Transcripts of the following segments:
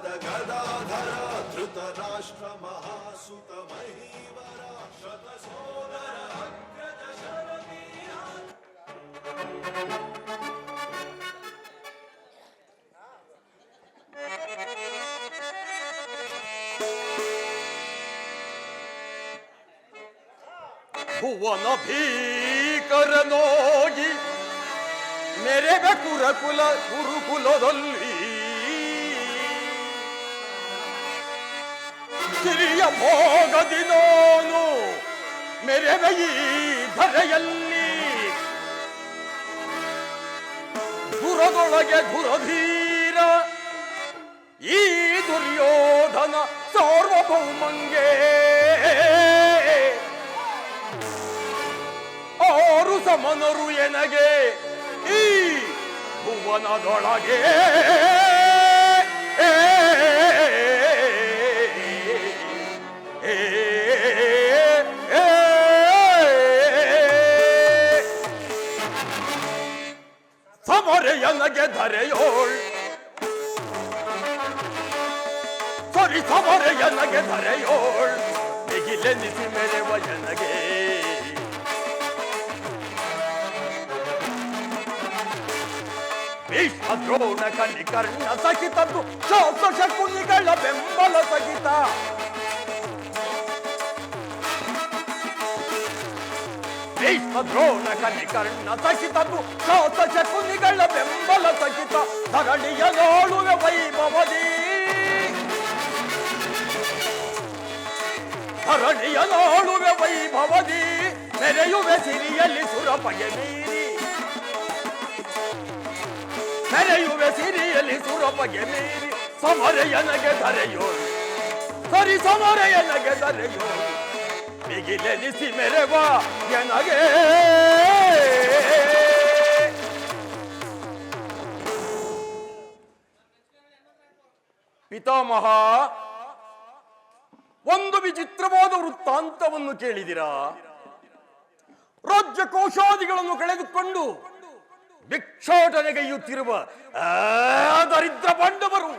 ಗದಾಧರ ಧೃತರಾಷ್ಟ್ರ ಮಹಾಸುತ ಮಹೀವರ ಶತಸೋದರ ಅಗ್ರಜ ಶರವೀರ. ಭುವನ ಭೀಕರನೋಗಿ ಮೆರೆವೆ ಗುರುಕುಲದಲ್ಲಿ ಸಿರಿಯ ಭೋಗದಿ ನೋನು ಮೆರೆವೆ ಈ ಧರೆಯಲ್ಲಿ ಗುರದೊಳಗೆ ಗುರಧೀರ ಈ ದುರ್ಯೋಧನ ಸಾರ್ವಭೌಮಂಗೆ ಆರು ಸಮನರು ಎನಗೆ ಈ ಭುವನದೊಳಗೆ ಸಮರೆಯನಗೆ ಧರೆಯೋಳ್ ಸರಿ ಸಮರೆಯನಗೆ ಧರೆಯೋಳ್ ಬಿಗಿಲೆನಿಸಿ ಮೆರೆವ ಎನಗೆ ಭೀಷ್ಮ ದ್ರೋಣ ಕರ್ಣ ಸಹಿತದ್ದು ಶಾಸ ಶಕುನಿಗಳ ಬೆಂಬಲ ಸಹಿತ ಭೀಷ್ಮ ದ್ರೋಣ ಕರ್ಣ ಸಹಿತದ್ದು ಶಾಸ ಶಕುನಿಗಳ ಬೆಂಬಲ ಸಹಿತ ಧರಣಿಯ ನೋಡುವೆ ವೈಭವದಿ ಧರಣಿಯ ನೋಡುವೆ ವೈಭವದಿ ಮೆರೆಯುವೆ ಸಿರಿಯಲ್ಲಿ ಸುರಪಗೆ ಮೀರಿ ಮೆರೆಯುವೆ ಸಿರಿಯಲ್ಲಿ ಸುರಪಗೆ ಮೀರಿ ಸಮರೆಯನಗೆ ಧರೆಯೋಳು ಸರಿ ಸಮರೆಯನಗೆ ಧರೆಯೋಳು ಬಿಗಿಲೆನಿಸಿ ಮೆರೆವ ಎನಗೆ ಪಿತಾಮಹ ಒಂದು ವಿಚಿತ್ರವಾದ ವೃತ್ತಾಂತವನ್ನು ಕೇಳಿದಿರಾ? ರಾಜ್ಯ ಕೋಶಾದಿಗಳನ್ನು ಕಳೆದುಕೊಂಡು ಭಿಕ್ಷಾಟನೆಗೈಯುತ್ತಿರುವ ದರಿದ್ರ ಪಾಂಡವರು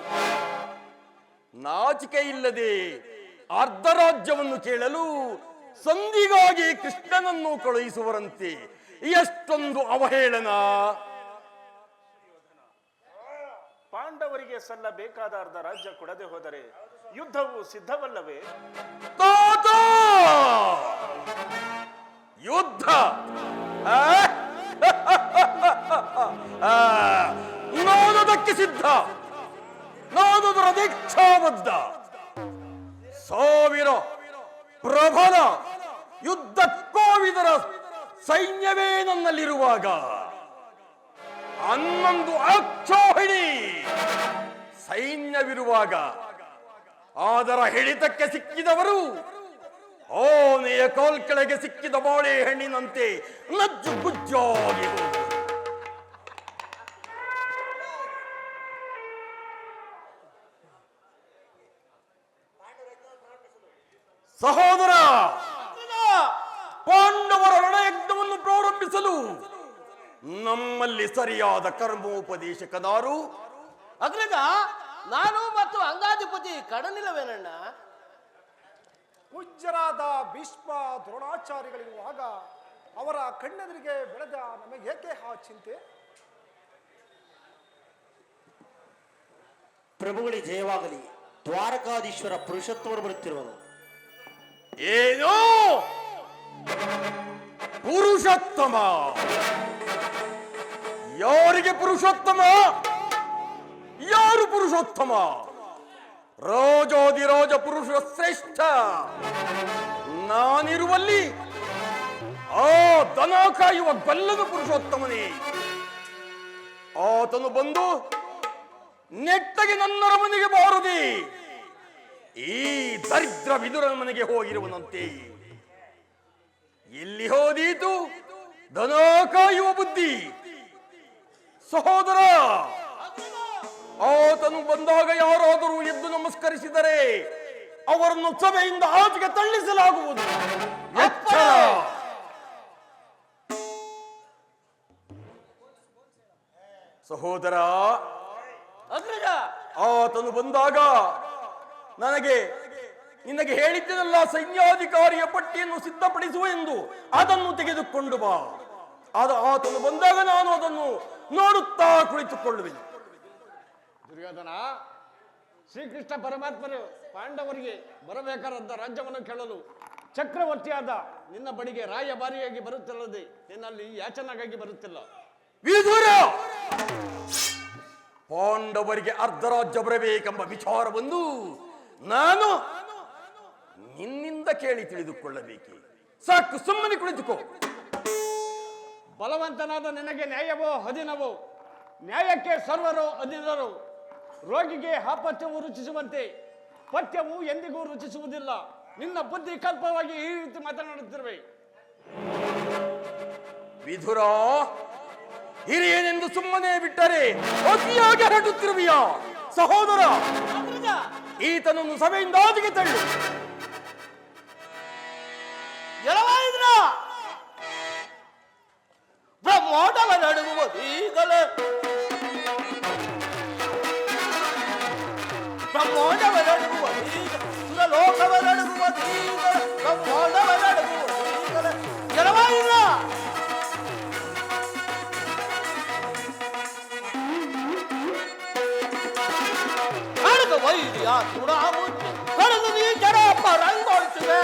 ನಾಚಿಕೆ ಇಲ್ಲದೆ ಅರ್ಧ ರಾಜ್ಯವನ್ನು ಕೇಳಲು ಸಂಧಿಗಾಗಿ ಕೃಷ್ಣನನ್ನು ಕಳುಹಿಸುವರಂತೆ. ಎಷ್ಟೊಂದು ಅವಹೇಳನ! ಪಾಂಡವರಿಗೆ ಸಲ್ಲಬೇಕಾದ ಅರ್ಧ ರಾಜ್ಯ ಕೊಡದೆ ಹೋದರೆ ಯುದ್ಧವು ಸಿದ್ಧವಲ್ಲವೇ? ಯುದ್ಧ ನಾನದಕ್ಕೆ ಸಿದ್ಧ, ನಾನದರ ದೀಕ್ಷಾಬದ್ಧ. ಸಾವಿರ ಪ್ರಬಲ ಯುದ್ಧ ಕೋವಿದರ ಸೈನ್ಯವೇ ನನ್ನಲ್ಲಿರುವಾಗ 11 ಅಕ್ಷೋಹಿಣಿ ಸೈನ್ಯವಿರುವಾಗ ಅದರ ಹಿಡಿತಕ್ಕೆ ಸಿಕ್ಕಿದವರು ಆನೆಯ ಕಾಲ್ ಕೆಳಗೆ ಸಿಕ್ಕಿದ ಬಾಳೆ ಹೆಣ್ಣಿನಂತೆ ನಜ್ಜು ಗುಜ್ಜಾಗಿ ಹೋದರು. ಸಹೋದರ, ಪಾಂಡವರ ರಣಯಜ್ಞವನ್ನು ಪ್ರಾರಂಭಿಸಲು ನಮ್ಮಲ್ಲಿ ಸರಿಯಾದ ಕರ್ಮೋಪದೇಶಕನಾರು? ಅಗ್ರಜ, ನಾನು ಮತ್ತು ಅಂಗಾಧಿಪತಿ ಕಡನಿಲ್ಲವೇನಣ್ಣ? ಪೂಜ್ಯರಾದ ಭೀಷ್ಮ ದ್ರೋಣಾಚಾರ್ಯಗಳಿರುವಾಗ ಅವರ ಕಣ್ಣೆದುರಿಗೆ ಬೆಳೆದ ನಮಗೇಕೆ ಆ ಚಿಂತೆ? ಪ್ರಭುಗಳಿಗೆ ಜಯವಾಗಲಿ. ದ್ವಾರಕಾಧೀಶ್ವರ ಪುರುಷೋತ್ತಮರು ಬರುತ್ತಿರುವರು. ಏನು ಪುರುಷೋತ್ತಮ? ಯಾರಿಗೆ ಪುರುಷೋತ್ತಮ? ಯಾರು ಪುರುಷೋತ್ತಮ? ರಾಜಾದಿರಾಜ ಪುರುಷ ಶ್ರೇಷ್ಠ ನಾನಿರುವಲ್ಲಿ ಆ ದನ ಕಾಯುವ ಗಲ್ಲದ ಪುರುಷೋತ್ತಮನೇ. ಆತನು ಬಂದು ನೆಟ್ಟಗೆ ನನ್ನರ ಮನೆಗೆ ಬಾರದೆ ಈ ದರಿದ್ರ ವಿದುರನ ಮನೆಗೆ ಹೋಗಿರುವನಂತೆ. ಎಲ್ಲಿ ಹೋದೀತು ದನ ಕಾಯುವ ಬುದ್ಧಿ? ಸಹೋದರ, ಆತನು ಬಂದಾಗ ಯಾರಾದರೂ ಎದ್ದು ನಮಸ್ಕರಿಸಿದರೆ ಅವರನ್ನು ಸಭೆಯಿಂದ ಆಚೆಗೆ ತಳ್ಳಿಸಲಾಗುವುದು. ಎಚ್ಚರ! ಸಹೋದರ, ಅಗ್ರಜ, ಆತನು ಬಂದಾಗ ನಿನಗೆ ಹೇಳಿದ್ದೆನಲ್ಲ, ಸೈನ್ಯಾಧಿಕಾರಿಯ ಪಟ್ಟಿಯನ್ನು ಸಿದ್ಧಪಡಿಸುವ ಎಂದು. ಅದನ್ನು ತೆಗೆದುಕೊಂಡು ಬಾ. ಆತನು ಬಂದಾಗ ನಾನು ಅದನ್ನು ನೋಡುತ್ತಾ ಕುಳಿತುಕೊಳ್ಳುವೆನು. ದುರ್ಯೋಧನ, ಶ್ರೀಕೃಷ್ಣ ಪರಮಾತ್ಮರು ಪಾಂಡವರಿಗೆ ಬರಬೇಕಾದ ರಾಜ್ಯವನ್ನು ಕೇಳಲು ಚಕ್ರವರ್ತಿಯಾದ ನಿನ್ನ ಬಳಿಗೆ ರಾಯಭಾರಿಯಾಗಿ ಬರುತ್ತಿಲ್ಲದೆ ನಿನ್ನಲ್ಲಿ ಯಾಚನಾಗಾಗಿ ಬರುತ್ತಿಲ್ಲ. ವಿದುರ, ಪಾಂಡವರಿಗೆ ಅರ್ಧ ರಾಜ್ಯ ಬರಬೇಕೆಂಬ ವಿಚಾರ ಬಂದು ನಾನು ನಿನ್ನಿಂದ ಕೇಳಿ ತಿಳಿದುಕೊಳ್ಳಬೇಕೆ? ಸಾಕು, ಸುಮ್ಮನೆ ಕುಳಿತುಕೋ. ಬಲವಂತನಾದ ನಿನಗೆ ನ್ಯಾಯವೋ ಅಧೀನವೋ? ನ್ಯಾಯಕ್ಕೆ ಸರ್ವರು ಅಧೀನರು. ರೋಗಿಗೆ ಅಪಥ್ಯವು ರುಚಿಸುವಂತೆ ಪಥ್ಯವು ಎಂದಿಗೂ ರುಚಿಸುವುದಿಲ್ಲ. ನಿನ್ನ ಬುದ್ಧಿ ಕಲ್ಪವಾಗಿ ಈ ರೀತಿ ಮಾತನಾಡುತ್ತಿರುವೆ. ವಿಧುರ, ಹಿರಿಯನೆಂದು ಸುಮ್ಮನೆ ಬಿಟ್ಟರೆ ಅತಿಯಾಗಿ ಹರಡುತ್ತಿರುವೆಯ? ಸಹೋದರ, ಈತನನ್ನು ಸಭೆಯಿಂದ ಆಚೆಗೆ ತಳ್ಳು. ಎಳವಾಯಿದ್ರ ಬ್ರಹ್ಮೋಟವ ನಡುಗುವುದೀಗಲೇ, ಬ್ರಹ್ಮೋಟವ ನಡುಗುವುದೀಗ, ಸುರಲೋಕವ ನಡುಗುವುದೀಗಲೇ, ಬ್ರಹ್ಮೋಟವ ನಡುಗುವುದೀಗಲೇ. ಎಳವಾಯಿದ್ರ ಅಡಗ ವೈದ್ಯ ಸುಡಾಮುಚ್ಚಿ ಕಳೆದು ನೀ ಜಡ ಪರಂಗೊಳಿಸಿದೆ.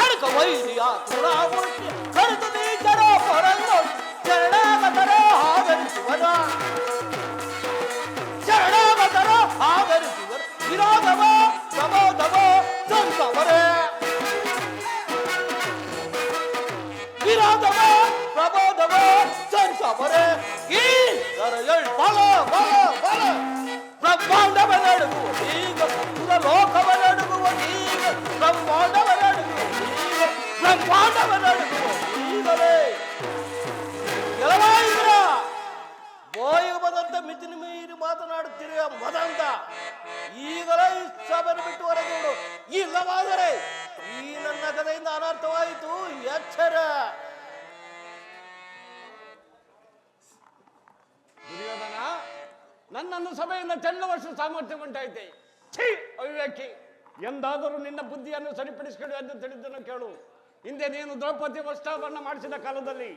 ಅಡಗ ವೈದ್ಯ ಸುಡಾಮುಚ್ಚಿ ಕಳೆದು ನೀ ಜಡ ಪರಂಗೊಳಿಸಿ ಶರಣಾಗತರ ಆವರಿಸುವನ, ಶರಣಾಗತರ ಆವರಿಸುವರು. ವಿರೋಧವ ಪ್ರಬೋಧವ ಸಂತವರೇ, ವಿರೋಧವ ಪ್ರಬೋಧವ ಸಂತವರೇ. ಈ ಸರಯಳ್ ಬಲ ಬಲ ಬಲ ಬ್ರಹ್ಮಾಂಡವ ನಡುಗುವುದೀಗ, ಸುರಲೋಕವ ನಡುಗುವುದೀಗ, ಬ್ರಹ್ಮಾಂಡವ ನಡುಗುವುದೀಗ, ಬ್ರಹ್ಮಾಂಡವ ನಡುಗುವುದೀಗಲೇ. ಎಳವಾಯಿದ್ರ ಬೋಯಬದಂತ ಮಿತಿನ ಮೀರಿ ಮಾತನಾಡುತ್ತಿರುವ ಮದಂತ ಈಗಲೇ ಈ ಸಭೆಯನ್ನು ಬಿಟ್ಟು ಹೊರಗೋಡು. ಇಲ್ಲವಾದರೆ ಈ ನನ್ನ ಕಥೆಯಿಂದ ಅನರ್ಥವಾಯಿತು, ಎಚ್ಚರ. ದುರ್ಯೋಧನ, ನನ್ನನ್ನು ಸಭೆಯಿಂದ ತೆನ್ನುವಷ್ಟು ಸಾಮರ್ಥ್ಯ ಉಂಟಾಯಿತೆ. ಛೀ ಅವಿವೇಕಿ! ಎಂದಾದರೂ ನಿನ್ನ ಬುದ್ಧಿಯನ್ನು ಸರಿಪಡಿಸಿಕೊಳ್ಳು ಎಂದು ತಿಳಿದನ್ನು ಕೇಳು. ಹಿಂದೆ ನೀನು ದ್ರೌಪದಿ ವಸ್ತ್ರಾಭರಣ ಮಾಡಿಸಿದ ಕಾಲದಲ್ಲಿ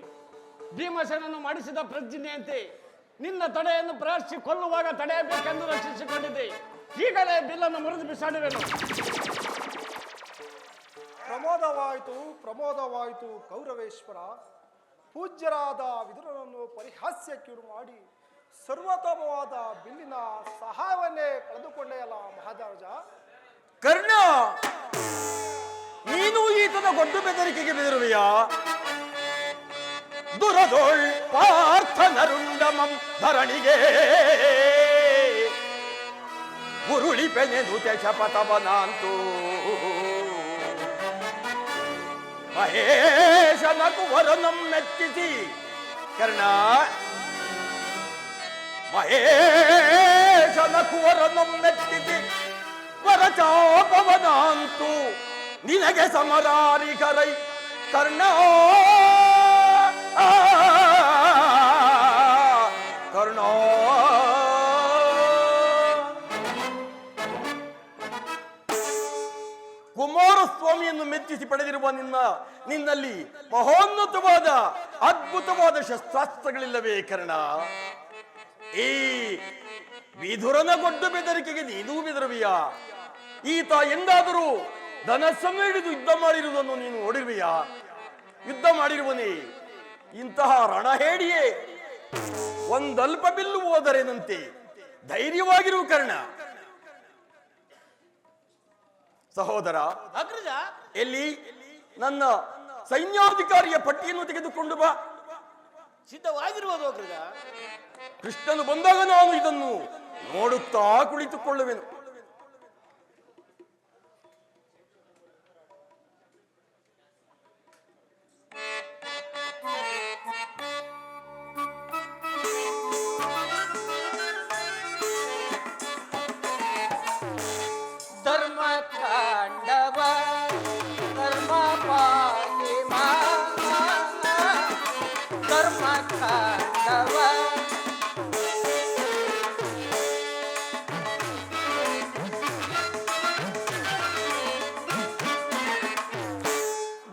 ಭೀಮಸೇನನ್ನು ಮಾಡಿಸಿದ ಪ್ರತಿಜ್ಞೆಯಂತೆ ನಿನ್ನ ತಡೆಯನ್ನು ಪ್ರಾರ್ಥಿಸಿ ಕೊಲ್ಲುವಾಗ ತಡೆಯಬೇಕೆಂದು ರಕ್ಷಿಸಿಕೊಂಡಿದ್ದೆ. ಈಗಲೇ ಬಿಲ್ಲನ್ನು ಮುರಿದು ಬಿಸಾಡುವೆನು. ಪ್ರಮೋದವಾಯಿತು ಕೌರವೇಶ್ವರ. ಪೂಜ್ಯರಾದ ವಿದುರನನ್ನು ಪರಿಹಾಸ್ಯಕ್ಕೀಡು ಮಾಡಿ ಸರ್ವೋತ್ತಮವಾದ ಬಿಲ್ಲಿನ ಸಹಾಯವನ್ನೇ ಕಳೆದುಕೊಂಡೆಯಲ್ಲ ಮಹಾರಾಜ. ಕರ್ಣ, ನೀನು ಈತನ ಗೊಡ್ಡು ಬೆದರಿಕೆಗೆ ಬೆದರುವೆಯಾ? ದುರದೋಳ್ ಪಾರ್ಥನರುಂಡಮಂ ಧರಣಿಗೆ ಉರುಳಿಪೆನೆದು ಶಪಥವನಾಂತು ಮಹೇಶನ ಕುವರನಂ ಮೆಚ್ಚಿಸಿ. ಕರ್ಣ, ಮಹೇಶನ ಕುವರನಂ ಮೆಚ್ಚಿಸಿ ವರಚಾಪವನಾಂತು ನಿನಗೆ ಸಮರಾರಿಗರೈ. ಕರ್ಣ, ಕರ್ಣ, ಕುಮಾರಸ್ವಾಮಿಯನ್ನು ಮೆಚ್ಚಿಸಿ ಪಡೆದಿರುವ ನಿನ್ನಲ್ಲಿ ಮಹೋನ್ನತವಾದ ಅದ್ಭುತವಾದ ಶಸ್ತ್ರಾಸ್ತ್ರಗಳಿಲ್ಲವೇ ಕರ್ಣ? ಈ ವಿಧುರನ ಗೊಡ್ಡು ಬೆದರಿಕೆಗೆ ನೀನೂ ಬೆದರುವಿಯಾ? ಈತ ಎಂದಾದರೂ ಧನಸ್ಸನ್ನು ಹಿಡಿದು ಯುದ್ಧ ಮಾಡಿರುವುದನ್ನು ನೀನು ನೋಡಿರುವೆಯಾ? ಯುದ್ಧ ಮಾಡಿರುವನೇ ಇಂತಹ ರಣಹೇಡಿಯೇ ಒಂದಲ್ಪ ಬಿಲ್ಲು ಹೋದರೇನಂತೆ. ಧೈರ್ಯವಾಗಿರುವ ಕರ್ಣ. ಸಹೋದರ, ಅಗ್ರಜ, ಎಲ್ಲಿ ನನ್ನ ಸೈನ್ಯಾಧಿಕಾರಿಯ ಪಟ್ಟಿಯನ್ನು ತೆಗೆದುಕೊಂಡು ಬಾ. ಸಿದ್ಧವಾಗಿರುವುದು ಅಗ್ರಜ. ಕೃಷ್ಣನು ಬಂದಾಗ ನಾನು ಇದನ್ನು ನೋಡುತ್ತಾ ಕುಳಿತುಕೊಳ್ಳುವೆನು. ಧರ್ಮಕಾಂಡವ ಧರ್ಮ ಪಾಲಿಮ ಧರ್ಮಕಾಂಡ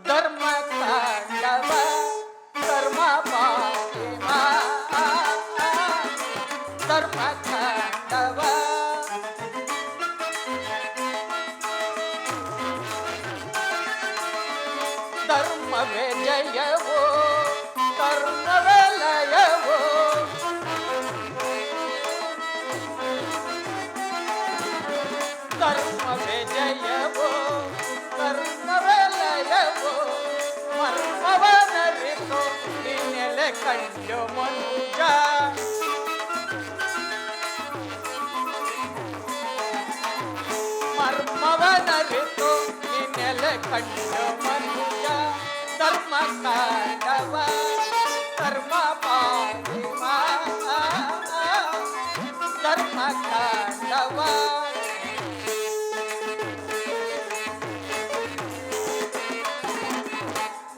ಧರ್ಮ ತಾಂಡವ ಧರ್ಮ ಪಾಲಿಮ ಧರ್ಮ ತಾಂಡವ ಧರ್ಮವೇ ಜಯವೋ ಕರ್ಮವೇ ಲಯವೋ ಧರ್ಮವೇ ಜಯವೋ ಕರ್ಮವೇ ಲಯವೋ ಮರ್ಮವನರಿತು ನಿನ್ನೆಲೆ ಕಂಡು ಮನುಜ ಮರ್ಮವನರಿತು ನಿನ್ನೆಲೆ ಕಂಡು ಮನುಜ ಧರ್ಮ ಕಾಂಡವ ಧರ್ಮ ಪಾಲಿಮ ಧರ್ಮ ಕಾಂಡವ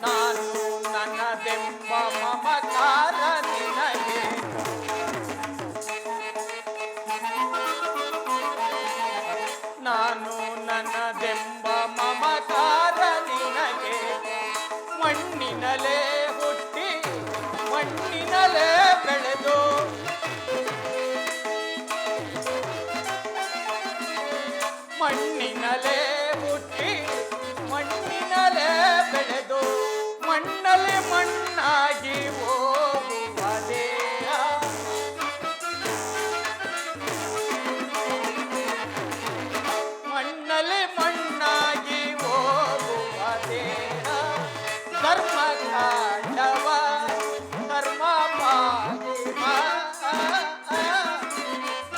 ನಾನು ನನ್ನದೆಂಬ ಮಮಕಾರ ನಿನಗೆ ನಾನು ನನ್ನದೆಂಬ ಮಮಕಾರ ನಿನಗೆ ಮಣ್ಣಿನಲೇ ಹುಟ್ಟಿ ಮಣ್ಣಿನಲೇ ಬೆಳೆದು ಮಣ್ಣಿನಲೇ ಹುಟ್ಟಿ ಮಣ್ಣಿನಲೇ ಬೆಳೆದು ಮಣ್ಣಲ್ಲಿ ಮಣ್ಣಾಗಿ ಹೋಗುವ ದೇಹ ಮಣ್ಣಲ್ಲಿ ಮಣ್ಣಾಗಿ ಹೋಗುವ ದೇಹ ಧರ್ಮ ಕಾಂಡವ ಧರ್ಮ ಪಾಲಿಮ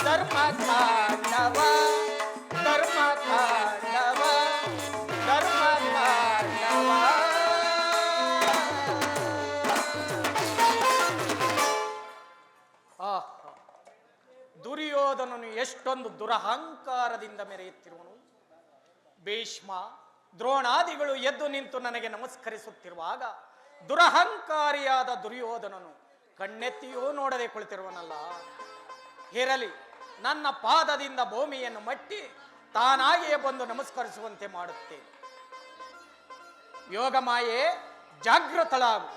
ಧರ್ಮ ಕಾಂಡವ ಧರ್ಮ ಕಾಂಡವ ಧರ್ಮ ಕಾಂಡವ ದುರ್ಯೋಧನನು ಎಷ್ಟೊಂದು ದುರಹಂಕಾರದಿಂದ ಮೆರೆಯುತ್ತಿರುವನು. ಭೀಷ್ಮ ದ್ರೋಣಾದಿಗಳು ಎದ್ದು ನಿಂತು ನನಗೆ ನಮಸ್ಕರಿಸುತ್ತಿರುವಾಗ ದುರಹಂಕಾರಿಯಾದ ದುರ್ಯೋಧನನು ಕಣ್ಣೆತ್ತಿಯೂ ನೋಡದೆ ಕುಳಿತಿರುವನಲ್ಲ. ಇರಲಿ, ನನ್ನ ಪಾದದಿಂದ ಭೂಮಿಯನ್ನು ಮಟ್ಟಿ ತಾನಾಗಿಯೇ ಬಂದು ನಮಸ್ಕರಿಸುವಂತೆ ಮಾಡುತ್ತೇನೆ. ಯೋಗಮಾಯೆ ಜಾಗೃತಳಾಗು.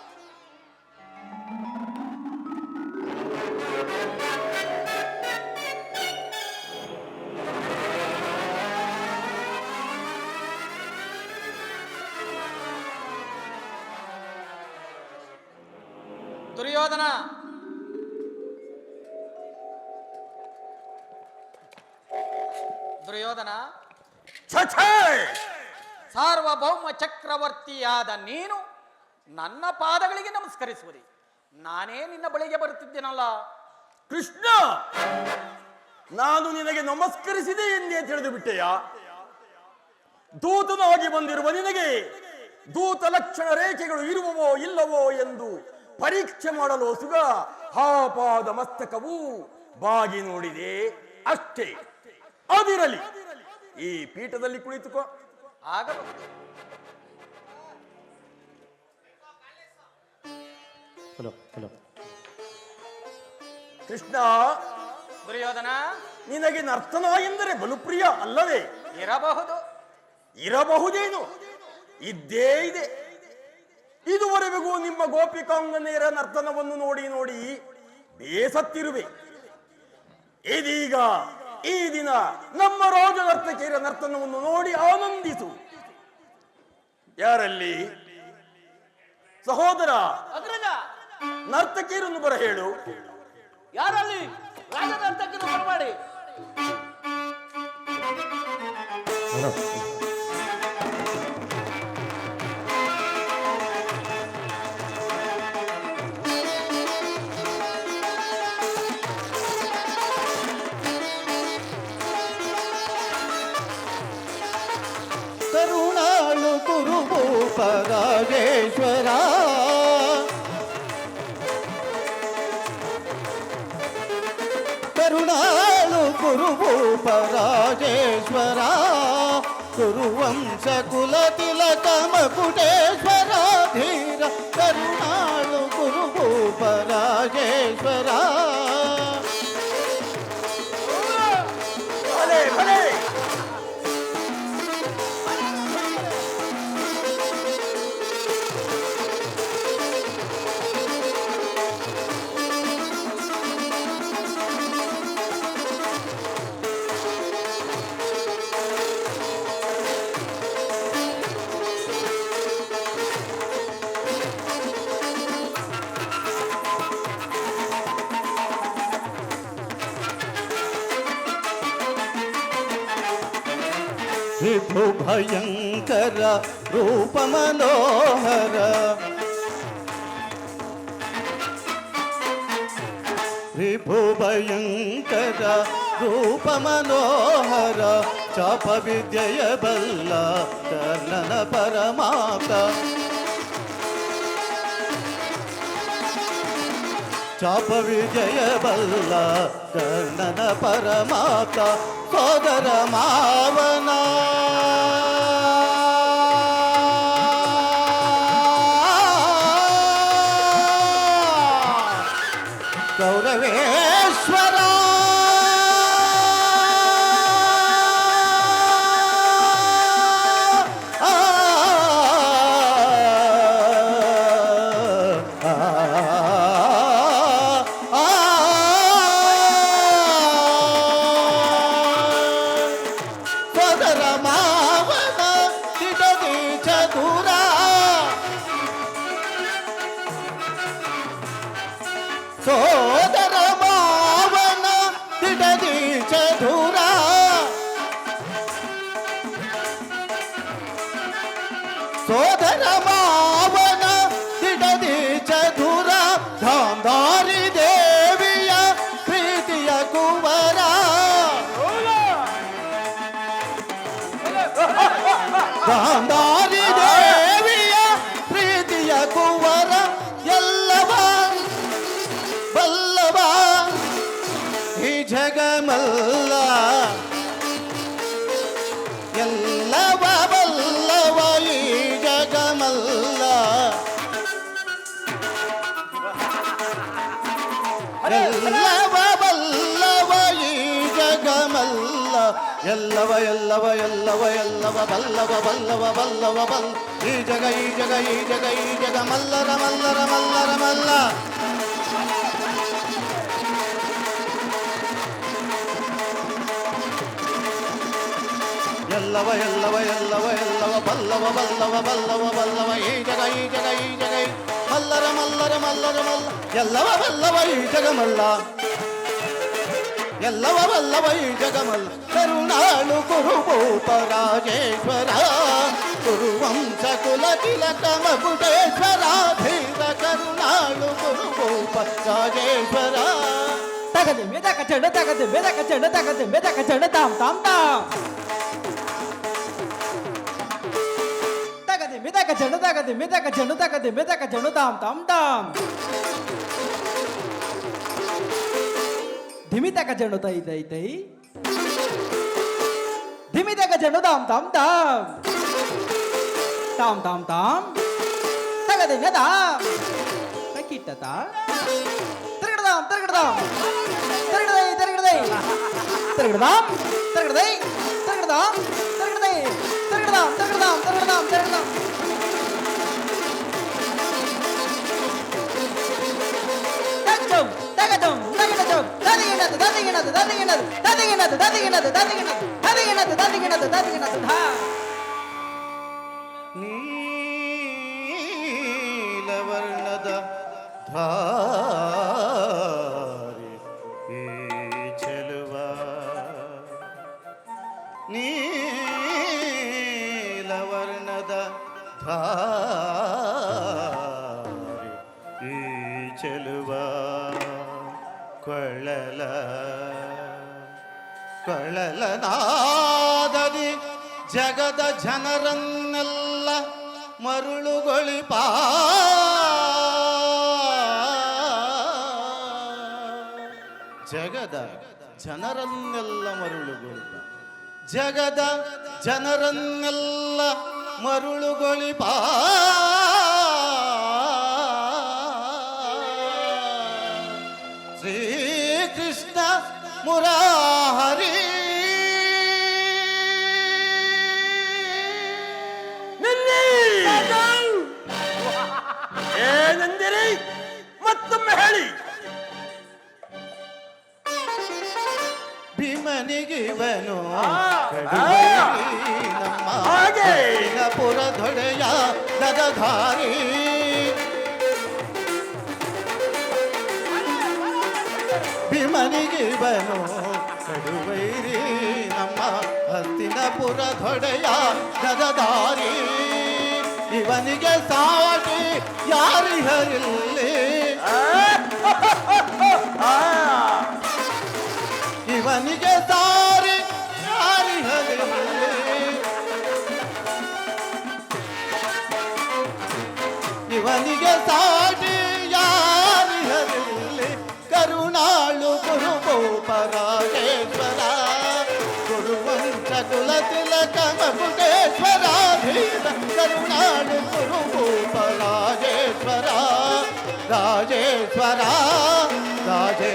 ದುರ್ಯೋಧನ, ದುರ್ಯೋಧನ, ಸಾರ್ವಭೌಮ ಚಕ್ರವರ್ತಿಯಾದ ನೀನು ನನ್ನ ಪಾದಗಳಿಗೆ ನಮಸ್ಕರಿಸುವುದೇ? ನಾನೇ ನಿನ್ನ ಬಳಿಗೆ ಬರುತ್ತಿದ್ದೇನಲ್ಲ. ಕೃಷ್ಣ, ನಾನು ನಿನಗೆ ನಮಸ್ಕರಿಸಿದೆ ಎಂದೇ ತಿಳಿದು ಬಿಟ್ಟೆಯಾ? ದೂತನಾಗಿ ಬಂದಿರುವ ನಿನಗೆ ದೂತ ಲಕ್ಷಣ ರೇಖೆಗಳು ಇರುವವೋ ಇಲ್ಲವೋ ಎಂದು ಪರೀಕ್ಷೆ ಮಾಡಲು ಸುಗ ಆ ಪಾದ ಮಸ್ತಕವು ಬಾಗಿ ನೋಡಿದೆ ಅಷ್ಟೇ. ಅದಿರಲಿ, ಈ ಪೀಠದಲ್ಲಿ ಕುಳಿತುಕೋ. ಆಗಬಹುದು. ಕೃಷ್ಣ, ದುರ್ಯೋಧನ, ನಿನಗೆ ನರ್ತನ ಎಂದರೆ ಬಲುಪ್ರಿಯ ಅಲ್ಲವೇ? ಇರಬಹುದು. ಇರಬಹುದೇನು? ಇದ್ದೇ ಇದೆ. ಇದುವರೆಗೂ ನಿಮ್ಮ ಗೋಪಿಕಾಂಗನೆಯರ ನರ್ತನವನ್ನು ನೋಡಿ ನೋಡಿ ಬೇಸತ್ತಿರುವೆ. ಇದೀಗ ಈ ದಿನ ನಮ್ಮ ರಾಜ ನರ್ತಕಿಯರ ನರ್ತನವನ್ನು ನೋಡಿ ಆನಂದಿಸು. ಯಾರಲ್ಲಿ ಸಹೋದರ ಅಗ್ರಜ, ನರ್ತಕಿಯರನ್ನು ಬರ ಹೇಳು. ಯಾರಲ್ಲಿ ರಾಜನರ್ತಕರು ಬರಮಾಡಿ. ಕರುಣಾಳು ಕುರುಭೂಪ ರಾಜೇಶ್ವರ, ಕರುಣಾಳು ಕುರುಭೂಪ ರಾಜೇಶ್ವರ, ಕುರುವಂಶ ಕುಲ ತಿಲಕ ಮಕುಟೇಶ್ವರ ಧೀರ, ಕರುಣಾಳು ಕುರುಭೂಪ ರಾಜೇಶ್ವರ. ವಿಭು ಭಯಂಕರ ರೂಪ ಮನೋಹರ ವಿಭು ಭಯಂಕರ ರೂಪ ಮನೋಹರ ಚಾಪ ವಿದ್ಯೆಯ ಬಲ್ಲ ಕರ್ಣನ ಪರಮಾತ ಚಾಪ ವಿಜಯ ಬಲ್ಲ ಕರ್ಣನ ಪರಮಾತ ಸೋದರ ಮಾವನ ಕೌರವೇಶ್ವರ ಸೋದರ ಮಾವನ ತಿಡದಿ ಚದುರ ಸೋದರ ಮಾವನ ತಿಡದಿ ಚದುರ ಸೋದರ ಮಾವನ ತಿಡದಿ ಚದುರ ಗಾಂಧಾರಿ ದೇವಿಯ ಪ್ರೀತಿಯ ಕುವರ ಗಾಂಧಾರಿ ದೇವಿಯ ಪ್ರೀತಿಯ ಕುವರ ಎಲ್ಲವ ಬಲ್ಲವ ಈ ಜಗಮಲ್ಲ ಎಲ್ಲವ ಬಲ್ಲವ ಈ ಜಗಮಲ್ಲ ಎಲ್ಲವ ಬಲ್ಲವ ಈ ಜಗಮಲ್ಲ ಎಲ್ಲವ ಎಲ್ಲವ ಎಲ್ಲವ ಎಲ್ಲವ ಬಲ್ಲವ ಬಲ್ಲವ ಬಲ್ಲವ ಬಲ್ಲ ಈ ಜಗ ಈ ಜಗ ಈ ಜಗ ಈ ಜಗ ಮಲ್ಲರ ಮಲ್ಲರ ಮಲ್ಲರ ಮಲ್ಲ ಎಲ್ಲವ ಎಲ್ಲವ ಎಲ್ಲವ ಎಲ್ಲವ ಬಲ್ಲವ ಬಲ್ಲವ ಬಲ್ಲವ ಬಲ್ಲವ ಈ ಜಗ ಈ ಜಗ ಈ ಜಗ ಈ ಮಲ್ಲರ ಮಲ್ಲರ ಮಲ್ಲರ ಮಲ್ಲ ಎಲ್ಲವ ಬಲ್ಲವ ಈ ಜಗಮಲ್ಲ ಎಲ್ಲವ ಬಲ್ಲವ ಈ ಜಗಮಲ್ಲ ಕರುಣಾಳು ಕುರುಭೂಪ ರಾಜೇಶ್ವರ ಕುರುವಂಶ ಕುಲ ತಿಲಕ ಮಗುಟೇಶ್ವರ ಧೀರ ಕರುಣಾಳು ಕುರುಭೂಪ ರಾಜೇಶ್ವರ ತಗದೆ ಮೇದಕ ಚಂಡ ತಗದೆ ಮೇದಕ ಚಂಡ ತಗದೆ ಮೇದಕ ಚಂಡ ತಾಮ್ ತಾಮ್ ತಾಮ್ ತಗದೆ ಮೇದಕ ಚಂಡ ತಗದೆ ಮೇದಕ ಚಂಡ ತಗದೆ ಮೇದಕ ಚಂಡ ತಾಮ್ ತಾಮ್ ತಾಮ್ ಧಿಮಿತಕ ಚಂಡ ತೈ ತೈ ತೈ ಧಿಮಿತಕ ಚಂಡ ತಾಮ್ ತಾಮ್ ತಾಮ್ ತಾಮ್ ತಾಮ್ ತಾಮ್ ತಗದೆ ಮೇದ ತಕಿಟ್ಟತ ತಿರುಗಡದಾಮ್ ತಿರುಗಡದಾಮ್ ತಿರುಗಡದೈ ತಿರುಗಡದೈ ತಿರುಗಡದಾಮ್ ತಿರುಗಡದೈ ತಿರುಗಡದಾಮ್ ತಿರುಗಡದೈ ತಿರುಗಡದಾಮ್ ತಿರುಗಡದಾಮ್ ತಿರುಗಡದಾಮ್ ತಿರುಗಡದಾಮ್ ತಗಜಂ ತಗಜಂ ತಗಜಂ ದದಿಗಿನದು ದದಿಗಿನದು ದದಿಗಿನದು ದದಿಗಿನದು ದದಿಗಿನದು ದದಿಗಿನದು ದದಿಗಿನದು ದದಿಗಿನದು ದದಿಗಿನದು ಧಾ ನೀಲವರ್ಣದ ಧಾರಿ ಈ ಚೆಲುವ ನೀಲವರ್ಣದ ಧಾರಿ ಈ ಚೆಲುವ ಕೊಳಲನಾದದಿ ಜಗದ ಜನರನ್ನೆಲ್ಲ ಮರುಳುಗೊಳಿಪ ಜಗದ ಜನರನ್ನೆಲ್ಲ ಮರುಳುಗೊಳಿಪ ಜಗದ ಜನರನ್ನೆಲ್ಲ ಮರುಳುಗೊಳಿಪ ಶ್ರೀಕೃಷ್ಣ ಮುರಾರಿ ಏನಂದಿರಿ ಮತ್ತೊಮ್ಮೆ ಹೇಳಿ. ಭೀಮನಿಗಿವನು ನಮ್ಮ ಹಾಗೆ ಪುರದೊಡೆಯ ಗದಧಾರಿ ಭೀಮನಿಗಿವನು ಕಡುವೈರಿ ನಮ್ಮ ಹಸ್ತಿನಪುರ ದೊಡೆಯ ಗದದಾರಿ ಇವನಿಗೆ ಸಾಟಿ ಯಾರಿಹರಿಲ್ಲಿ ಇವನಿಗೆ ಸಾರಿ ಯಾರಿಹರಿಲ್ಲಿ ಇವನಿಗೆ ಸಾಟಿ ಯಾರಿಹರಿಲ್ಲಿ ಕರುಣಾಳು ಗುರುಭೂಪರಾಜೇಶ್ವರ ಗುರುವಂಶ ಕುಲ ತಿಲಕ ಮಗುಟೇಶ್ವರ ಧೀರ ಕರುಣಾಳು ಗುರುಭೂಪರಾಜೇಶ್ವರ ರಾಜೇಶ್ವರ ರಾಜೇಶ್ವರ.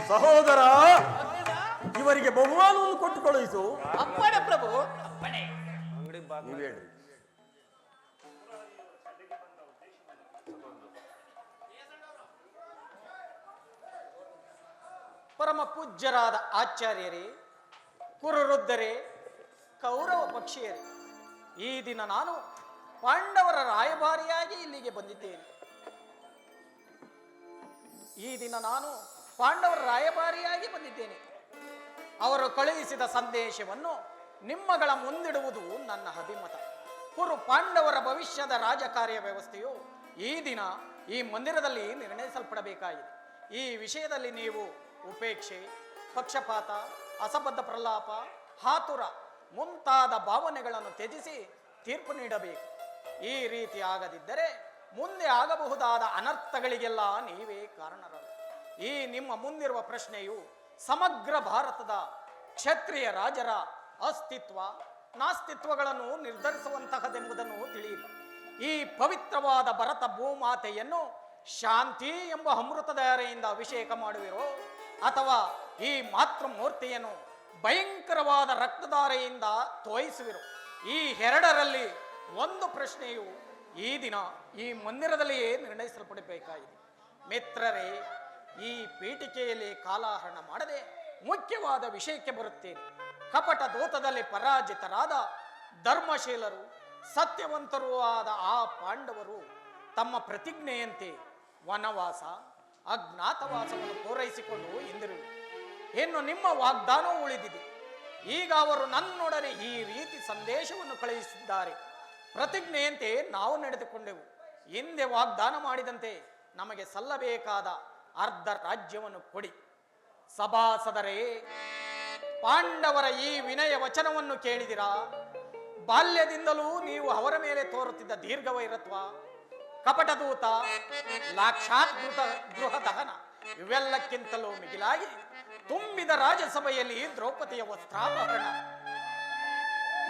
ಸಹೋದರ, ಇವರಿಗೆ ಬಹುಮಾನವನ್ನು ಕೊಟ್ಟು ಕಳುಹಿಸು. ಅಪ್ಪಣೆ ಪ್ರಭು. ನೀವು ಹೇಳಿ. ಪರಮ ಪೂಜ್ಯರಾದ ಆಚಾರ್ಯರೇ, ಕುರುವೃದ್ಧರೇ, ಕೌರವ ಪಕ್ಷೀಯರೇ, ಈ ದಿನ ನಾನು ಪಾಂಡವರ ರಾಯಭಾರಿಯಾಗಿ ಇಲ್ಲಿಗೆ ಬಂದಿದ್ದೇನೆ. ಅವರು ಕಳುಹಿಸಿದ ಸಂದೇಶವನ್ನು ನಿಮ್ಮಗಳ ಮುಂದಿಡುವುದು ನನ್ನ ಅಭಿಮತ. ಕುರು ಪಾಂಡವರ ಭವಿಷ್ಯದ ರಾಜಕಾರ್ಯ ವ್ಯವಸ್ಥೆಯು ಈ ದಿನ ಈ ಮಂದಿರದಲ್ಲಿ ನಿರ್ಣಯಿಸಲ್ಪಡಬೇಕಾಗಿದೆ. ಈ ವಿಷಯದಲ್ಲಿ ನೀವು ಉಪೇಕ್ಷೆ, ಪಕ್ಷಪಾತ, ಅಸಬದ್ಧ ಪ್ರಲಾಪ, ಹಾತುರ ಮುಂತಾದ ಭಾವನೆಗಳನ್ನು ತ್ಯಜಿಸಿ ತೀರ್ಪು ನೀಡಬೇಕು. ಈ ರೀತಿ ಆಗದಿದ್ದರೆ ಮುಂದೆ ಆಗಬಹುದಾದ ಅನರ್ಥಗಳಿಗೆಲ್ಲ ನೀವೇ ಕಾರಣರಲ್ಲ. ಈ ನಿಮ್ಮ ಮುಂದಿರುವ ಪ್ರಶ್ನೆಯು ಸಮಗ್ರ ಭಾರತದ ಕ್ಷತ್ರಿಯ ರಾಜರ ಅಸ್ತಿತ್ವ ನಾಸ್ತಿತ್ವಗಳನ್ನು ನಿರ್ಧರಿಸುವಂತಹದೆಂಬುದನ್ನು ತಿಳಿಯಿರಿ. ಈ ಪವಿತ್ರವಾದ ಭರತ ಭೂಮಾತೆಯನ್ನು ಶಾಂತಿ ಎಂಬ ಅಮೃತಧಾರೆಯಿಂದ ಅಭಿಷೇಕ ಮಾಡುವಿರೋ ಅಥವಾ ಈ ಮಾತೃಮೂರ್ತಿಯನ್ನು ಭಯಂಕರವಾದ ರಕ್ತಧಾರೆಯಿಂದ ತೋಯಿಸುವಿರೋ, ಈ ಎರಡರಲ್ಲಿ ಒಂದು ಪ್ರಶ್ನೆಯು ಈ ದಿನ ಈ ಮಂದಿರದಲ್ಲಿಯೇ ನಿರ್ಣಯಿಸಲ್ಪಡಬೇಕಾಗಿದೆ. ಮಿತ್ರರೇ, ಈ ಪೀಠಿಕೆಯಲ್ಲಿ ಕಾಲಹರಣ ಮಾಡದೆ ಮುಖ್ಯವಾದ ವಿಷಯಕ್ಕೆ ಬರುತ್ತೇನೆ. ಕಪಟ ದೂತದಲ್ಲಿ ಪರಾಜಿತರಾದ ಧರ್ಮಶೀಲರು ಸತ್ಯವಂತರೂ ಆದ ಆ ಪಾಂಡವರು ತಮ್ಮ ಪ್ರತಿಜ್ಞೆಯಂತೆ ವನವಾಸ ಅಜ್ಞಾತವಾಸವನ್ನು ಪೂರೈಸಿಕೊಂಡು ಹಿಂದಿರುಗಿ ಇನ್ನು ನಿಮ್ಮ ವಾಗ್ದಾನವೂ ಉಳಿದಿದೆ. ಈಗ ಅವರು ನನ್ನೊಡನೆ ಈ ರೀತಿ ಸಂದೇಶವನ್ನು ಕಳುಹಿಸಿದ್ದಾರೆ. ಪ್ರತಿಜ್ಞೆಯಂತೆ ನಾವು ನಡೆದುಕೊಂಡೆವು. ಹಿಂದೆ ವಾಗ್ದಾನ ಮಾಡಿದಂತೆ ನಮಗೆ ಸಲ್ಲಬೇಕಾದ ಅರ್ಧ ರಾಜ್ಯವನ್ನು ಕೊಡಿ. ಸಭಾಸದರೇ, ಪಾಂಡವರ ಈ ವಿನಯ ವಚನವನ್ನು ಕೇಳಿದಿರಾ? ಬಾಲ್ಯದಿಂದಲೂ ನೀವು ಅವರ ಮೇಲೆ ತೋರುತ್ತಿದ್ದ ದೀರ್ಘವೈರತ್ವ, ಕಪಟದೂತ, ಲಾಕ್ಷಾತ್ಕೃತ ಗೃಹ ದಹನ ಇವೆಲ್ಲಕ್ಕಿಂತಲೂ ಮಿಗಿಲಾಗಿ ತುಂಬಿದ ರಾಜಸಭೆಯಲ್ಲಿ ದ್ರೌಪದಿಯ ವಸ್ತ್ರಾಪಹರಣ,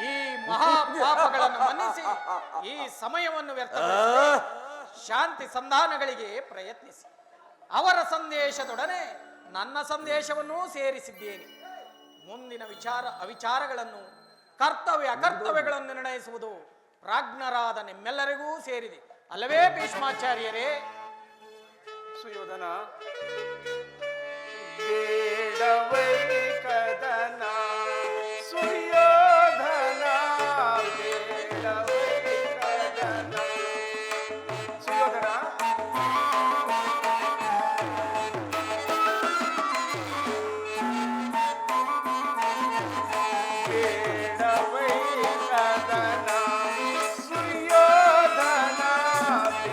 ಈ ಮಹಾಪಾಪಗಳನ್ನು ಮನ್ನಿಸಿ ಈ ಸಮಯವನ್ನು ವ್ಯರ್ಥಗೊಳಿಸಿ ಶಾಂತಿ ಸಂಧಾನಗಳಿಗೆ ಪ್ರಯತ್ನಿಸಿ. ಅವರ ಸಂದೇಶದೊಡನೆ ನನ್ನ ಸಂದೇಶವನ್ನೂ ಸೇರಿಸಿದ್ದೇನೆ. ಮುಂದಿನ ಅವಿಚಾರಗಳನ್ನು ಕರ್ತವ್ಯ ಅಕರ್ತವ್ಯಗಳನ್ನು ನಿರ್ಣಯಿಸುವುದು ಪ್ರಾಜ್ಞರಾದ ನಿಮ್ಮೆಲ್ಲರಿಗೂ ಸೇರಿದೆ ಅಲ್ಲವೇ ಭೀಷ್ಮಾಚಾರ್ಯರೇ? ಸುಯೋಧನ, ಬೇಡವೈ ಕದನ ಸುಯೋಧನ, ಬೇಡವೈ ಕದನ ಸುಯೋಧನ. ಬೇಡವೈ ಕದನ ಸುಯೋಧನ,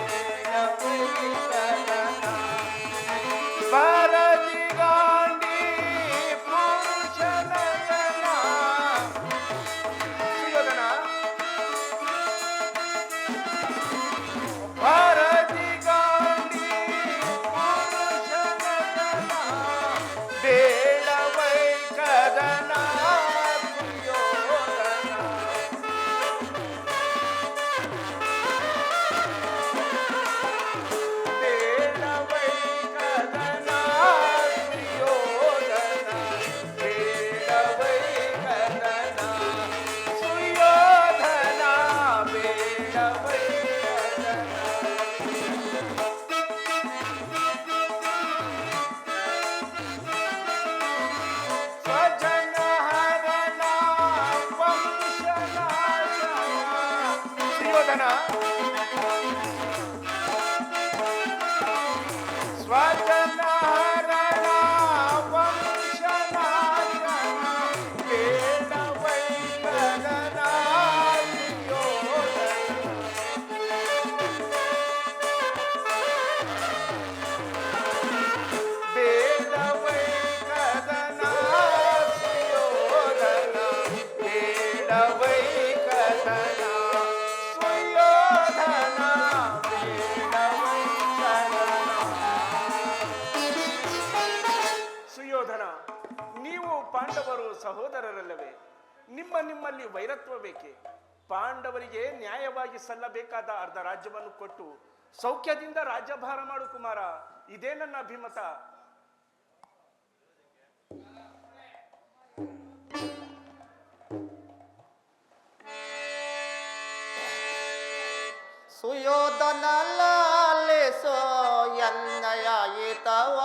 ಬೇಡವೈ ಕದನ ಭರತಿಗಾಂಡಿ ಪುರುಷನಯನ. ಸುಯೋಧನ, ಭರತಿಗಾಂಡಿ ಪುರುಷನಯನ, ಬೇಡವೈ ಕದನ ಸುಯೋಧನ. ಬೇಡವೈ ಕದನ ಸುಯೋಧನ ಸ್ವಜನಹರಣ ವಂಶನಾಶನ ಬೇಡವೈ ಗಗನ ಬೇಡವೈ ಕದನ ಸುಯೋಧನ ಬೇಡವೈ ಕದನ ಸುಯೋಧನ ಬೇಡವೈ ಕದನ. ಸುಯೋಧನ, ನೀವು ಪಾಂಡವರು ಸಹೋದರರಲ್ಲವೇ? ನಿಮ್ಮಲ್ಲಿ ವೈರತ್ವ ಬೇಕೆ? ಪಾಂಡವರಿಗೆ ನ್ಯಾಯವಾಗಿ ಸಲ್ಲಬೇಕಾದ ಅರ್ಧ ರಾಜ್ಯವನ್ನು ಕೊಟ್ಟು ಸೌಖ್ಯದಿಂದ ರಾಜ್ಯಭಾರ ಮಾಡು ಕುಮಾರ. ಇದೇ ನನ್ನ ಅಭಿಮತ. ಸುಯೋಧನ ಲಾಲಿಸೋ ಎನ್ನಯ ಹಿತವ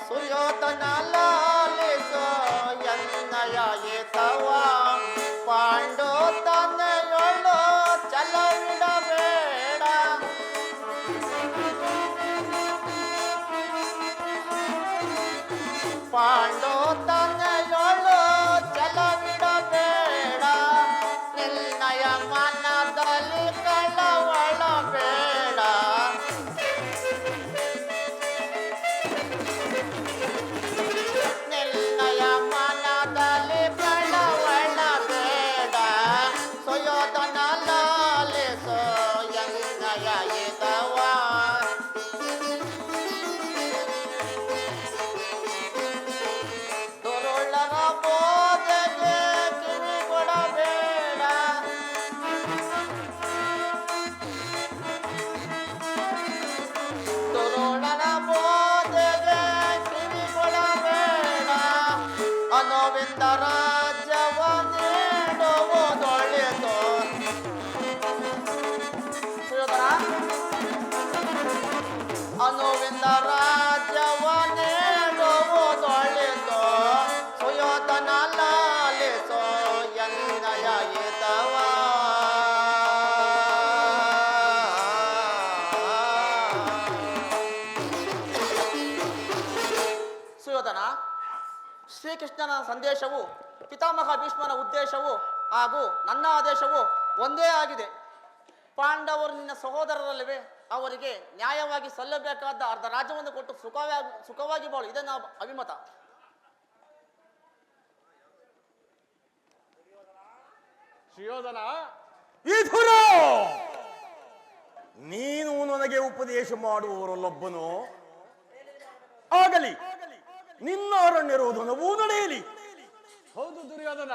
ಸುಯೋಧನ ಲಾಲಿಸೋ ಎನ್ನಯ ಹಿತವ ಪಾಂಡು ತನೆಯೊಳು ಚಲವಿಡಬೇಡ ಪಾಂಡು ತನೆಯೊಳು ಚಲವಿಡಬೇಡ ನಿರ್ಣಯ ಮನದಲ್ಲಿ ಕಳವಳ ಬೇಡ ನಿರ್ಣಯ ಮನದಲ್ಲಿ ಕಳವಳ ಬೇಡ ಸುಯೋಧನ ಲಾಲಿಸೋ ಎನ್ನಯ ಹಿತವ ದುರುಳರ ಬೋಧೆಗೆ ಕಿವಿ ಕೊಡಬೇಡ ದುರುಳರ ಬೋಧೆಗೆ ಕಿವಿ ಕೊಡಬೇಡ ಅನುವಿಂದ ರಾಜ್ಯವ ನೀಡುವುದೊಳಿತು ಸುಯೋಧನ ಅನುವಿಂದ ರಾಜ್ಯವ ನೀಡುವುದೊಳಿತು ಸುಯೋಧನ ಲಾಲಿಸೋ ಎನ್ನಯ ಹಿತವ ಸುಯೋಧನ, ಶ್ರೀಕೃಷ್ಣನ ಸಂದೇಶವು ಪಿತಾಮಹ ಭೀಷ್ಮನ ಉದ್ದೇಶವು ಹಾಗೂ ನನ್ನ ಆದೇಶವು ಒಂದೇ ಆಗಿದೆ. ಪಾಂಡವರು ನಿನ್ನ ಸಹೋದರರಲ್ಲವೇ? ಅವರಿಗೆ ನ್ಯಾಯವಾಗಿ ಸಲ್ಲಬೇಕಾದ ಅರ್ಧ ರಾಜ್ಯವನ್ನು ಕೊಟ್ಟು ಸುಖವಾಗಿ ಬಾಳು. ಇದೇ ನಮ್ಮ ಅಭಿಮತ. ಸುಯೋಧನ, ವಿಧುರ, ನೀನು ನನಗೆ ಉಪದೇಶ ಮಾಡುವವರಲ್ಲೊಬ್ಬನು ಆಗಲಿ, ನಿನ್ನ ಅರಣ್ಯ ರೋಧನವೂ ನಡೆಯಲಿ. ಹೌದು ದುರ್ಯೋಧನ,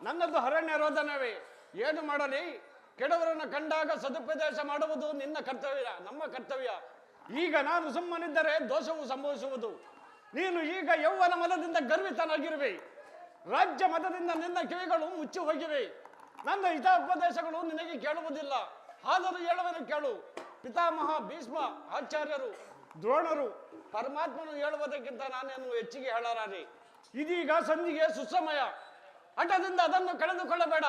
ನನ್ನದು ಅರಣ್ಯ ರೋಧನವೇ. ಏನು ಮಾಡಲಿ? ಕೆಡವರನ್ನು ಕಂಡಾಗ ಸದುಪದೇಶ ಮಾಡುವುದು ನಿನ್ನ ಕರ್ತವ್ಯ, ನಮ್ಮ ಕರ್ತವ್ಯ. ಈಗ ನಾನು ಸುಮ್ಮನಿದ್ದರೆ ದೋಷವು ಸಂಭವಿಸುವುದು. ನೀನು ಈಗ ಯೌವನ ಮದದಿಂದ ಗರ್ವಿತನಾಗಿರುವೆ. ರಾಜ್ಯ ಮತದಿಂದ ನಿನ್ನ ಕಿವಿಗಳು ಮುಚ್ಚಿ ಹೋಗಿವೆ. ನನ್ನ ಹಿತೋಪದೇಶಗಳು ನಿನಗೆ ಕೇಳುವುದಿಲ್ಲ. ಆದರೂ ಹೇಳುವನು ಕೇಳು. ಪಿತಾಮಹ ಭೀಷ್ಮ, ಆಚಾರ್ಯರು, ದ್ರೋಣರು, ಪರಮಾತ್ಮನು ಹೇಳುವುದಕ್ಕಿಂತ ನಾನೇನು ಹೆಚ್ಚಿಗೆ ಹೇಳಲಾರೆ. ಇದೀಗ ಸಂಧಿಗೆ ಸುಸಮಯ. ಹಠದಿಂದ ಅದನ್ನು ಕಳೆದುಕೊಳ್ಳಬೇಡ.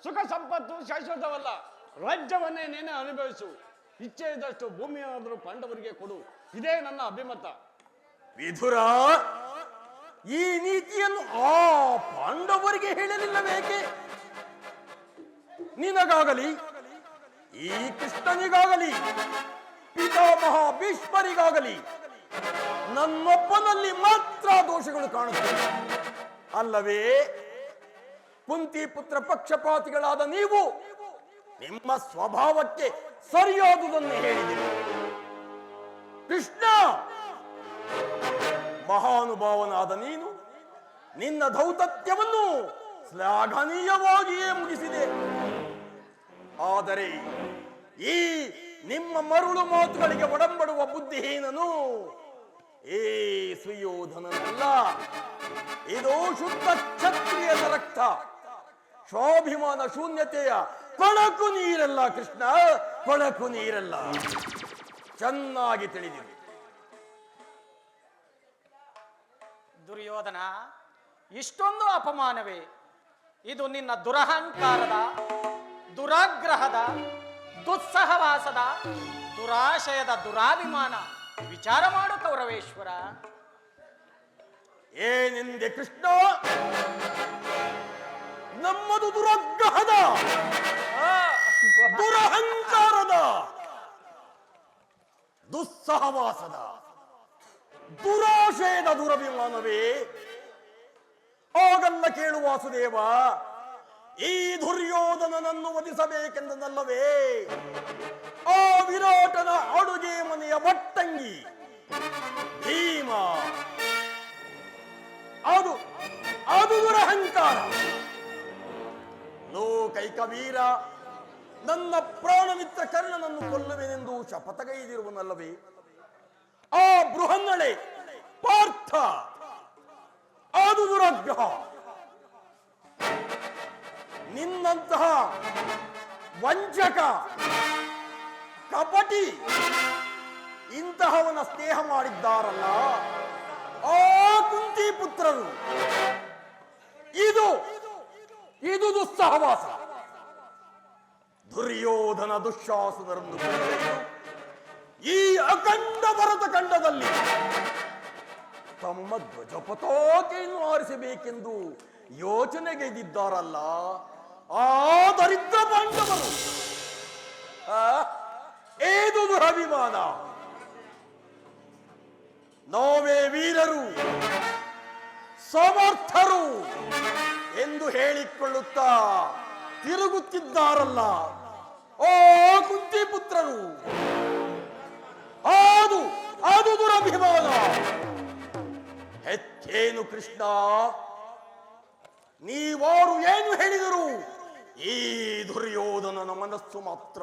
ಸುಖ ಸಂಪತ್ತು ಶಾಶ್ವತವಲ್ಲ. ರಾಜ್ಯವನ್ನೇ ನೀನೇ ಅನುಭವಿಸು. ಇಚ್ಛೆ ಇದ್ದಷ್ಟು ಭೂಮಿಯಾದರೂ ಪಾಂಡವರಿಗೆ ಕೊಡು. ಇದೇ ನನ್ನ ಅಭಿಮತ. ವಿಧುರ, ಈ ನೀತಿಯನ್ನು ಆ ಪಾಂಡವರಿಗೆ ಹೇಳಲಿಲ್ಲಬೇಕೆ? ನಿನಗಾಗಲಿ, ಈ ಕೃಷ್ಣನಿಗಾಗಲಿ, ಪಿತಾಮಹ ಭೀಷ್ಮರಿಗಾಗಲಿ ನನ್ನೊಬ್ಬನಲ್ಲಿ ಮಾತ್ರ ದೋಷಗಳು ಕಾಣುತ್ತವೆ ಅಲ್ಲವೇ? ಕುಂತಿ ಪುತ್ರ ಪಕ್ಷಪಾತಿಗಳಾದ ನೀವು ನಿಮ್ಮ ಸ್ವಭಾವಕ್ಕೆ ಸರಿಯಾದುದನ್ನು ಹೇಳಿದಿರಿ. ಕೃಷ್ಣ, ಮಹಾನುಭಾವನಾದ ನೀನು ನಿನ್ನ ದೌತತ್ಯವನ್ನು ಶ್ಲಾಘನೀಯವಾಗಿಯೇ ಮುಗಿಸಿದೆ. ಆದರೆ ಈ ನಿಮ್ಮ ಮರುಳು ಮಾತುಗಳಿಗೆ ಒಡಂಬಡುವ ಬುದ್ಧಿಹೀನನು ಏ ಸುಯೋಧನನಲ್ಲ. ಇದು ಶುದ್ಧ ಕ್ಷತ್ರಿಯದ ರಕ್ತ, ಸ್ವಾಭಿಮಾನ ಶೂನ್ಯತೆಯ ಕೊಳಕು ನೀರಲ್ಲ. ಕೃಷ್ಣ, ಕೊಳಕು ನೀರಲ್ಲ. ಚೆನ್ನಾಗಿ ತಿಳಿದಿದೆ. ದುರ್ಯೋಧನ, ಇಷ್ಟೊಂದು ಅಪಮಾನವೇ? ಇದು ನಿನ್ನ ದುರಹಂಕಾರದ, ದುರಾಗ್ರಹದ, ದುಸ್ಸಹವಾಸದ, ದುರಾಶಯದ ದುರಾಭಿಮಾನ. ವಿಚಾರ ಮಾಡು ಕೌರವೇಶ್ವರ. ಏನೆಂದೆ ಕೃಷ್ಣ? ನಮ್ಮದು ದುರಾಗ್ರಹದ, ದುರಹಂಕಾರದ, ದುಸ್ಸಹವಾಸದ, ದುರಾಶಯದ ದುರಭಿಮಾನವೇ? ಆಗಲ್ಲ ಕೇಳು ವಾಸುದೇವ, ಈ ದುರ್ಯೋಧನನನ್ನು ವಧಿಸಬೇಕೆಂದಲ್ಲವೇ ಆ ವಿರಾಟನ ಅಡುಗೆ ಮನೆಯ ಭಟ್ಟಂಗಿ ಭೀಮ. ಅದು ಅದು ದುರಹಂಕಾರ. ಲೋಕೈಕ ವೀರ, ನನ್ನ ಪ್ರಾಣಮಿತ್ರ ಕರ್ಣನನ್ನು ಕೊಲ್ಲುವೆನೆಂದು ಶಪಥಗೈದಿರುವನಲ್ಲವೇ ಆ ಬೃಹನ್ನಳೆ ಪಾರ್ಥ. ಅದು ದುರಗ್ರಹ. ನಿನ್ನಂತಹ ವಂಚಕ, ಕಪಟಿ ಇಂತಹವನ ಸ್ನೇಹ ಮಾಡಿದ್ದಾರಲ್ಲ ಆ ಕುಂತಿ ಪುತ್ರರು. ಇದು ಇದು ದುಸ್ಸಹವಾಸ. ದುರ್ಯೋಧನ ದುಶ್ಯಾಸನರನ್ನು ಈ ಅಖಂಡ ಭರತ ಖಂಡದಲ್ಲಿ ತಮ್ಮ ಧ್ವಜ ಪತಾಕೆಯನ್ನು ಆರಿಸಬೇಕೆಂದು ಯೋಚನೆಗೈದಿದ್ದಾರಲ್ಲ ಆ ದರಿದ್ರ ಪಾಂಡವರು. ಏದು ದುರಭಿಮಾನ. ನಾವೇ ವೀರರು, ಸಮರ್ಥರು ಎಂದು ಹೇಳಿಕೊಳ್ಳುತ್ತಾ ತಿರುಗುತ್ತಿದ್ದಾರಲ್ಲ ಓ ಕುಂತಿ ಪುತ್ರರು. ಅದು ಅದು ದುರಭಿಮಾನ. ಹೆಚ್ಚೇನು ಕೃಷ್ಣ, ನೀವಾರು ಏನು ಹೇಳಿದರು ಈ ದುರ್ಯೋಧನನ ಮನಸ್ಸು ಮಾತ್ರ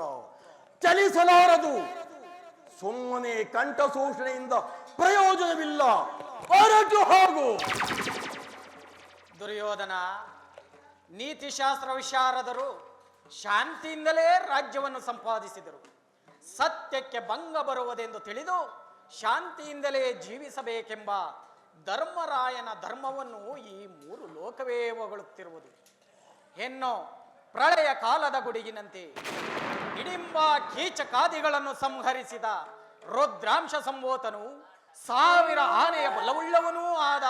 ಚಲಿಸಲಾರದು. ಸುಮ್ಮನೆ ಕಂಠಶೋಷಣೆಯಿಂದ ಪ್ರಯೋಜನವಿಲ್ಲ. ಹೊರಟು ಹೋಗು. ದುರ್ಯೋಧನ, ನೀತಿಶಾಸ್ತ್ರ ವಿಶಾರದರು ಶಾಂತಿಯಿಂದಲೇ ರಾಜ್ಯವನ್ನು ಸಂಪಾದಿಸಿದರು. ಸತ್ಯಕ್ಕೆ ಭಂಗ ಬರುವುದೆಂದು ತಿಳಿದು ಶಾಂತಿಯಿಂದಲೇ ಜೀವಿಸಬೇಕೆಂಬ ಧರ್ಮರಾಯನ ಧರ್ಮವನ್ನು ಈ ಮೂರು ಲೋಕವೇ ಹೊಗಳುತ್ತಿರುವುದು. ಹೆಣ್ಣು ಪ್ರಳಯ ಕಾಲದ ಗುಡುಗಿನಂತೆ ಹಿಡಿಂಬ ಕೀಚಕಾದಿಗಳನ್ನು ಸಂಹರಿಸಿದ ರುದ್ರಾಂಶ ಸಂಬೋತನು, 1000 ಆನೆಯ ಬಲವುಳ್ಳವನೂ ಆದ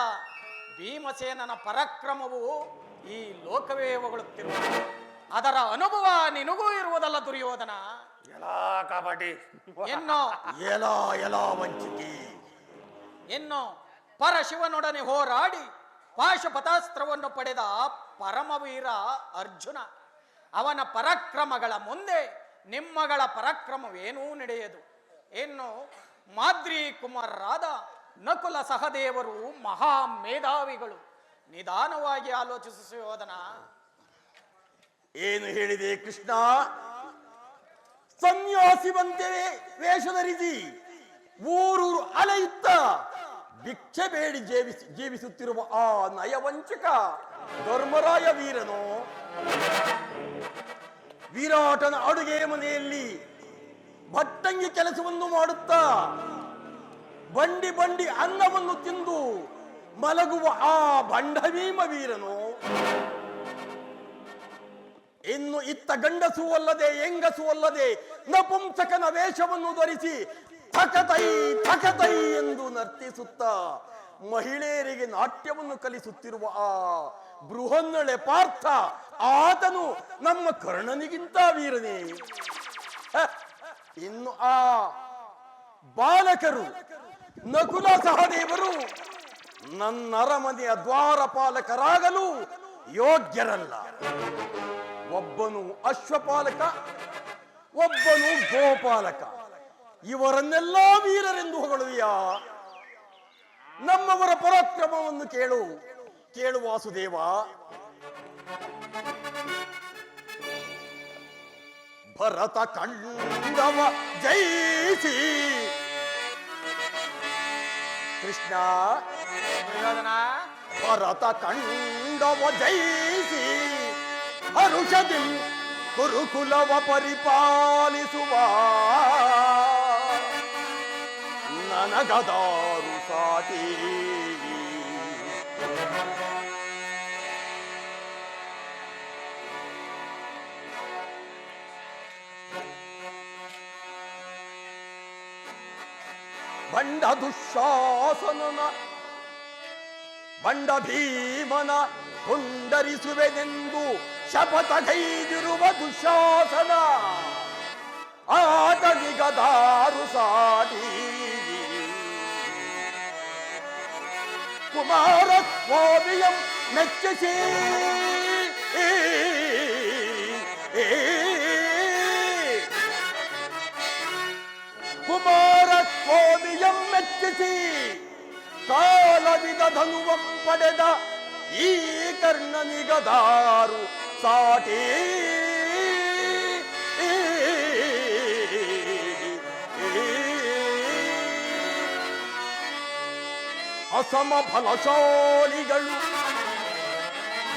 ಭೀಮಸೇನನ ಪರಾಕ್ರಮವು ಈ ಲೋಕವೇ ಹೊಗಳುತ್ತಿರುವುದು. ಅದರ ಅನುಭವ ನಿನಗೂ ಇರುವುದಲ್ಲ ದುರ್ಯೋಧನ. ಎಲ್ಲಾ ವಂಚಿಕೆ. ಎನ್ನು ಪರಶಿವನೊಡನೆ ಹೋರಾಡಿ ಪಾಶುಪತಾಸ್ತ್ರವನ್ನು ಪಡೆದ ಪರಮವೀರ ಅರ್ಜುನ. ಅವನ ಪರಾಕ್ರಮಗಳ ಮುಂದೆ ನಿಮ್ಮಗಳ ಪರಾಕ್ರಮವೇನೂ ನಡೆಯದು. ಇನ್ನು ಮಾದ್ರಿ ಕುಮಾರರಾದ ನಕುಲ ಸಹದೇವರು ಮಹಾ ಮೇಧಾವಿಗಳು. ನಿಧಾನವಾಗಿ ಆಲೋಚಿಸು ಸುಯೋಧನ. ಏನು ಹೇಳಿದೆ ಕೃಷ್ಣ? ಸನ್ಯಾಸಿ ಬಂತೆ ವೇಷ ಧರಿಸಿ ಊರೂರು ಅಲೆಯುತ್ತ ಭಿಕ್ಷೆ ಬೇಡಿ ಜೀವಿಸುತ್ತಿರುವ ಆ ನಯವಂಚಕ ಧರ್ಮರಾಯ ವೀರನು ವಿರಾಟನ ಅಡುಗೆ ಮನೆಯಲ್ಲಿ ಭಟ್ಟಂಗಿ ಕೆಲಸವನ್ನು ಮಾಡುತ್ತಾ ಬಂಡಿ ಬಂಡಿ ಅನ್ನವನ್ನು ತಿಂದು ಮಲಗುವ ಆ ಭಂಡಭೀಮ ವೀರನು ಇನ್ನು ಇತ್ತ ಗಂಡಸೂ ಅಲ್ಲದೆ ಹೆಂಗಸೂ ಅಲ್ಲದೆ ನಪುಂಸಕನ ವೇಷವನ್ನು ಧರಿಸಿ ಥಕತೈ ಥಕತೈ ಎಂದು ನರ್ತಿಸುತ್ತಾ ಮಹಿಳೆಯರಿಗೆ ನಾಟ್ಯವನ್ನು ಕಲಿಸುತ್ತಿರುವ ಆ ಬೃಹನ್ನಳೆ ಪಾರ್ಥ, ಆತನು ನಮ್ಮ ಕರ್ಣನಿಗಿಂತ ವೀರನೇ. ಇನ್ನು ಆ ಬಾಲಕರು ನಕುಲ ಸಹದೇವರು ನನ್ನ ಅರಮನೆಯ ದ್ವಾರಪಾಲಕರಾಗಲು ಯೋಗ್ಯರಲ್ಲ. ಒಬ್ಬನು ಅಶ್ವಪಾಲಕ, ಒಬ್ಬನು ಗೋಪಾಲಕ. ಇವರನ್ನೆಲ್ಲ ವೀರರೆಂದು ಹೊಗಳುವಿಯಾ? ನಮ್ಮವರ ಪರಾಕ್ರಮವನ್ನು ಕೇಳು ಕೇಳು ವಾಸುದೇವ. ಭರತ ಕಂಡವ ಜಯಿಸಿ ಕೃಷ್ಣ ಭರತ ಕಂಡವ ಜಯಿಸಿ ಹರುಷದಿ ಕುರುಕುಲವ ಪರಿಪಾಲಿಸುವ ನನಗದಾರು ಸಾಟಿ ಬಂಡ ದುಶ್ಯಾಸನನ ಬಂಡ ಭೀಮನ ತುಂಡರಿಸುವೆನೆಂದು ಶಪಥಗೈದಿರುವ ದುಶಾಸನ ಆತನಿಗದಾರು ಸಾಟಿ ಕುಮಾರಸ್ವಾಮಿಯಂ ಮೆಚ್ಚಿಸಿ ಕುಮಾರಸ್ವಾಮಿಯಂ ಮೆಚ್ಚಿಸಿ ಕಾಲವಿದ ಧನುವಂ ಪಡೆದ ಈ ಕರ್ಣನಿಗದಾರು ಸಾಟಿ ಅಸಮ ಫಲಶಾಲಿಗಳು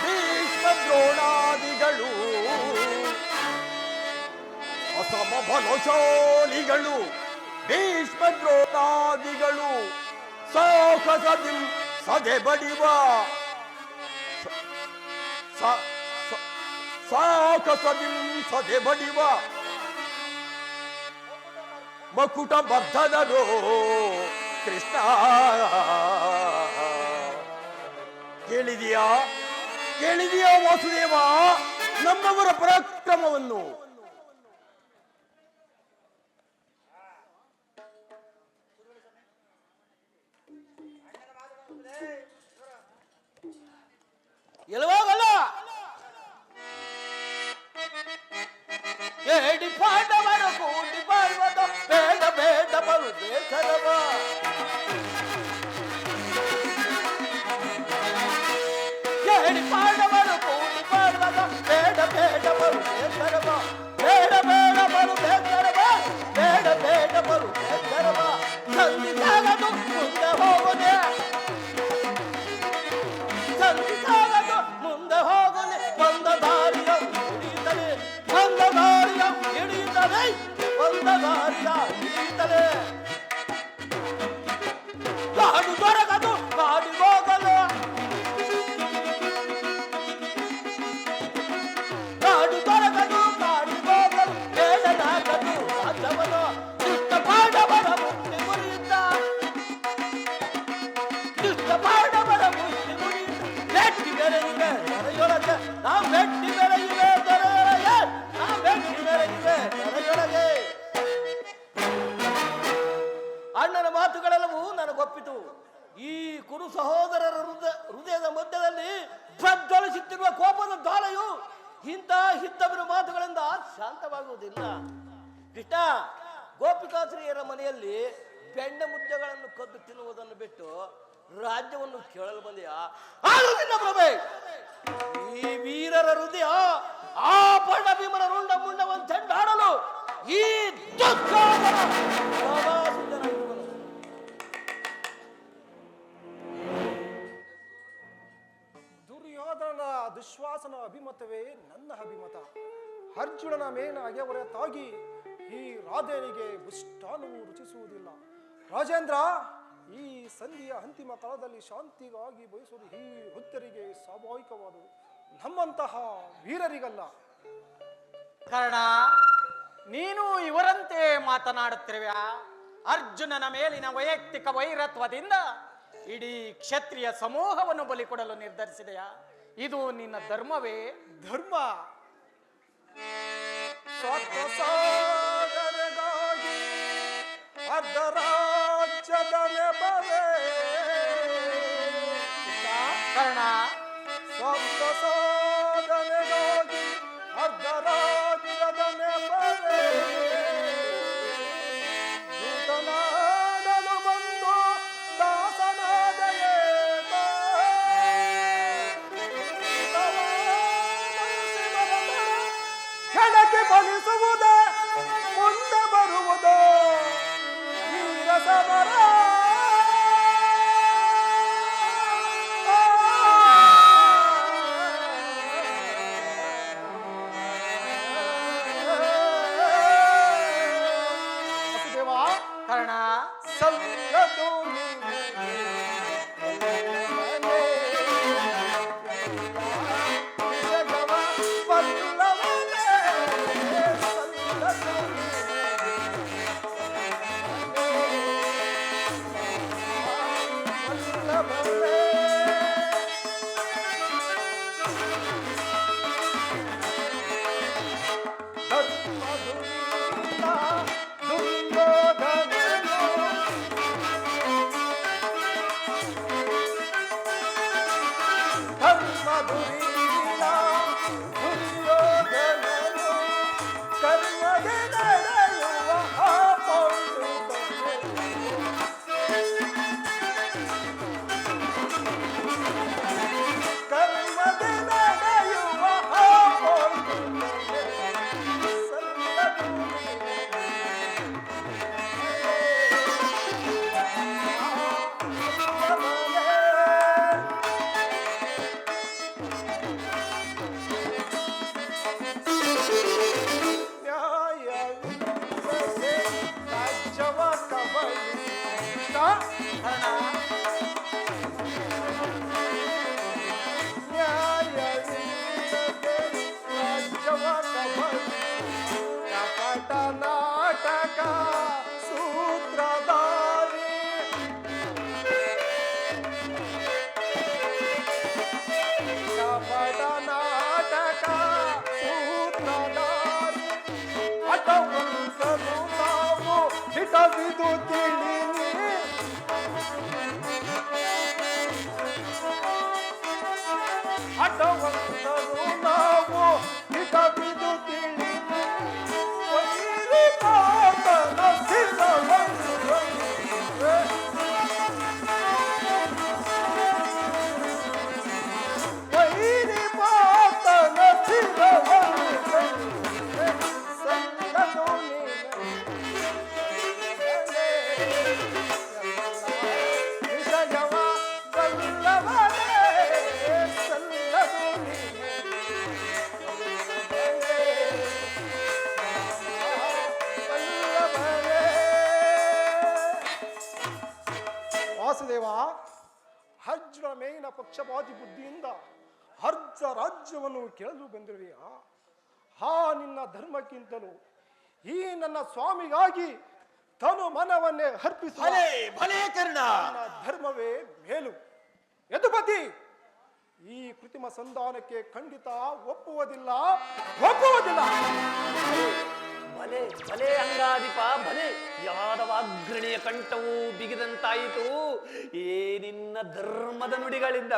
ಭೀಷ್ಮ ದ್ರೋಣಾದಿಗಳು ಅಸಮ ಫಲಶಾಲಿಗಳು ಭೀಷ್ಮ ದ್ರೋಣಾದಿಗಳು ಸಾಹಸದಿಂ ಸದೆ ಬಡಿವ ಸಾಹಸದಿಂ ಸದೆ ಬಡಿವ ಮಕುಟ ಬದ್ಧದರು ಕೃಷ್ಣ ಕೇಳಿದೆಯಾ ವಾಸುದೇವ ನಮ್ಮವರ ಪರಾಕ್ರಮವನ್ನು? ಎಲುವಾಗಲ್ಲ ಏಡಿ ಪಾಂಡವರ ಕೂಡಿ ಬಾಳ್ವದ ಬೇಡ ಬೇಡ ಬರು ಬೇಸರವ ಏಡಿ ಪಾಂಡವರ ಕೂಡಿ ಬಾಳ್ವದ ಬೇಡ ಬೇಡ ಬರು ಬೇಸರವ ಬೇಡ ಬೇಡ ಬರು ಬೇಸರವ ಬೇಡ ಬೇಡ ಬರು ಬೇಸರವ ಸಂಧಿಸಾಗದು ಮುಂದೆ ಹೋಗದೆ ಸಂಧಿಸಾಗದು ಮುಂದೆ ಹೋಗಲಿ ಬಂದ ದಾರಿಯ ಹಿಡಿಯುತ್ತದೆ ಬಂದ ದಾರಿಯ ಹಿಡಿಯುತ್ತದೆ ಬಂದ ದಾರಿಯ ಹಿಡಿಯುತ್ತದೆ ಕಾಡು ದೊರಕದು ಕಾಡಿ ಹೋಗಲು ಕಾಡು ದೊರಕದು ಕಾಡಿ ಹೋಗಲು ಬೇಡದಾಗದು ರಾಜ್ಯವನು ದುಷ್ಟ ಪಾಂಡವರ ಮುಕ್ತಿ ಮುರಿಯುತ್ತ ದುಷ್ಟ ಪಾಂಡವರ ಮುಕ್ತಿ ಮುರಿಯುತ್ತ ಬೆಟ್ಟಿ ಬೆರೆಯುವೆ ದೊರೆಯೊಳಗೆ ನಾವು ಬೆಟ್ಟಿ ಬೆರೆಯುವೆ ದೊರೆಯೊಳಗೆ ನಾವು ಬೆಟ್ಟಿ ಬೆರೆಯುವೆ ದೊರೆಯೊಳಗೆ. ಅಣ್ಣನ ಮಾತುಗಳೆಲ್ಲವೂ ನನಗೊಪ್ಪಿತು. ಈ ಕುರು ಸಹೋದರರ ಹೃದಯದ ಮಧ್ಯದಲ್ಲಿ ಪ್ರಜ್ವಲಿಸುತ್ತಿರುವ ಕೋಪದ ಜ್ವಾಲೆಯು ಇಂಥ ಹಿದ್ದವರ ಮಾತುಗಳಿಂದ ಶಾಂತವಾಗುವುದಿಲ್ಲ. ಕೃಷ್ಣ, ಗೋಪಿಕಾಶ್ರೀಯರ ಮನೆಯಲ್ಲಿ ಬೆಣ್ಣೆ ಮುದ್ದೆಗಳನ್ನು ಕದ್ದು ತಿನ್ನುವುದನ್ನು ಬಿಟ್ಟು ರಾಜ್ಯವನ್ನು ಕೇಳಲು ಬಂದೆಯಾ? ಆಗುವುದಿಲ್ಲ ಪ್ರಭೆ. ಈ ವೀರರ ಹೃದಯ ಆ ಪಂಡ ಭೀಮನ ರುಂಡ ಮುಂಡವನ್ನು ಚೆಂಡಾಡಲು ಈ ದುಃಖಾದರ ಸಿದ್ಧನಾಗಿರುವನು. ದುರ್ಯೋಧನನ ದುಶ್ವಾಸನ ಅಭಿಮತವೇ ನನ್ನ ಅಭಿಮತ. ಅರ್ಜುನನ ಮೇನಾಗೆ ಹೊರತಾಗಿ ಈ ರಾಧೇನಿಗೆ ಬುಷ್ಟಾನವು ರುಚಿಸುವುದಿಲ್ಲ. ರಾಜೇಂದ್ರ, ಈ ಸಂಧಿಯ ಅಂತಿಮ ಕಾಲದಲ್ಲಿ ಶಾಂತಿಗಾಗಿ ಬಯಸುವುದು ಈ ವೃದ್ಧರಿಗೆ ಸ್ವಾಭಾವಿಕವಾದುದು, ನಮ್ಮಂತಹ ವೀರರಿಗಲ್ಲ. ಕರ್ಣ, ನೀನು ಇವರಂತೆ ಮಾತನಾಡುತ್ತಿರುವ್ಯಾ? ಅರ್ಜುನನ ಮೇಲಿನ ವೈಯಕ್ತಿಕ ವೈರತ್ವದಿಂದ ಇಡೀ ಕ್ಷತ್ರಿಯ ಸಮೂಹವನ್ನು ಬಲಿ ಕೊಡಲು ನಿರ್ಧರಿಸಿದೆಯಾ? ಇದು ನಿನ್ನ ಧರ್ಮವೇ? ಧರ್ಮ ಸ್ವಾರ್ಥ ಸಾಧನೆಗಾಗಿ ಅರ್ಧ ರಾಜ್ಯದ ನೆಪವೇ. ಕರ್ಣ, ಸ್ವಾರ್ಥ ಸಾಧನೆಗಾಗಿ ಅರ್ಧ ರಾಜ್ಯದ ನೆಪವೇ. ದೂತನಾಡಲು ಬಂದು ದಾಸನಾದಯೇ ಕೆಳಗೆ ಬಲಿಸುವುದೇ ಮುಂದೆ ಬರುವುದು ವೀರ ಸಮರ. ವಸುದೇವ, ಕರ್ಣ, ಸಲ್ಲದು ಜಗವ ಬಲ್ಲವನೇ, ಸಲ್ಲದು ನ್ಯಾಯವಿಲ್ಲದೆ ರಾಜ್ಯವ ಕಬಳಿಸಿದ ನ್ಯಾಯವಿಲ್ಲದೆ ರಾಜ್ಯವ ಕಬಳಿಸಿದ ಕಪಟ ನಾಟಕ ಸೂತ್ರಧಾರಿ ಕಪಟ ನಾಟಕ ಸೂತ್ರಧಾರಿ ಹಠವಂತರು ನಾವು ಹಿತವಿದು ತಿಳಿನಿ ಹಠವಂತರು ನಾವು ಹಿತವಿದು ತಿಳಿನಿ ವೈರಿ ಪಾತನ ವೈರಿ ಪಾತನ ಸಲ್ಲದು ವಿಷಯವ ಸಲ್ಲವನೇ ಸಲ್ಲದು ವಾಸುದೇವ, ಅರ್ಜುನ ಮೇಲಿನ ಪಕ್ಷಪಾತಿ ಬುದ್ಧಿಯಿಂದ ಅರ್ಧ ರಾಜ್ಯವನ್ನು ಕೇಳಲು ಬಂದಿರುವೆಯ? ಹಾ, ನಿನ್ನ ಧರ್ಮಕ್ಕಿಂತಲೂ ಈ ನನ್ನ ಸ್ವಾಮಿಗಾಗಿ ತನು ಮನವನ್ನೇ ಅರ್ಪಿಸುವ ಭಲೆ ಭಲೆ ಕರ್ಣ. ನನ್ನ ಧರ್ಮವೇ ಮೇಲು. ಯದುಪತಿ, ಈ ಕೃತ್ರಿಮ ಸಂಧಾನಕ್ಕೆ ಖಂಡಿತ ಒಪ್ಪುವುದಿಲ್ಲ. ಭಲೆ ಭಲೆ ಅಂಗಾಧಿಪ ಭಲೆ. ಯಾದವಾಗ್ರಣಿಯ ಕಂಠವು ಬಿಗಿದಂತಾಯಿತು ಏ ನಿನ್ನ ಧರ್ಮದ ನುಡಿಗಳಿಂದ.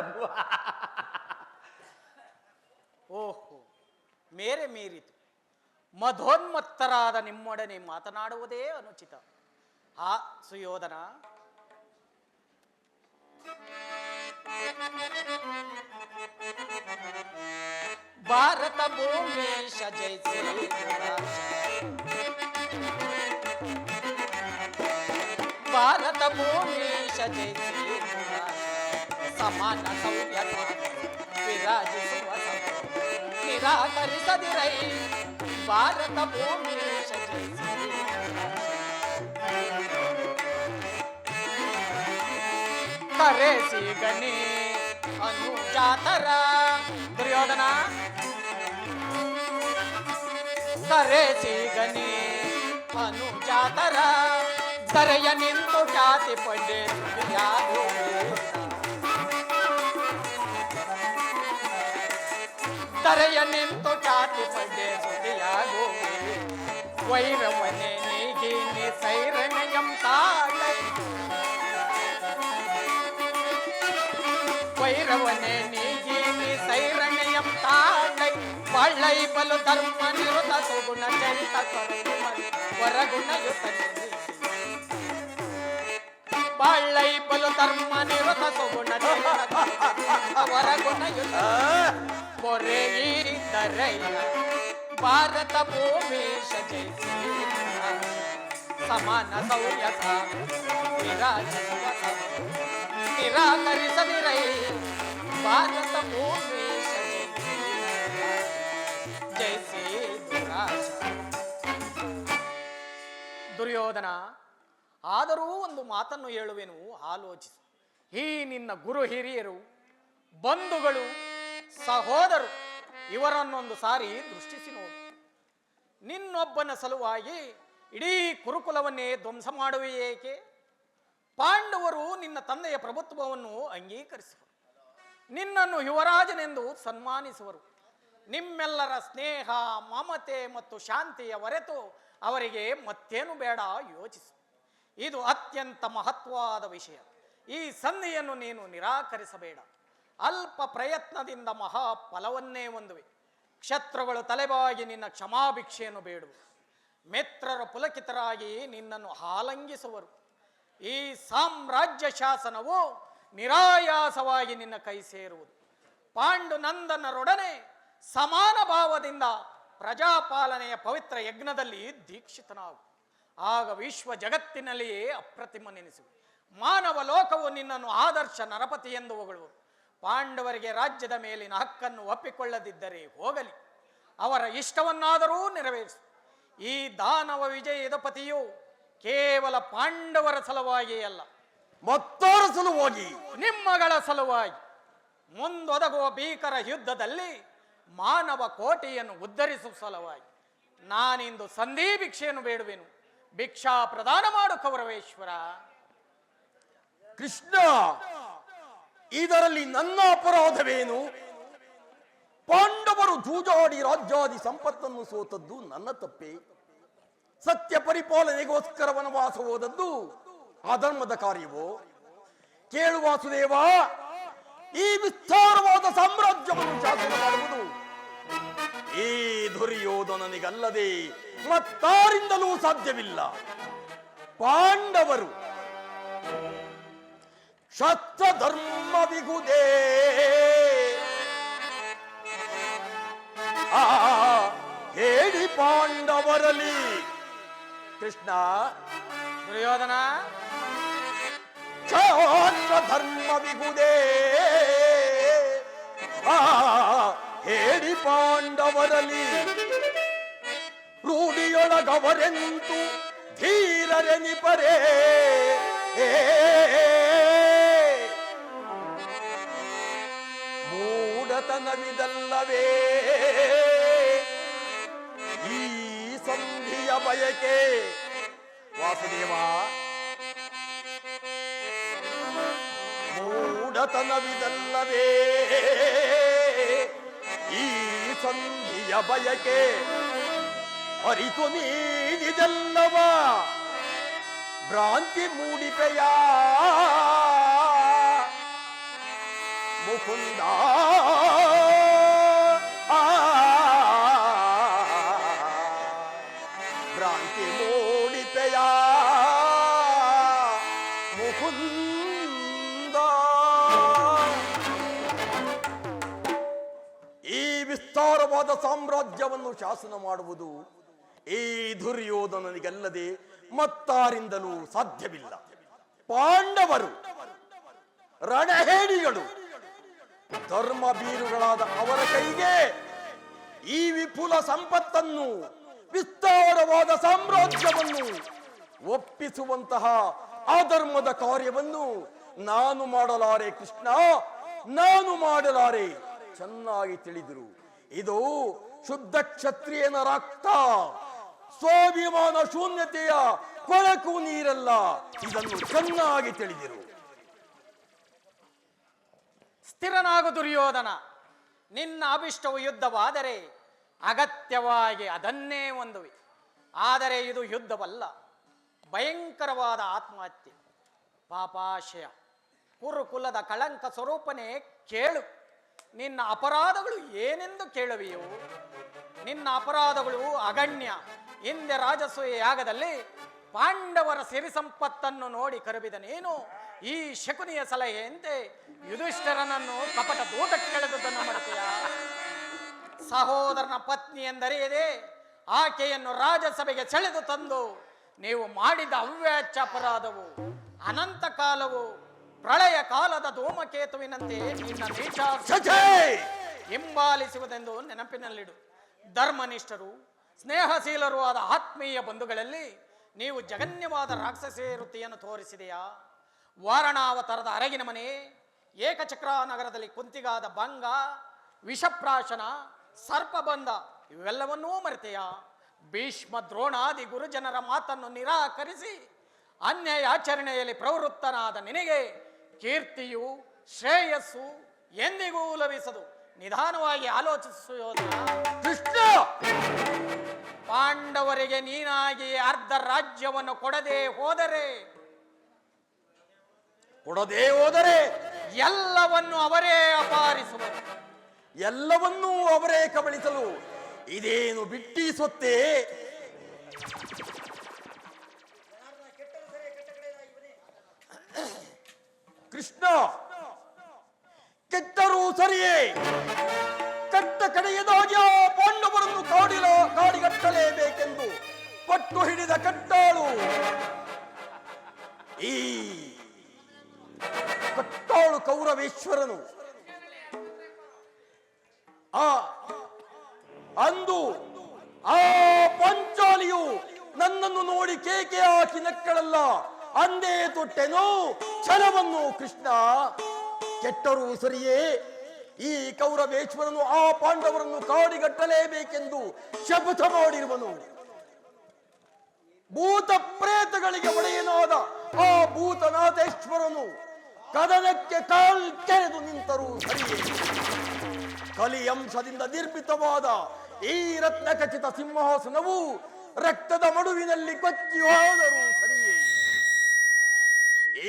ಓಹೋ, ಮೇರೆ ಮೀರಿತು. ಮಧೋನ್ಮತ್ತರಾದ ನಿಮ್ಮೊಡನೆ ಮಾತನಾಡುವುದೇ ಅನುಚಿತ. ಆ ಸುಯೋಧನ, ಭಾರತ ಭೂಮೀಶ ಜಯಿಸಿ ಭಾರತ ಭೂಮೀಶ ಜಯಿಸಿ ಸಮಾನ ಸೌಖ್ಯ ವಿರಾಜಿಸುವ ನಿರಾಕರಿಸದಿರೈ ಭಾರತ ಭೂಮೀಶ ಜಯಿಸಿ ಕರೆಸಿ ಗಣಿ ಅನುಜಾತರ ದುರ್ಯೋಧನ ಕರೆಸಿ ಗಣಿ ಅನುಜಾತರ ಸರೆಯ ನಿಂತು ಖ್ಯಾತಿ ಪಡೆ ತರೆಯ ನಿಂತು ಖ್ಯಾತಿ ಪಡೆ ಸುದಿಯಾಗು ವೈರವನೆ ನೀಗಿ ಸೈರಣಯಂ ತಾಳೈ ವೈರವನೆ ನೀಗಿ ಸೈರಣಯಂ ತಾಳೈ ಬಳ್ಳೈ ಬಲು ಧರ್ಮ ನಿರುತ ಸುಗುಣ ಚರಿತ ವರಗುಣಯುತ ಬಳ್ಳೈ ಬಲು ಧರ್ಮ ನಿರುತ ಸುಗುಣ ವರಗುಣಯುತ ಕೊರೆ ಈರಿದ್ದರಯ್ಯ ಭಾರತ ಭೂಮೀಶ ಜಯಿಸಿ ಸಮಾನ ಸೌಯಸ ವಿರಾಜಿಸುವ ನಿರಾಕರಿಸದಿರೈ ಭಾರತ ಭೂಮೀಶ ಜಯಿಸಿ ದುರಾಶ. ದುರ್ಯೋಧನ, ಆದರೂ ಒಂದು ಮಾತನ್ನು ಹೇಳುವೆನು, ಆಲೋಚಿಸು. ಈ ನಿನ್ನ ಗುರು ಹಿರಿಯರು, ಬಂಧುಗಳು, ಸಹೋದರು ಇವರನ್ನೊಂದು ಸಾರಿ ದೃಷ್ಟಿಸಿ ನೋಡು. ನಿನ್ನೊಬ್ಬನ ಸಲುವಾಗಿ ಇಡೀ ಕುರುಕುಲವನ್ನೇ ಧ್ವಂಸ ಮಾಡುವೆ ಏಕೆ? ಪಾಂಡವರು ನಿನ್ನ ತಂದೆಯ ಪ್ರಭುತ್ವವನ್ನು ಅಂಗೀಕರಿಸುವರು, ನಿನ್ನನ್ನು ಯುವರಾಜನೆಂದು ಸನ್ಮಾನಿಸುವರು. ನಿಮ್ಮೆಲ್ಲರ ಸ್ನೇಹ, ಮಮತೆ ಮತ್ತು ಶಾಂತಿಯ ಹೊರತು ಅವರಿಗೆ ಮತ್ತೇನು ಬೇಡ, ಯೋಚಿಸು. ಇದು ಅತ್ಯಂತ ಮಹತ್ವವಾದ ವಿಷಯ. ಈ ಸಂಧಿಯನ್ನು ನೀನು ನಿರಾಕರಿಸಬೇಡ. ಅಲ್ಪ ಪ್ರಯತ್ನದಿಂದ ಮಹಾ ಫಲವನ್ನೇ ಹೊಂದುವೆ. ಕ್ಷತ್ರುಗಳು ತಲೆಬಾಗಿ ನಿನ್ನ ಕ್ಷಮಾಭಿಕ್ಷೆಯನ್ನು ಬೇಡುವು. ಮಿತ್ರರು ಪುಲಕಿತರಾಗಿ ನಿನ್ನನ್ನು ಆಲಂಗಿಸುವರು. ಈ ಸಾಮ್ರಾಜ್ಯ ಶಾಸನವು ನಿರಾಯಾಸವಾಗಿ ನಿನ್ನ ಕೈ ಸೇರುವುದು. ಪಾಂಡುನಂದನರೊಡನೆ ಸಮಾನ ಭಾವದಿಂದ ಪ್ರಜಾಪಾಲನೆಯ ಪವಿತ್ರ ಯಜ್ಞದಲ್ಲಿ ದೀಕ್ಷಿತನಾಗು. ಆಗ ವಿಶ್ವ ಜಗತ್ತಿನಲ್ಲಿಯೇ ಅಪ್ರತಿಮನೆನಿಸುವೆ. ಮಾನವ ಲೋಕವು ನಿನ್ನನ್ನು ಆದರ್ಶ ನರಪತಿ ಎಂದು ಹೊಗಳುವರು. ಪಾಂಡವರಿಗೆ ರಾಜ್ಯದ ಮೇಲಿನ ಹಕ್ಕನ್ನು ಒಪ್ಪಿಕೊಳ್ಳದಿದ್ದರೆ ಹೋಗಲಿ, ಅವರ ಇಷ್ಟವನ್ನಾದರೂ ನೆರವೇರಿಸು. ಈ ದಾನವ ವಿಜಯದ ಪತಿಯು ಕೇವಲ ಪಾಂಡವರ ಸಲುವಾಗಿಯೇ ಅಲ್ಲ, ಮತ್ತಾರ ಸಲುವಾಗಿ, ನಿಮ್ಮಗಳ ಸಲುವಾಗಿ ಮುಂದೊದಗುವ ಭೀಕರ ಯುದ್ಧದಲ್ಲಿ ಮಾನವ ಕೋಟೆಯನ್ನು ಉದ್ಧರಿಸುವ ಸಲುವಾಗಿ ನಾನಿಂದು ಸಂಧಿ ಭಿಕ್ಷೆಯನ್ನು ಬೇಡುವೆನು. ಭಿಕ್ಷಾ ಪ್ರದಾನ ಮಾಡು ಕೌರವೇಶ್ವರ. ಕೃಷ್ಣ, ಇದರಲ್ಲಿ ನನ್ನ ಅಪರಾಧವೇನು? ಪಾಂಡವರು ಜೂಜಾಡಿ ರಾಜ್ಯಾದಿ ಸಂಪತ್ತನ್ನು ಸೋತದ್ದು ನನ್ನ ತಪ್ಪೆ. ಸತ್ಯ ಪರಿಪಾಲನೆಗೋಸ್ಕರ ವನವಾಸ ಹೋದದ್ದು ಅಧರ್ಮದ ಕಾರ್ಯವೋ? ಕೇಳು ವಾಸುದೇವ, ಈ ವಿಸ್ತಾರವಾದ ಸಾಮ್ರಾಜ್ಯವನ್ನು ಶಾಸನ ಮಾಡುವುದು ಈ ದುರ್ಯೋಧನನಿಗಲ್ಲದೆ ಮತ್ತಾರಿಂದಲೂ ಸಾಧ್ಯವಿಲ್ಲ. ಪಾಂಡವರು ಶಸ್ತ್ರ ಧರ್ಮ ವಿಗುದೇ ಹೇಳಿ ಪಾಂಡವರಲ್ಲಿ. ಕೃಷ್ಣ, ದುರ್ಯೋಧನ, ಕ್ಷಾತ್ರ ಧರ್ಮ ವಿಗುದೇ ಹೇಳಿ ಪಾಂಡವರಲ್ಲಿ. ರೂಢಿಯೊಳಗವರೆಂತು ಧೀರರೆನಿಪರೇ ಮೂಢತನವಿದಲ್ಲವೇ ಈ ಸಂಧಿಯ ಬಯಕೆ. ವಾಸುದೇವ, ಮೂಢತನವಿದಲ್ಲವೇ ಈ ಸಂಧಿಯ ಬಯಕೆ. ಅರಿತು ನೀಡಿದಲ್ಲವ ಭ್ರಾಂತಿ ಮೂಡಿಪೆಯ ಮುಕುಂದ. ಭ್ರಾಂತಿ ಮೂಡಿಪೆಯ ಮುಕುಂದ. ಈ ವಿಸ್ತಾರವಾದ ಸಾಮ್ರಾಜ್ಯವನ್ನು ಶಾಸನ ಮಾಡುವುದು ಈ ದುರ್ಯೋಧನನಿಗಲ್ಲದೆ ಮತ್ತಾರಿಂದಲೂ ಸಾಧ್ಯವಿಲ್ಲ. ಪಾಂಡವರು ರಣಹೇಡಿಗಳು. ಧರ್ಮ ಬೀರುಗಳಾದ ಅವರ ಕೈಗೆ ಈ ವಿಪುಲ ಸಂಪತ್ತನ್ನು, ವಿಸ್ತಾರವಾದ ಸಾಮ್ರಾಜ್ಯವನ್ನು ಒಪ್ಪಿಸುವಂತಹ ಅಧರ್ಮದ ಕಾರ್ಯವನ್ನು ನಾನು ಮಾಡಲಾರೆ ಕೃಷ್ಣ, ನಾನು ಮಾಡಲಾರೆ. ಚೆನ್ನಾಗಿ ತಿಳಿದಿರು, ಇದು ಶುದ್ಧ ಕ್ಷತ್ರಿಯನ ರಕ್ತ, ಸ್ವಾಭಿಮಾನ ಶೂನ್ಯತೆಯ ಕೊಳಕು ನೀರಲ್ಲ. ಇದನ್ನು ಚೆನ್ನಾಗಿ ತಿಳಿದಿರು. ಸ್ಥಿರನಾಗು ದುರ್ಯೋಧನ. ನಿನ್ನ ಅಭಿಷ್ಟವು ಯುದ್ಧವಾದರೆ ಅಗತ್ಯವಾಗಿ ಅದನ್ನೇ ಹೊಂದುವೆ. ಆದರೆ ಇದು ಯುದ್ಧವಲ್ಲ, ಭಯಂಕರವಾದ ಆತ್ಮಹತ್ಯೆ, ಪಾಪಾಶಯ. ಕುರುಕುಲದ ಕಳಂಕ ಸ್ವರೂಪನೇ ಕೇಳು. ನಿನ್ನ ಅಪರಾಧಗಳು ಏನೆಂದು ಕೇಳುವೆಯೋ? ನಿನ್ನ ಅಪರಾಧಗಳು ಅಗಣ್ಯ. ಹಿಂದೆ ರಾಜಸೂಯ ಯಾಗದಲ್ಲಿ ಪಾಂಡವರ ಸಿರಿ ಸಂಪತ್ತನ್ನು ನೋಡಿ ಕರುಬಿದ ನೀನು ಈ ಶಕುನಿಯ ಸಲಹೆಯಂತೆ ಯುಧಿಷ್ಠಿರನನ್ನು ಕಪಟ ದೂತಕ್ಕೆ ಕೆಳೆದುದನ್ನು ಮಾಡ್ತೀಯ. ಸಹೋದರನ ಪತ್ನಿ ಎಂದರಿಯದೆ ಆಕೆಯನ್ನು ರಾಜಸಭೆಗೆ ಸೆಳೆದು ತಂದು ನೀವು ಮಾಡಿದ ಅವ್ಯಾಚ್ಯ ಅಪರಾಧವು ಅನಂತ ಕಾಲವು ಪ್ರಳಯ ಕಾಲದ ಧೂಮಕೇತುವಿನಂತೆ ನಿನ್ನ ನೀಚಾರ್ಥ ಹಿಂಬಾಲಿಸುವುದೆಂದು ನೆನಪಿನಲ್ಲಿಡು. ಧರ್ಮನಿಷ್ಠರು, ಸ್ನೇಹಶೀಲರು ಆದ ಆತ್ಮೀಯ ಬಂಧುಗಳಲ್ಲಿ ನೀವು ಜಗನ್ಯವಾದ ರಾಕ್ಷಸೇ ವೃತ್ತಿಯನ್ನು ತೋರಿಸಿದೆಯಾ? ವಾರಣಾವತಾರದ ಅರಗಿನ ಮನೆ, ಏಕಚಕ್ರ ನಗರದಲ್ಲಿ ಕುಂತಿಗಾದ ಭಂಗ, ವಿಷಪ್ರಾಶನ, ಸರ್ಪಬಂಧ ಇವೆಲ್ಲವನ್ನೂ ಮರೆತೆಯಾ? ಭೀಷ್ಮ ದ್ರೋಣಾದಿ ಗುರುಜನರ ಮಾತನ್ನು ನಿರಾಕರಿಸಿ ಅನ್ಯಾಯಾಚರಣೆಯಲ್ಲಿ ಪ್ರವೃತ್ತನಾದ ನಿನಗೆ ಕೀರ್ತಿಯು ಶ್ರೇಯಸ್ಸು ಎಂದಿಗೂ ಲಭಿಸದು. ನಿಧಾನವಾಗಿ ಆಲೋಚಿಸುವುದು. ಕೃಷ್ಣ, ಪಾಂಡವರಿಗೆ ನೀನಾಗಿ ಅರ್ಧ ರಾಜ್ಯವನ್ನು ಕೊಡದೆ ಹೋದರೆ ಎಲ್ಲವನ್ನು ಅವರೇ ಅಪಹರಿಸುವರು. ಎಲ್ಲವನ್ನೂ ಅವರೇ ಕಬಳಿಸಲು ಇದೇನು ಬಿಟ್ಟಿ ಸೊತ್ತೆ? ಕೃಷ್ಣ, ಕೆಟ್ಟರೂ ಸರಿಯೇ, ಕಟ್ಟ ಕಡೆಯದಾಗಿ ಆ ಪಾಂಡವರನ್ನು ಕಾಡಿಗಟ್ಟಲೇಬೇಕೆಂದು ಪಟ್ಟು ಹಿಡಿದ ಕಟ್ಟಾಳು. ಈ ಕಟ್ಟಾಳು ಕೌರವೇಶ್ವರನು ಅಂದು ಆ ಪಂಚಾಲಿಯು ನನ್ನನ್ನು ನೋಡಿ ಕೇಕೆ ಹಾಕಿ ನಕ್ಕಳಲ್ಲ, ಅಂದೇ ತೊಟ್ಟೆನೋ ಛಲವನ್ನು. ಕೃಷ್ಣ, ಕೆಟ್ಟರೂ ಸರಿಯೇ, ಈ ಕೌರವೇಶ್ವರನು ಆ ಪಾಂಡವರನ್ನು ಕಾಡಿಗಟ್ಟಲೇಬೇಕೆಂದು ಶಪಥ ಮಾಡಿರುವನು. ಭೂತ ಪ್ರೇತಗಳಿಗೆ ಒಡೆಯನಾದ ಆ ಭೂತನಾಥೇಶ್ವರನು ಕದನಕ್ಕೆ ಕಾಲ್ ಕೆರೆದು ನಿಂತರೂ ಸರಿಯೇ, ಕಲಿಯಂಶದಿಂದ ನಿರ್ಮಿತವಾದ ಈ ರತ್ನಖಚಿತ ಸಿಂಹಾಸನವು ರಕ್ತದ ಮಡುವಿನಲ್ಲಿ ಕೊಚ್ಚಿ ಹೋದರೂ ಸರಿಯೇ,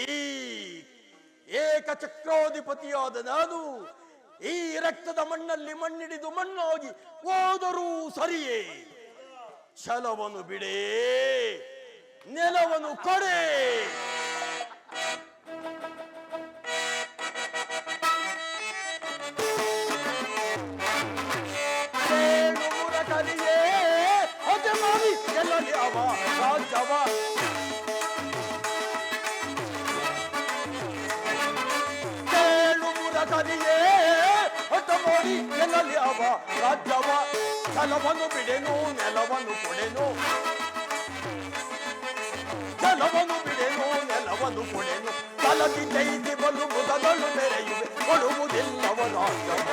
ಈ ಏಕಚಕ್ರಾಧಿಪತಿಯಾದ ನಾನು ಈ ರಕ್ತದ ಮಣ್ಣಲ್ಲಿ ಮಣ್ಣಿಡಿದು ಮಣ್ಣಾಗಿ ಹೋದರೂ ಸರಿಯೇ, ಛಲವನ್ನು ಬಿಡೇ, ನೆಲವನ್ನು ಕೊಡೆ. ಕಲಿಯೇ ಅದೆ ಮಾಡಿ ಎಲ್ಲಲ್ಲಿ ಅವ ರಾಜವ, ಕಲಿಯೇ ಹೊತ್ತ ಮಾಡಿ ಎಲ್ಲಲ್ಲಿ ಅವ ರಾಜ್ಯವ, ಛಲವನ್ನು ಬಿಡೆನು, ನೆಲವನ್ನು ಕೊಡೆನು, ಛಲವನ್ನು ಬಿಡೆನು, ನೆಲವನ್ನು ಕೊಡೆನು, ಕಲದಿ ಜೈತಿ ಬಲು ಮುದಗಳು ಮೆರೆಯುವೆ, ಕೊಡುವುದಿಲ್ಲವ ರಾಜ್ಯವ,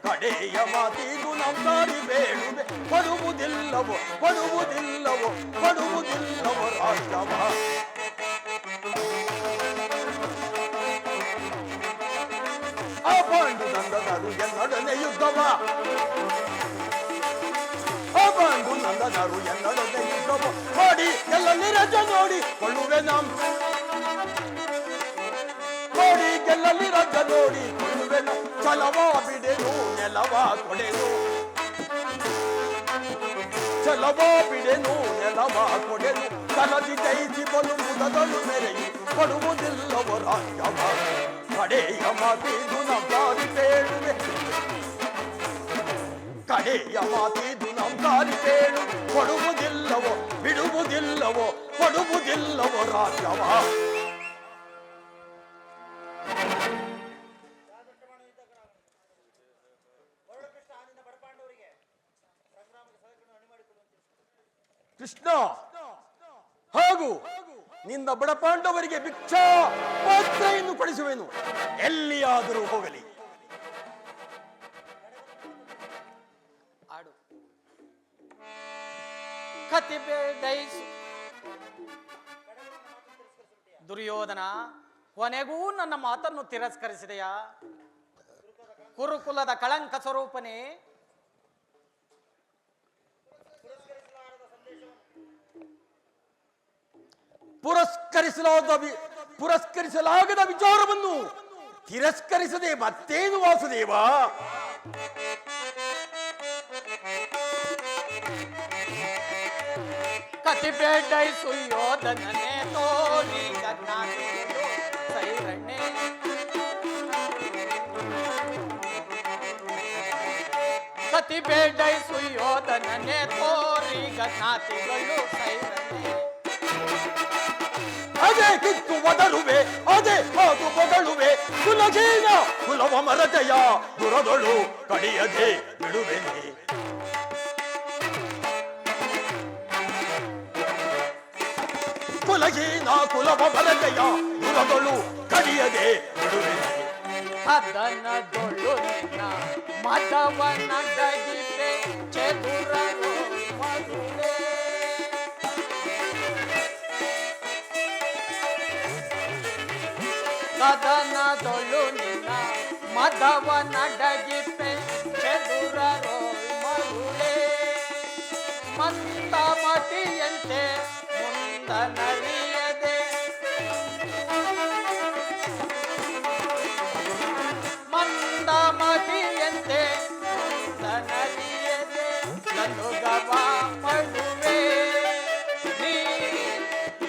ಕಡೆಯ ಮಾತಿದು ನಮ್ದಾರಿ ಬೇಡುವೆ, ಕೊಡುವುದಿಲ್ಲವೋ ಕೊಡುವುದಿಲ್ಲವೋ ಕೊಡುವುದಿಲ್ಲವೋ ರಾಜ್ಯವ. ಆ ಪಾಂಡು ನಂದನರು ಎನ್ನೊಡನೆ ಯುದ್ಧವ, ಆ ಪಾಂಡು ನಂದನರು ಎನ್ನೊಡನೆ ಯುದ್ಧವ ಮಾಡಿ ಎಲ್ಲ ನಿರಜ ನೋಡಿ ಕೊಳ್ಳುವೆ ನಮ್, ನೋಡಿ ಗೆಲ್ಲಲ್ಲಿ ರಜ ನೋಡಿ ಕೊಳ್ಳುವೆನು, ಛಲವ ಬಿಡೆನು, ನೆಲವ ಕೊಡೆನು, ಛಲವ ಬಿಡೆನು, ನೆಲವ ಕೊಡೆನು, ಕಲದಿ ಜಯಿಸಿ ಬಲು ಮುದಗಳು ಮೆರೆಯು, ಕೊಡುವುದಿಲ್ಲವ ರಾಜ್ಯವ, ಕಡೆಯ ಮಾತಿದು ನಮ್ದಾರಿ ಬೇಡುವೆ, ಕಡೆಯ ಮಾತಿದು ನಮ್ದಾರಿ ಬೇಡು, ಕೊಡುವುದಿಲ್ಲವೋ ಬಿಡುವುದಿಲ್ಲವೋ ಕೊಡುವುದಿಲ್ಲವೋ ರಾಜ್ಯವ. ಕೃಷ್ಣ, ಹಾಗೂ ನಿನ್ನ ಬಡ ಪಾಂಡವರಿಗೆ ಭಿಕ್ಷಾ ಪಾತ್ರೆಯನ್ನು ಕೊಡಿಸುವೆನು, ಎಲ್ಲಿಯಾದರೂ ಹೋಗಲಿ. ಆಡು ಕತಿಬೇಡೈಸು ದುರ್ಯೋಧನ, ಕೊನೆಗೂ ನನ್ನ ಮಾತನ್ನು ತಿರಸ್ಕರಿಸಿದೆಯಾ? ಕುರುಕುಲದ ಕಳಂಕ ಸ್ವರೂಪನೇ, ಪುರಸ್ಕರಿಸಲಾಗದ ವಿಚಾರವನ್ನು ತಿರಸ್ಕರಿಸದೆ ಮತ್ತೇನು ವಾಸುದೇವ? ಕತಿಬೇಡೈಸು ಯೋಧನನೇ ತೋರಿ ಗನ್ನಾಗಿರು ಸೈರಣ್ಣೆ, ಕತಿಬೇಡೈಸು ಯೋಧನನೇ ತೋರಿ ಗನ್ನಾತಿಗಳು ಸೈರಣ್ಣೆ, ಅದೇ ಕಿತ್ತು ಒದರುವೆ, ಅದೇ ಮಾತು ಬೊಗಳುವೆ, ಕುಲಹೀನ ಕುಲವ ಮರತೆಯ ದುರದೊಳು ಕಡಿಯದೆ ಬಿಡುವೆನೆ, ಕುಲಹೀನ ಕುಲವ ಮರತೆಯ ದುರದೊಳು ಕಡಿಯದೆ ಬಿಡುವೆನೆ, ಕದನದೊಳು ನಿನ್ನ ಮದವನ ಗಗಿಪೆ ಚದುರರು ಮರುಳೆ, ಕದನದೊಳು ನಿನ್ನ ಮದವನ ಡಗಿಪೆ ಚದುರರು ಮರುಳೆ, ಮಂದ ಮತಿಯಂತೆ ಮುಂದನರಿಯದೆ, ಮಂದ ಮತಿಯಂತೆ ಮುಂದನರಿಯದೆ ಗಂಡುಗವ ಪಡುವೆ, ನೀ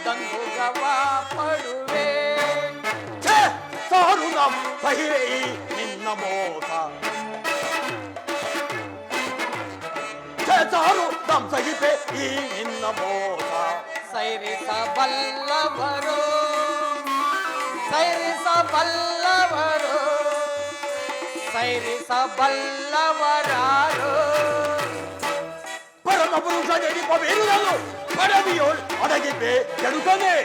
ಗಂಡುಗವ ಪಡುವೆ. ಸಾರು ನಮ್ ಸಹಿರೇ ನಿನ್ನ ಮೋಸ, ಛೇ ಸಾರು ದಂಸಗಿಪೆ ಈ ನಿನ್ನ ಮೋಸ. ಸೈರಿಸಬಲ್ಲವರು ಸೈರಿಸಬಲ್ಲವರು ಸೈರಿಸಬಲ್ಲವರಾರು. ಪರಮ ಪುರುಷ ಜಡಿಪಬೇರುದನ್ನು ಪಡವಿಯೋಳ್ ಅಡಗಿಪೆ ಕೆಡುಕನೆ.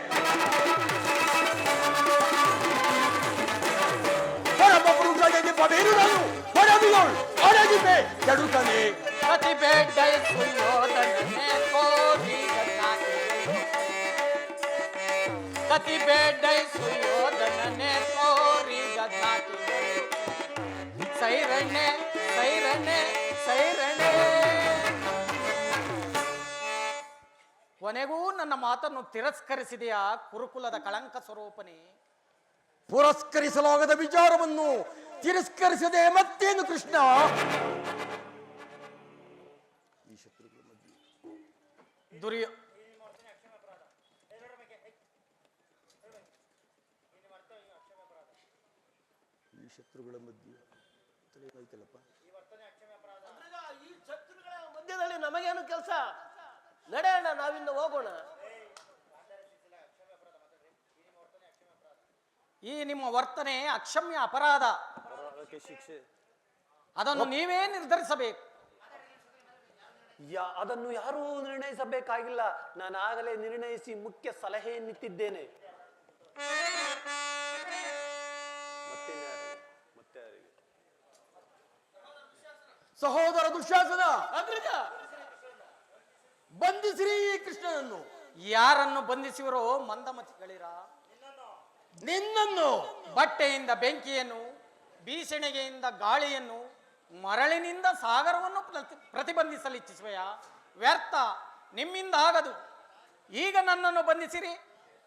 ಪರಮ ಪುರುಷ ಜಡಿಪಬೇರುದನ್ನು ಪಡವಿಯೋಳ್ ಅಡಗಿಪೆ ಕೆಡುಕನೆ. ಪ್ರತಿಭೆಡ್ಡೈ ಸುಯೋಧನನೆ ಕೋರಿದನಾಗಿಗಳು. ಪ್ರತಿಭೆಡ್ಡೈ ಸುಯೋಧನನೆ ಕೋರಿದನಾಗಿಗಳು. ಸೈರಣೆ ಸೈರಣೆ ಸೈರಣೆ. ಕೊನೆಗೂ ನನ್ನ ಮಾತನ್ನು ತಿರಸ್ಕರಿಸಿದೆಯಾ ಕುರುಕುಲದ ಕಳಂಕ ಸ್ವರೂಪನೇ? ಪುರಸ್ಕರಿಸಲಾಗದ ವಿಚಾರವನ್ನು ತಿರಸ್ಕರಿಸದೆ ಮತ್ತೇನು ಕೃಷ್ಣ? ದುರ್ಯೋ ಈ ಶತ್ರುಗಳ ಮಧ್ಯೆ ತಲೆಗಾಯ್ತಲ್ಲಪ್ಪ. ಈ ಶತ್ರುಗಳ ಮಧ್ಯದಲ್ಲಿ ನಮಗೇನು ಕೆಲಸ? ನಡೆಯೋಣ, ನಾವಿಂದ ಹೋಗೋಣ. ಈ ನಿಮ್ಮ ವರ್ತನೆ ಅಕ್ಷಮ್ಯ ಅಪರಾಧ. ಅದನ್ನು ನೀವೇ ನಿರ್ಧರಿಸಬೇಕು. ಅದನ್ನು ಯಾರೂ ನಿರ್ಣಯಿಸಬೇಕಾಗಿಲ್ಲ. ನಾನು ಆಗಲೇ ನಿರ್ಣಯಿಸಿ ಮುಖ್ಯ ಸಲಹೆಯನ್ನಿತ್ತಿದ್ದೇನೆ. ಸಹೋದರ ದುಶ್ಯಾಸನ, ಅಗ್ರಜ, ಬಂಧಿಸಿರಿ ಈ ಕೃಷ್ಣನನ್ನು. ಯಾರನ್ನು ಬಂಧಿಸುವರೋ ಮಂದಮತಿಗಳಿರ? ನಿನ್ನನ್ನು. ಬಟ್ಟೆಯಿಂದ ಬೆಂಕಿಯನ್ನು, ಬೀಸಣಿಗೆಯಿಂದ ಗಾಳಿಯನ್ನು, ಮರಳಿನಿಂದ ಸಾಗರವನ್ನು ಪ್ರತಿಬಂಧಿಸಲಿಚ್ಛಿಸುವೆಯ? ವ್ಯರ್ಥ, ನಿಮ್ಮಿಂದ ಆಗದು. ಈಗ ನನ್ನನ್ನು ಬಂಧಿಸಿರಿ.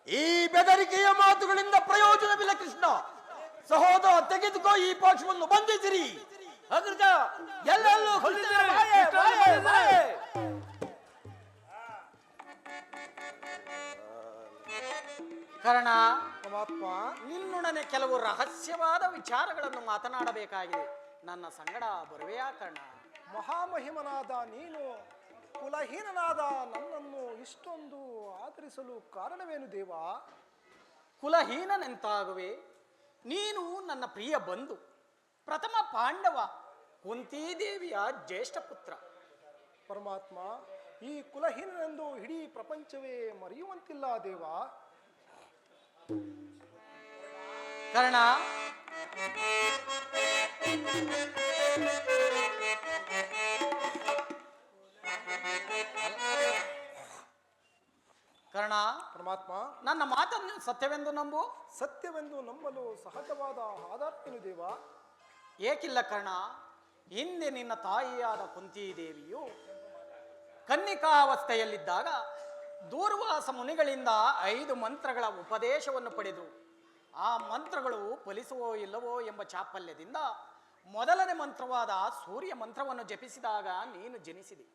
ಈ ಬೆದರಿಕೆಯ ಮಾತುಗಳಿಂದ ಪ್ರಯೋಜನವಿಲ್ಲ ಕೃಷ್ಣ. ಸಹೋದರ, ತೆಗೆದುಕೋ ಈ ಪಾಶವನ್ನು, ಬಂಧಿಸಿರಿ. ಅಗ್ರಜ, ಎಲ್ಲೆಲ್ಲೂ ಕೃಷ್ಣನ ಮಾಯೆ, ಮಾಯೆ, ಮಾಯೆ. ಕರ್ಣ, ಪರಮಾತ್ಮ, ನಿನ್ನೊಡನೆ ಕೆಲವು ರಹಸ್ಯವಾದ ವಿಚಾರಗಳನ್ನು ಮಾತನಾಡಬೇಕಾಗಿದೆ. ನನ್ನ ಸಂಗಡ ಬರುವೆಯಾ ಕರ್ಣ? ಮಹಾಮಹಿಮನಾದ ನೀನು ಕುಲಹೀನನಾದ ನನ್ನನ್ನು ಇಷ್ಟೊಂದು ಆದರಿಸಲು ಕಾರಣವೇನು ದೇವ? ಕುಲಹೀನನೆಂತಾಗುವೆ? ನೀನು ನನ್ನ ಪ್ರಿಯ ಬಂಧು, ಪ್ರಥಮ ಪಾಂಡವ, ಕುಂತಿದೇವಿಯ ಜ್ಯೇಷ್ಠ ಪುತ್ರ. ಪರಮಾತ್ಮ, ಈ ಕುಲಹೀನನೆಂದು ಇಡೀ ಪ್ರಪಂಚವೇ ಮರೆಯುವಂತಿಲ್ಲ ದೇವ. ಕರ್ಣ, ಕರ್ಣ, ಪರಮಾತ್ಮ, ನನ್ನ ಮಾತನ್ನು ಸತ್ಯವೆಂದು ನಂಬು. ಸತ್ಯವೆಂದು ನಂಬಲು ಸಹಜವಾದ ಆಧಾರವೇನು ದೇವ? ಏಕಿಲ್ಲ ಕರ್ಣ, ಹಿಂದೆ ನಿನ್ನ ತಾಯಿಯಾದ ಕುಂತಿದೇವಿಯು ಕನ್ನಿಕಾವಸ್ಥೆಯಲ್ಲಿದ್ದಾಗ ದೂರ್ವಾಸ ಮುನಿಗಳಿಂದ 5 ಮಂತ್ರಗಳ ಉಪದೇಶವನ್ನು ಪಡೆದು ಆ ಮಂತ್ರಗಳು ಫಲಿಸುವೋ ಇಲ್ಲವೋ ಎಂಬ ಚಾಪಲ್ಯದಿಂದ ಮೊದಲನೇ ಮಂತ್ರವಾದ ಸೂರ್ಯ ಮಂತ್ರವನ್ನು ಜಪಿಸಿದಾಗ ನೀನು ಜನಿಸಿದೆ.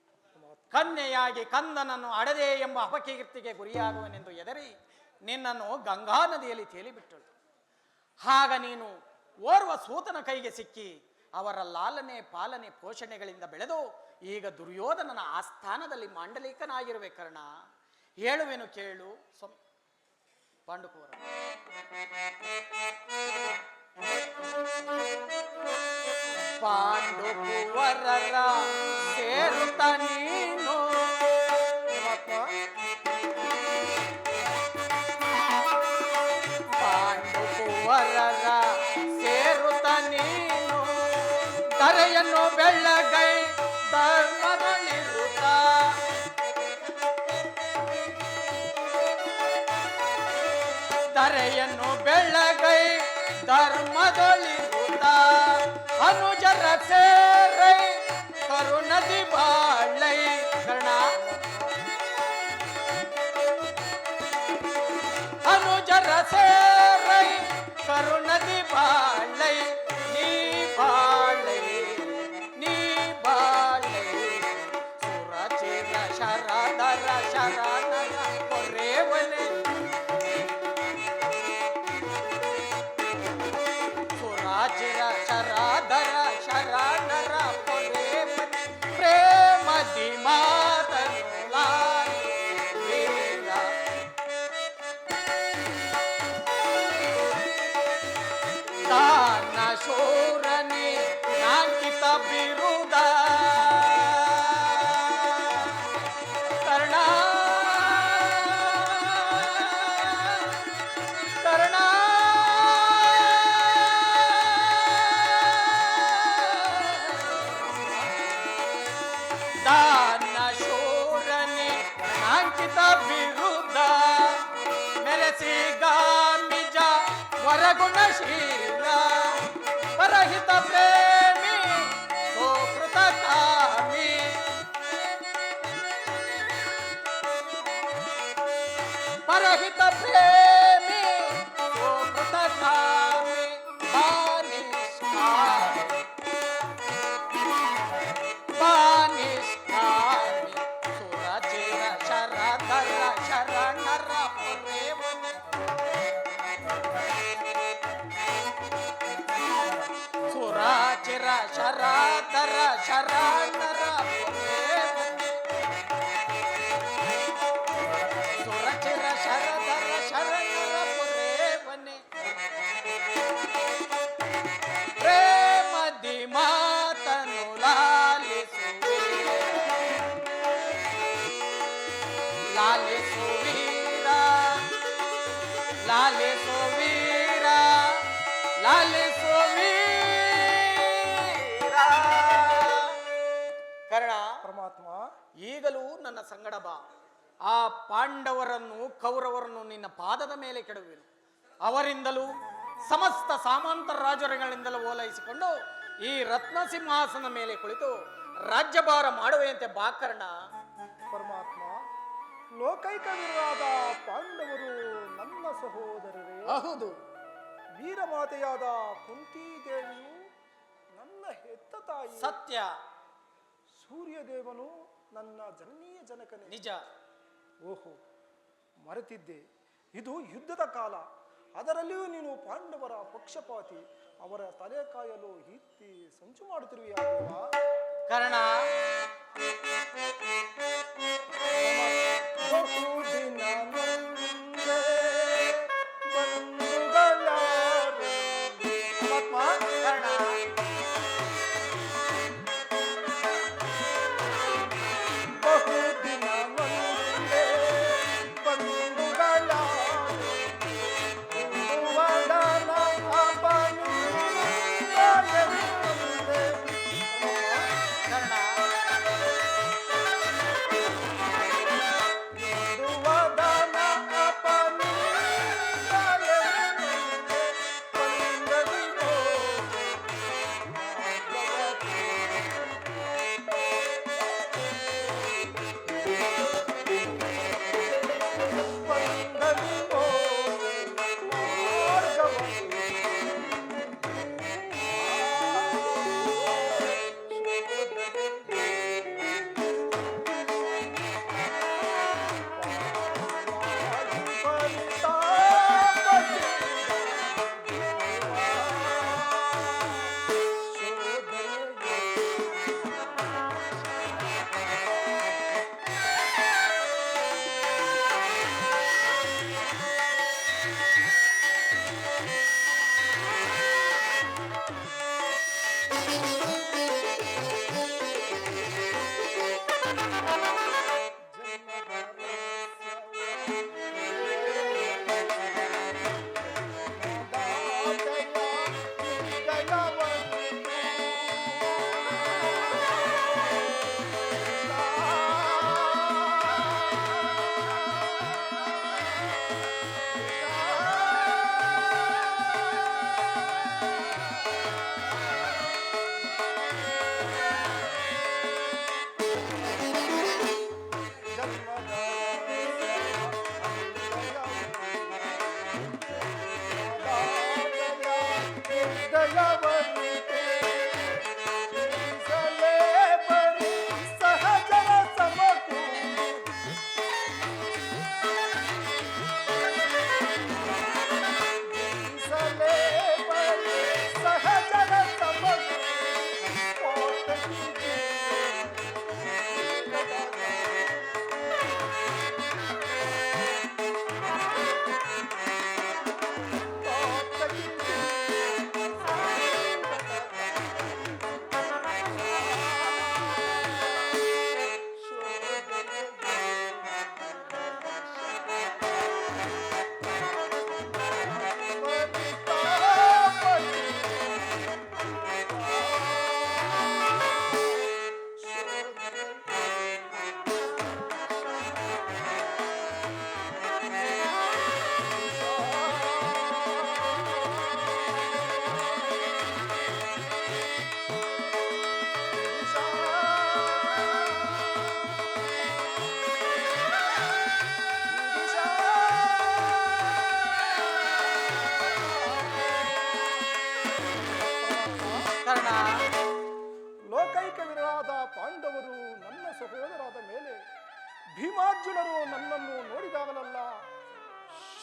ಕನ್ಯೆಯಾಗಿ ಕಂದನನ್ನು ಅಡದೆ ಎಂಬ ಅಪಕೀರ್ತಿಗೆ ಗುರಿಯಾಗುವನೆಂದು ಎದರಿ ನಿನ್ನನ್ನು ಗಂಗಾ ನದಿಯಲ್ಲಿ ತೇಲಿಬಿಟ್ಟಳು. ಆಗ ನೀನು ಓರ್ವ ಸೂತನ ಕೈಗೆ ಸಿಕ್ಕಿ ಅವರ ಲಾಲನೆ ಪಾಲನೆ ಪೋಷಣೆಗಳಿಂದ ಬೆಳೆದು ಈಗ ದುರ್ಯೋಧನನ ಆಸ್ಥಾನದಲ್ಲಿ ಮಾಂಡಲಿಕನಾಗಿರುವೆ ಕರ್ಣ. ಹೇಳುವೆನು ಕೇಳು. ಪಾಂಡುಕುವರ, ಪಾಂಡುಕುವರರ ಸೇರುತ್ತ ನೀನು ಪಾಂಡುಕುವರರ ಸೇರುತ್ತ ನೀನು ಧರೆಯನ್ನು ಬೆಳ್ಳಗೈ ಧರ್ಮದಲ್ಲಿರುತ್ತ ಧರೆಯನ್ನು ಬೆಳ್ಳಗೈ ಧರ್ಮದಲ್ಲಿರುತ್ತ ಅನುಜರ ಸೇರೈ ಕರುಣದಿ ಬಾಳೈ ಕರ್ಣ. ಅನುಜರ ಸೇರೈ ಕರುಣದಿ ಬಾಳೈ ನೀ ಬಾಳೈ ನೀ ಬಾಳೈ ಸುರಚಿರ ಶರದರ ಶರಣರ ಕೊರೇವನೆ ಸುರಾಚಿರ ಶರಾಧರ ಶರಣರ ಕೊರೇವನೆ ಪ್ರೇಮದಿ ಸಗುಣಶೀಲ ಪರಹಿತ ಪ್ರೇಮಿ ಸೋಕೃತ ಕಾಮಿ ಪರಹಿತ ಪ್ರೇಮಿ ಸೋಕೃತ ಕಾಮಿ ಬಾನಿಷ್ಠಾಮಿ ಸುರಚಿರ ಶರಧರ ಶರಣರ ಪ್ರೇಮನೆ ಸುರಾಚಿರ ಶರಧರ ಶರಣರ ಪ್ರೇಮನೆ ಸುರಚಿರ ಶರಧರ ಶರಣರ ಪ್ರೇಮನೆ ಪ್ರೇಮದಿ ಮಾತನು ಲಾಲಿಸುವೀರ ಲಾಲಿಸುವೀರ ಲಾಲಿಸುವೀರ ಕರ್ಣ ಪರಮಾತ್ಮ, ಈಗಲೂ ನನ್ನ ಸಂಗಡ ಬಾ. ಆ ಪಾಂಡವರನ್ನು ಕೌರವರನ್ನು ನಿನ್ನ ಪಾದದ ಮೇಲೆ ಕೆಡವುವೆನು. ಅವರಿಂದಲೂ ಸಮಸ್ತ ಸಾಮಂತ ರಾಜರುಗಳಿಂದಲೂ ಓಲೈಸಿಕೊಂಡು ಈ ರತ್ನ ಸಿಂಹಾಸನ ಮೇಲೆ ಕುಳಿತು ರಾಜ್ಯಭಾರ ಮಾಡುವೆಯಂತೆ ಬಾ ಕರ್ಣ. ಪರಮಾತ್ಮ, ಲೋಕೈಕವಿರಾದ ಪಾಂಡವರು ನನ್ನ ಸಹೋದರರೇ. ಹೌದು. ವೀರಮಾತೆಯಾದ ಕುಂತಿದೇವಿಯು ನನ್ನ ಹೆತ್ತ ತಾಯಿ. ಸತ್ಯ. ಸೂರ್ಯದೇವನು ನನ್ನ ಜನನೀಯ ಜನಕನೇ. ನಿಜ. ಓಹೋ, ಮರೆತಿದ್ದೆ. ಇದು ಯುದ್ಧದ ಕಾಲ. ಅದರಲ್ಲಿಯೂ ನೀನು ಪಾಂಡವರ ಪಕ್ಷಪಾತಿ. ಅವರ ತಲೆ ಕಾಯಲು ಹಿತ್ತಿ ಸಂಚು ಮಾಡುತ್ತಿರುವೆಯಾ ಕರ್ಣ? ಬಹುದಿನ ಮುಂದೆ ಬಂಧುಗಳಾರು. ಪರಮಾತ್ಮ, ಕರ್ಣ ಬಹುದಿನ ಮುಂದೆ ಬಂಧುಗಳಾರು. ವದನ ಅಪನೂರನೆಂದೆ. ಕರ್ಣ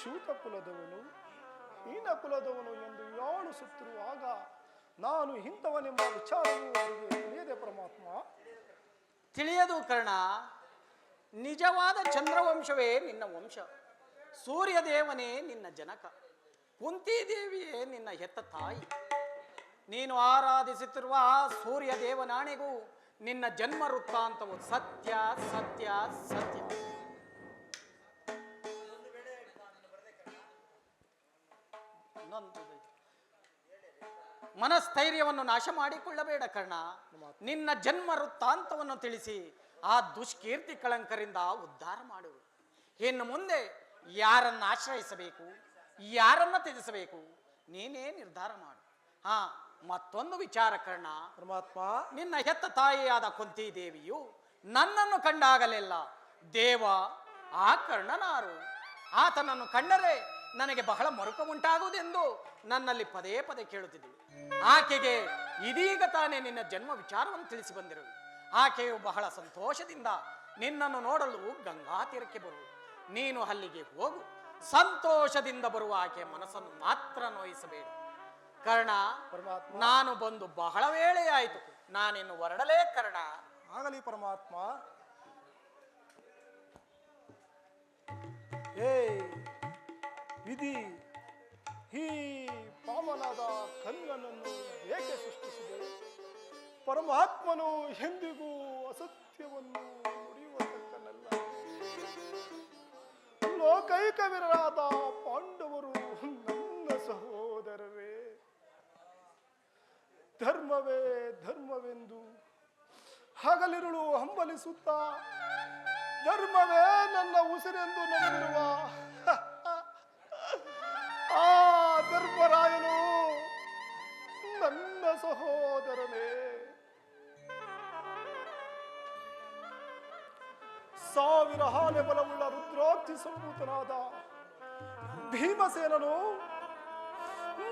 ಶೂತ ಕುಲದವನು ಹೀನ ಕುಲದವನು ಎಂದು ಯಾಣಿಸುತ್ತಿರುವಾಗ ನಾನು ಇಂಥವನೆಂಬ ವಿಚಾರವೂ ಅವರಿಗೆ ತಿಳಿಯದೆ ಪರಮಾತ್ಮ. ತಿಳಿಯದು ಕರ್ಣ. ನಿಜವಾದ ಚಂದ್ರವಂಶವೇ ನಿನ್ನ ವಂಶ, ಸೂರ್ಯದೇವನೇ ನಿನ್ನ ಜನಕ, ಕುಂತಿದೇವಿಯೇ ನಿನ್ನ ಹೆತ್ತ ತಾಯಿ. ನೀನು ಆರಾಧಿಸುತ್ತಿರುವ ಆ ಸೂರ್ಯದೇವನಾಣೆಗೂ ನಿನ್ನ ಜನ್ಮ ವೃತ್ತಾಂತವು ಸತ್ಯ ಸತ್ಯ ಸತ್ಯ. ಮನಸ್ಥೈರ್ಯವನ್ನು ನಾಶ ಮಾಡಿಕೊಳ್ಳಬೇಡ ಕರ್ಣ. ನಿನ್ನ ಜನ್ಮ ವೃತ್ತಾಂತವನ್ನು ತಿಳಿಸಿ ಆ ದುಷ್ಕೀರ್ತಿ ಕಳಂಕರಿಂದ ಉದ್ಧಾರ ಮಾಡು. ಇನ್ನು ಮುಂದೆ ಯಾರನ್ನ ಆಶ್ರಯಿಸಬೇಕು, ಯಾರನ್ನ ತ್ಯಜಿಸಬೇಕು, ನೀನೇ ನಿರ್ಧಾರ ಮಾಡು. ಹಾ, ಮತ್ತೊಂದು ವಿಚಾರ ಕರ್ಣ. ಪರಮಾತ್ಮ, ನಿನ್ನ ಹೆತ್ತ ತಾಯಿಯಾದ ಕುಂತಿ ದೇವಿಯು ನನ್ನನ್ನು ಕಂಡಾಗಲೆಲ್ಲ ದೇವ ಆ ಕರ್ಣನಾರು, ಆತನನ್ನು ಕಂಡರೆ ನನಗೆ ಬಹಳ ಮರುಕ ಉಂಟಾಗುವುದೆಂದು ನನ್ನಲ್ಲಿ ಪದೇ ಪದೇ ಕೇಳುತ್ತಿದ್ದಳು. ಆಕೆಗೆ ಇದೀಗ ತಾನೇ ನಿನ್ನ ಜನ್ಮ ವಿಚಾರವನ್ನು ತಿಳಿಸಿ ಬಂದಿರುವೆ. ಆಕೆಯು ಬಹಳ ಸಂತೋಷದಿಂದ ನಿನ್ನನ್ನು ನೋಡಲು ಗಂಗಾ ತೀರಕ್ಕೆ ಬರುವುದು. ನೀನು ಅಲ್ಲಿಗೆ ಹೋಗು. ಸಂತೋಷದಿಂದ ಬರುವ ಆಕೆಯ ಮನಸ್ಸನ್ನು ಮಾತ್ರ ನೋಯಿಸಬೇಡ ಕರ್ಣ. ನಾನು ಬಂದು ಬಹಳ ವೇಳೆಯಾಯಿತು, ನಾನಿನ್ನು ಹೊರಡಲೇ ಕರ್ಣ. ಆಗಲಿ ಪರಮಾತ್ಮ. ಏ ವಿಧಿ, ಈ ಪಾವನಾದ ಕನ್ನನನ್ನು ಏಕೆ ಸೃಷ್ಟಿಸಿದೆ? ಪರಮಾತ್ಮನು ಎಂದಿಗೂ ಅಸತ್ಯವನ್ನು ನುಡಿಯುವತಕ್ಕನಲ್ಲ. ಲೋಕೈಕವೀರರಾದ ಪಾಂಡವರು ನನ್ನ ಸಹೋದರರೇ. ಧರ್ಮವೇ ಧರ್ಮವೆಂದು ಹಗಲಿರುಳು ಹಂಬಲಿಸುತ್ತಾ ಧರ್ಮವೇ ನನ್ನ ಉಸಿರೆಂದು ನಂಬಿರುವ ಆ ಧರ್ಮರಾಯನು ನನ್ನ ಸಹೋದರನೇ. ಸಾವಿರ ಆನೆ ಬಲವುಳ್ಳ ರುದ್ರಾಕ್ಷಿ ಸಂಭೂತನಾದ ಭೀಮಸೇನನು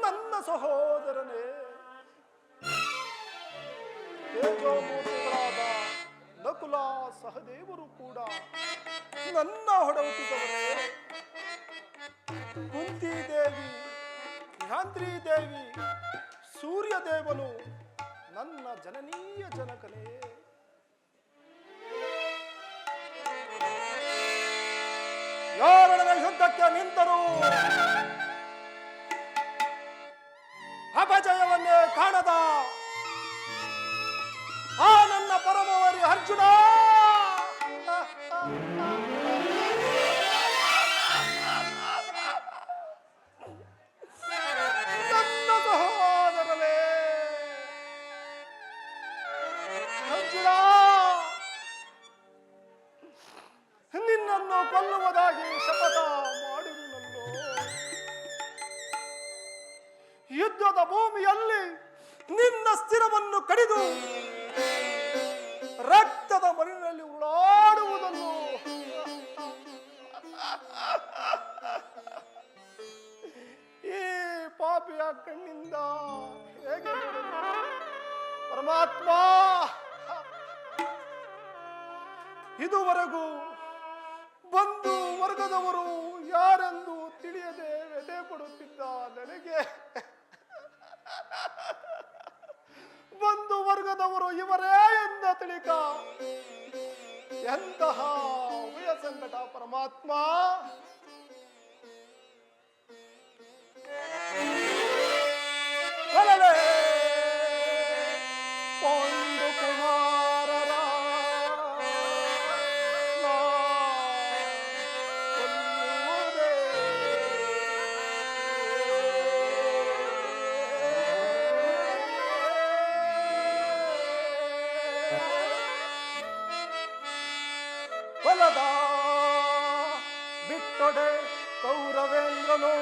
ನನ್ನ ಸಹೋದರನೇ. ತೇಜೋಮೂರ್ತಿಗಳಾದ ನಕುಲ ಸಹದೇವರು ಕೂಡ ನನ್ನ ಹೊಡಹುಟ್ಟಿದವರೇ. ಕುಂತಿ ದೇವಿ, ಗಾಂಧ್ರಿ ದೇವಿ, ಸೂರ್ಯದೇವನು ನನ್ನ ಜನನೀಯ ಜನಕನೇ. ಯಾರೊಡನೆ ಯುದ್ಧಕ್ಕೆ ನಿಂತರೂ ಅಪಜಯವನ್ನೇ ಕಾಣದ ಆ ನನ್ನ ಪರಮವರಿ ಅರ್ಜುನ, ನನ್ನ ಸಹೋದರನೇ ಅರ್ಜುನ, ನಿನ್ನನ್ನು ಕೊಲ್ಲುವುದಾಗಿ ಶಪಥ ಮಾಡಿರುವನಲ್ಲೋ. ಯುದ್ಧದ ಭೂಮಿಯಲ್ಲಿ ನಿನ್ನ ಸ್ಥಿರವನ್ನು ಕಡಿದು ರಕ್ತದ ಮರಿನಲ್ಲಿ ಉರುಳಾಡುವುದನ್ನು ಈ ಪಾಪಿಯ ಕಣ್ಣಿಂದ ಹೇಗೆ ನೋಡಲು? ಪರಮಾತ್ಮ, ಇದುವರೆಗೂ ಬಂಧು ವರ್ಗದವರು ಯಾರೆಂದು ತಿಳಿಯದೆ ವ್ಯಥೆ ಪಡುತ್ತಿದ್ದ ನನಗೆ ಬಂಧು ವರ್ಗದವರು ಇವರೇ ಎಂದ ತಿಳಿಕ ಎಂತಹ ಉಭಯ ಸಂಕಟ ಪರಮಾತ್ಮ. ಪೊಂಡು ಕುಮಾರರ ಕೊಲ್ಲುವುದೇ ಹೊಲದ ಬಿಟ್ಟೊಡೆ ಕೌರವೇಂದ್ರನು,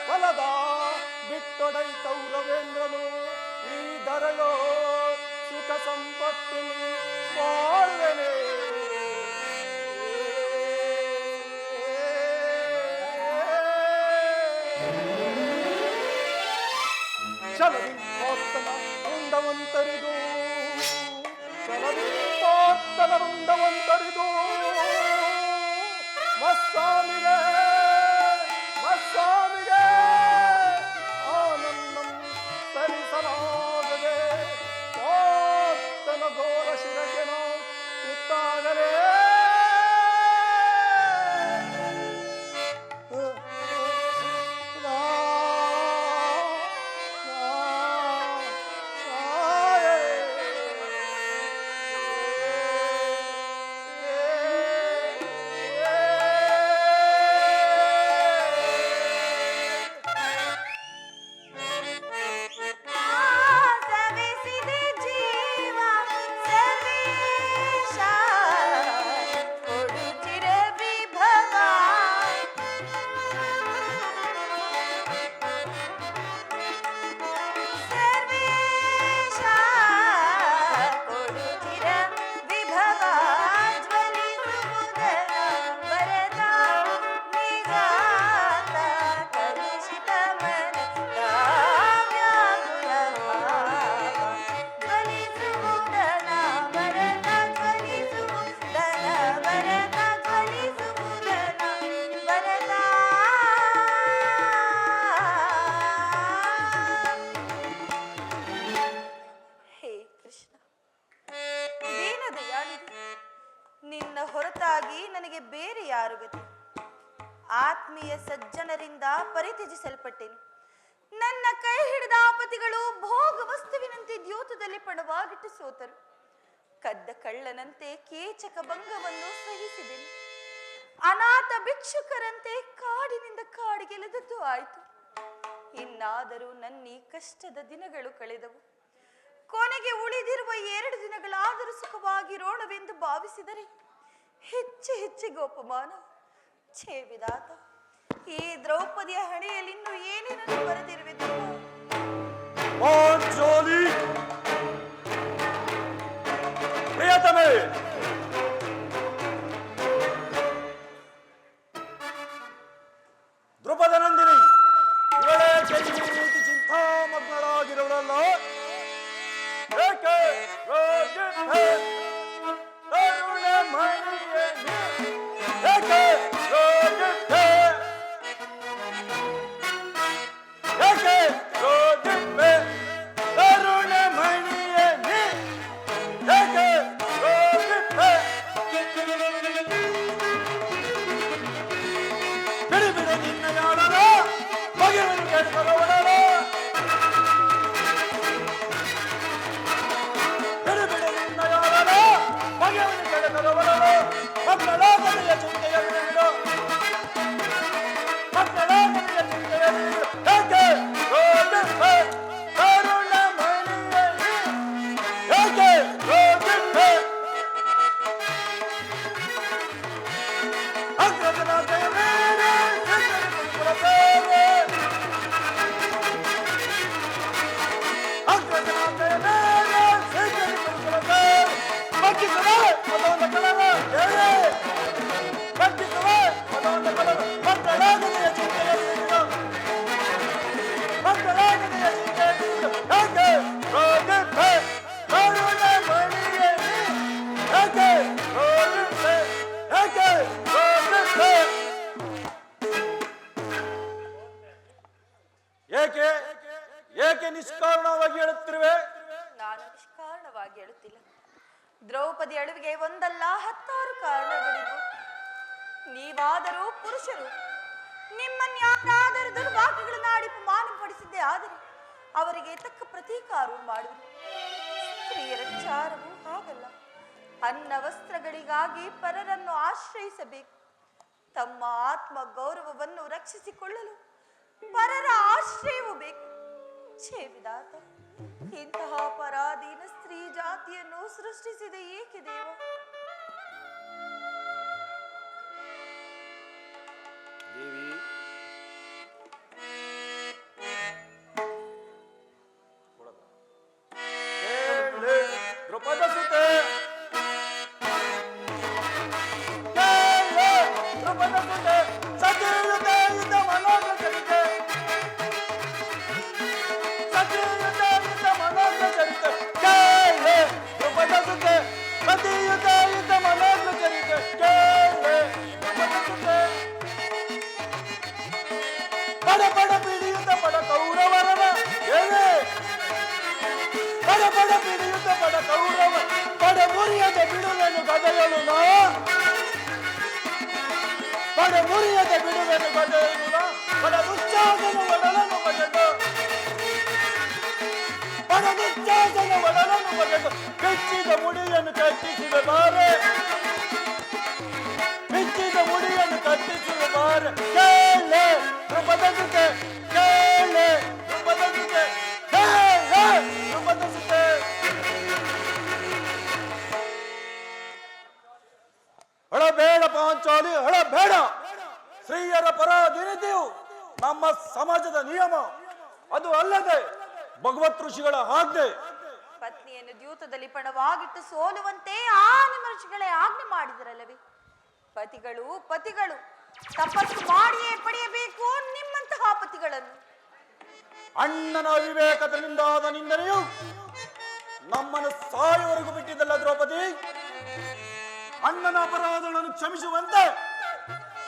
ಹೊಲದ ಬಿಟ್ಟೊಡೈ ಕೌರವೇಂದ್ರನು, ಈ ದರೆಯೋ ಸುಖ ಸಂಪತ್ತಿ ಬಾಳುವೆನೆ. ಚಲವಿಂಪಾತ್ತನ ರುಂಡವಂತರಿದು, ಚಲವಿಂಪಾತ್ತನ ರುಂಡವಂತರಿದು ಮಸ್ವಾಮಿಗೆ ಮಸ್ವಾಮಿಗೆ ಆನಂದಂ ಸರಿಸಲಾಗದೆ ಆತನ ಘೋರ ಶಿರಗೆನೋ ತುತ್ತಾಗಲೇ ನಿನ್ನ ಹೊರತಾಗಿ ನನಗೆ ಬೇರೆ ಯಾರು ಗತಿ? ಆತ್ಮೀಯ ಸಜ್ಜನರಿಂದ ಪರಿತ್ಯಜಿಸಲ್ಪಟ್ಟೆನು. ನನ್ನ ಕೈ ಹಿಡಿದ ಆಪತಿಗಳು ಭೋಗ ವಸ್ತುವಿನಂತೆ ದ್ಯೋತದಲ್ಲಿ ಪಣವಾಗಿಟ್ಟು ಸೋತರು. ಕದ್ದ ಕಳ್ಳನಂತೆ ಕೀಚಕ ಭಂಗವನ್ನು ಸಹಿಸಿದೆನು. ಅನಾಥ ಭಿಕ್ಷುಕರಂತೆ ಕಾಡಿನಿಂದ ಕಾಡಿಗೆಳೆದದ್ದು ಆಯಿತು. ಇನ್ನಾದರೂ ನನ್ನ ಈ ಕಷ್ಟದ ದಿನಗಳು ಕಳೆದವು. ಕೊನೆಗೆ ಉಳಿದಿರುವ 2 ದಿನಗಳಾದರೂ ಸುಖವಾಗಿರೋಣವೆಂದು ಭಾವಿಸಿದರೆ ಹೆಚ್ಚಿಗೆ ಅಪಮಾನ. ಛೇ ವಿಧಾತ, ಈ ದ್ರೌಪದಿಯ ಹಣೆಯಲ್ಲಿ ಇನ್ನು ಏನೇನನ್ನು ಬರೆದಿರುವೆ ಪ್ರಿಯತಮೆ, ದ್ರುಪದ ನಂದಿನಿ ಇವಳೇ ಕೈನೀತಿ ಚಿಂತಾಮಗ್ನಳಾಗಿರುವಳಲ್ಲ. ಏಕೆ ರೋಗಿದ್ದೆ ತರುಣ ಮಣಿಯೇ, ಏಕೆ ರೋಗಿದ್ದೆ, ಏಕೆ ರೋಗಿದ್ದೆ ತರುಣ ಮಣಿಯೇ, ಏಕೆ ರೋಗಿದ್ದೆ. ಬಿಡಿ ಬಿಡಿ ನಿನ್ನ ಯಾಡಲ ಬಗೆಯನ್ನು ಕೆಟ್ಟವಳಲ್ಲ. ಮಕ್ಕಳಾಗಲಿಯ ಚಿಂತೆಯನ್ನು ಬಿಡು, ಮಕ್ಕಳಾಗಲಿಯ ಚಿಂತೆಯನ್ನು ಬಿಡು. ಏಕೆ ರೋಗಿದ್ದೆ ತರುಣ ಮಣಿಯೇ, ಏಕೆ ರೋಗಿದ್ದೆ. ಅಗ್ರಜನಾಥೆಯ ಮೇಲೆ ಸಿದ್ಧರಿಸುತ್ತೇವೆ, ಅಗ್ರಜನಾಥೆಯ ಮೇಲೆ ಸಿದ್ಧರಿಸುತ್ತೇವೆ. ಬಗ್ಗಿಸುವೆ ಅದೊಂದು ಕಲರ, ಬಗ್ಗಿಸುವೆ ಅದೊಂದು ಕಲರ. ಮಕ್ಕಳಾಗಲಿಯ ಚಿಂತೆಯನ್ನು ಬಿಡು, ಮಕ್ಕಳಾಗಲಿಯ ಚಿಂತೆಯನ್ನು ಬಿಡು. ಏಕೆ ರೋಗಿದ್ದೆ ತರುಣ ಮಣಿಯೇ, ಏಕೆ ರೋಗಿದ್ದೆ, ಏಕೆ ರೋಗಿದ್ದೆ. ಏಕೆ ಏಕೆ ನಿಷ್ಕಾರಣವಾಗಿ ಹೇಳುತ್ತಿರುವೆ? ನಾನು ನಿಷ್ಕಾರಣವಾಗಿ ಹೇಳುತ್ತಿಲ್ಲ. ದ್ರೌಪದಿ ಅಳುವಿಗೆ ಒಂದಲ್ಲ 10 ಕಾರಣಗಳಿವೆ. ನೀವಾದರೂ ಪುರುಷರು, ನಿಮ್ಮನ್ಯಾರಾದರೂ ದುರ್ವಾಕ್ಯಗಳನ್ನು ಆಡಿ ಮಾನಪಡಿಸಿದ್ದೇ ಆದರೆ ಅವರಿಗೆ ತಕ್ಕ ಪ್ರತೀಕಾರವು ಮಾಡುವುದು. ಸ್ತ್ರೀಯರ ವಿಚಾರವೂ ಹಾಗಲ್ಲ. ಅನ್ನ ವಸ್ತ್ರಗಳಿಗಾಗಿ ಪರರನ್ನು ಆಶ್ರಯಿಸಬೇಕು. ತಮ್ಮ ಆತ್ಮ ಗೌರವವನ್ನು ರಕ್ಷಿಸಿಕೊಳ್ಳಲು ಪರರ ಆಶ್ರಯವೂ ಬೇಕು. ಛೇ ವಿಧಾತ, ಇಂತಹ ಪರಾಧೀನ ಸ್ತ್ರೀ ಜಾತಿಯನ್ನು ಸೃಷ್ಟಿಸಿದೆ ಏಕೆ ದೇವ? ದೇವಿ, ದ್ರುಪದ ಸುತೆ, ದ್ರುಪದ ಸುತೆ, ಸತಿಯುತ ಯುತ ಮನೋಜ್ಞ ಚರಿತೆ, ಸತಿಯುತ ಯುತ ಮನೋಜ್ಞ ಚರಿತೆ. ದ್ರುಪದ ಸುತೆ, ಸತಿಯುತ ಯುತ ಮನೋಜ್ಞ ಚರಿತೆ. ದ್ರುಪದ ಸುತೆ ಪಡ ಪಿಡಿಯುತ್ತ ಪಡ ಕೌರವ ಪಡ ಮುರಿಯದೆ ಬಿಡುವೆನು ಗದೆಯಳು ನಾ ಪಡ ಮುರಿಯದೆ ಬಿಡುವೆನು ಗದೆಯಳು ನಾ ಪಡ ದುಶ್ಯಾಸನ ಒಡಲನ್ನು ಬಗೆದು ಪಡ ದುಶ್ಯಾಸನ ಒಡಲನ್ನು ಬಗೆದು ಬೆಚ್ಚಿದ ಮುಡಿಯನ್ನು ಕಟ್ಟಿಸಿದ ಬಾರೆ ಬೆಚ್ಚಿದ ಮುಡಿಯನ್ನು ಕಟ್ಟಿಸಿದ ಬಾರೆ ಕೇಳೆ ಧ್ರುಪದ ಜೊತೆ ಕೇಳೆ ಧ್ರುಪದ ಜೊತೆ ಕೇಳೆ ಧ್ರುಪದ ಜೊತೆ ಹಳಬೇಡ ಪಾಂಚಾಲಿ ಹಳಬೇಡ. ಸ್ತ್ರೀಯರ ಪರಾಧೀನತೆಯು ನಮ್ಮ ಸಮಾಜದ ನಿಯಮ. ಅದು ಅಲ್ಲದೆ ಭಗವತ್ ಋಷಿಗಳ ಆಜ್ಞೆ. ಪತ್ನಿಯನ್ನು ದ್ಯೂತದಲ್ಲಿ ಪಣವಾಗಿಟ್ಟು ಸೋಲುವಂತೆ ಆ ನಿಮ್ಮ ಋಷಿಗಳೇ ಆಜ್ಞೆ ಮಾಡಿದರಲ್ಲವೇ? ಪತಿಗಳು ಪತಿಗಳು ತಪಸ್ಸು ಮಾಡಿಯೇ ಪಡೆಯಬೇಕು ನಿಮ್ಮಂತಹ ಪತಿಗಳನ್ನು. ಅಣ್ಣನ ಅವಿವೇಕದಿಂದಾದ ನಿಂದನೆಯು ನಮ್ಮನ್ನು ಸಾಯುವವರೆಗೂ ಬಿಟ್ಟಿದ್ದಲ್ಲ ದ್ರೌಪದಿ. ಅಣ್ಣನ ಅಪರಾಧಗಳನ್ನು ಕ್ಷಮಿಸುವಂತೆ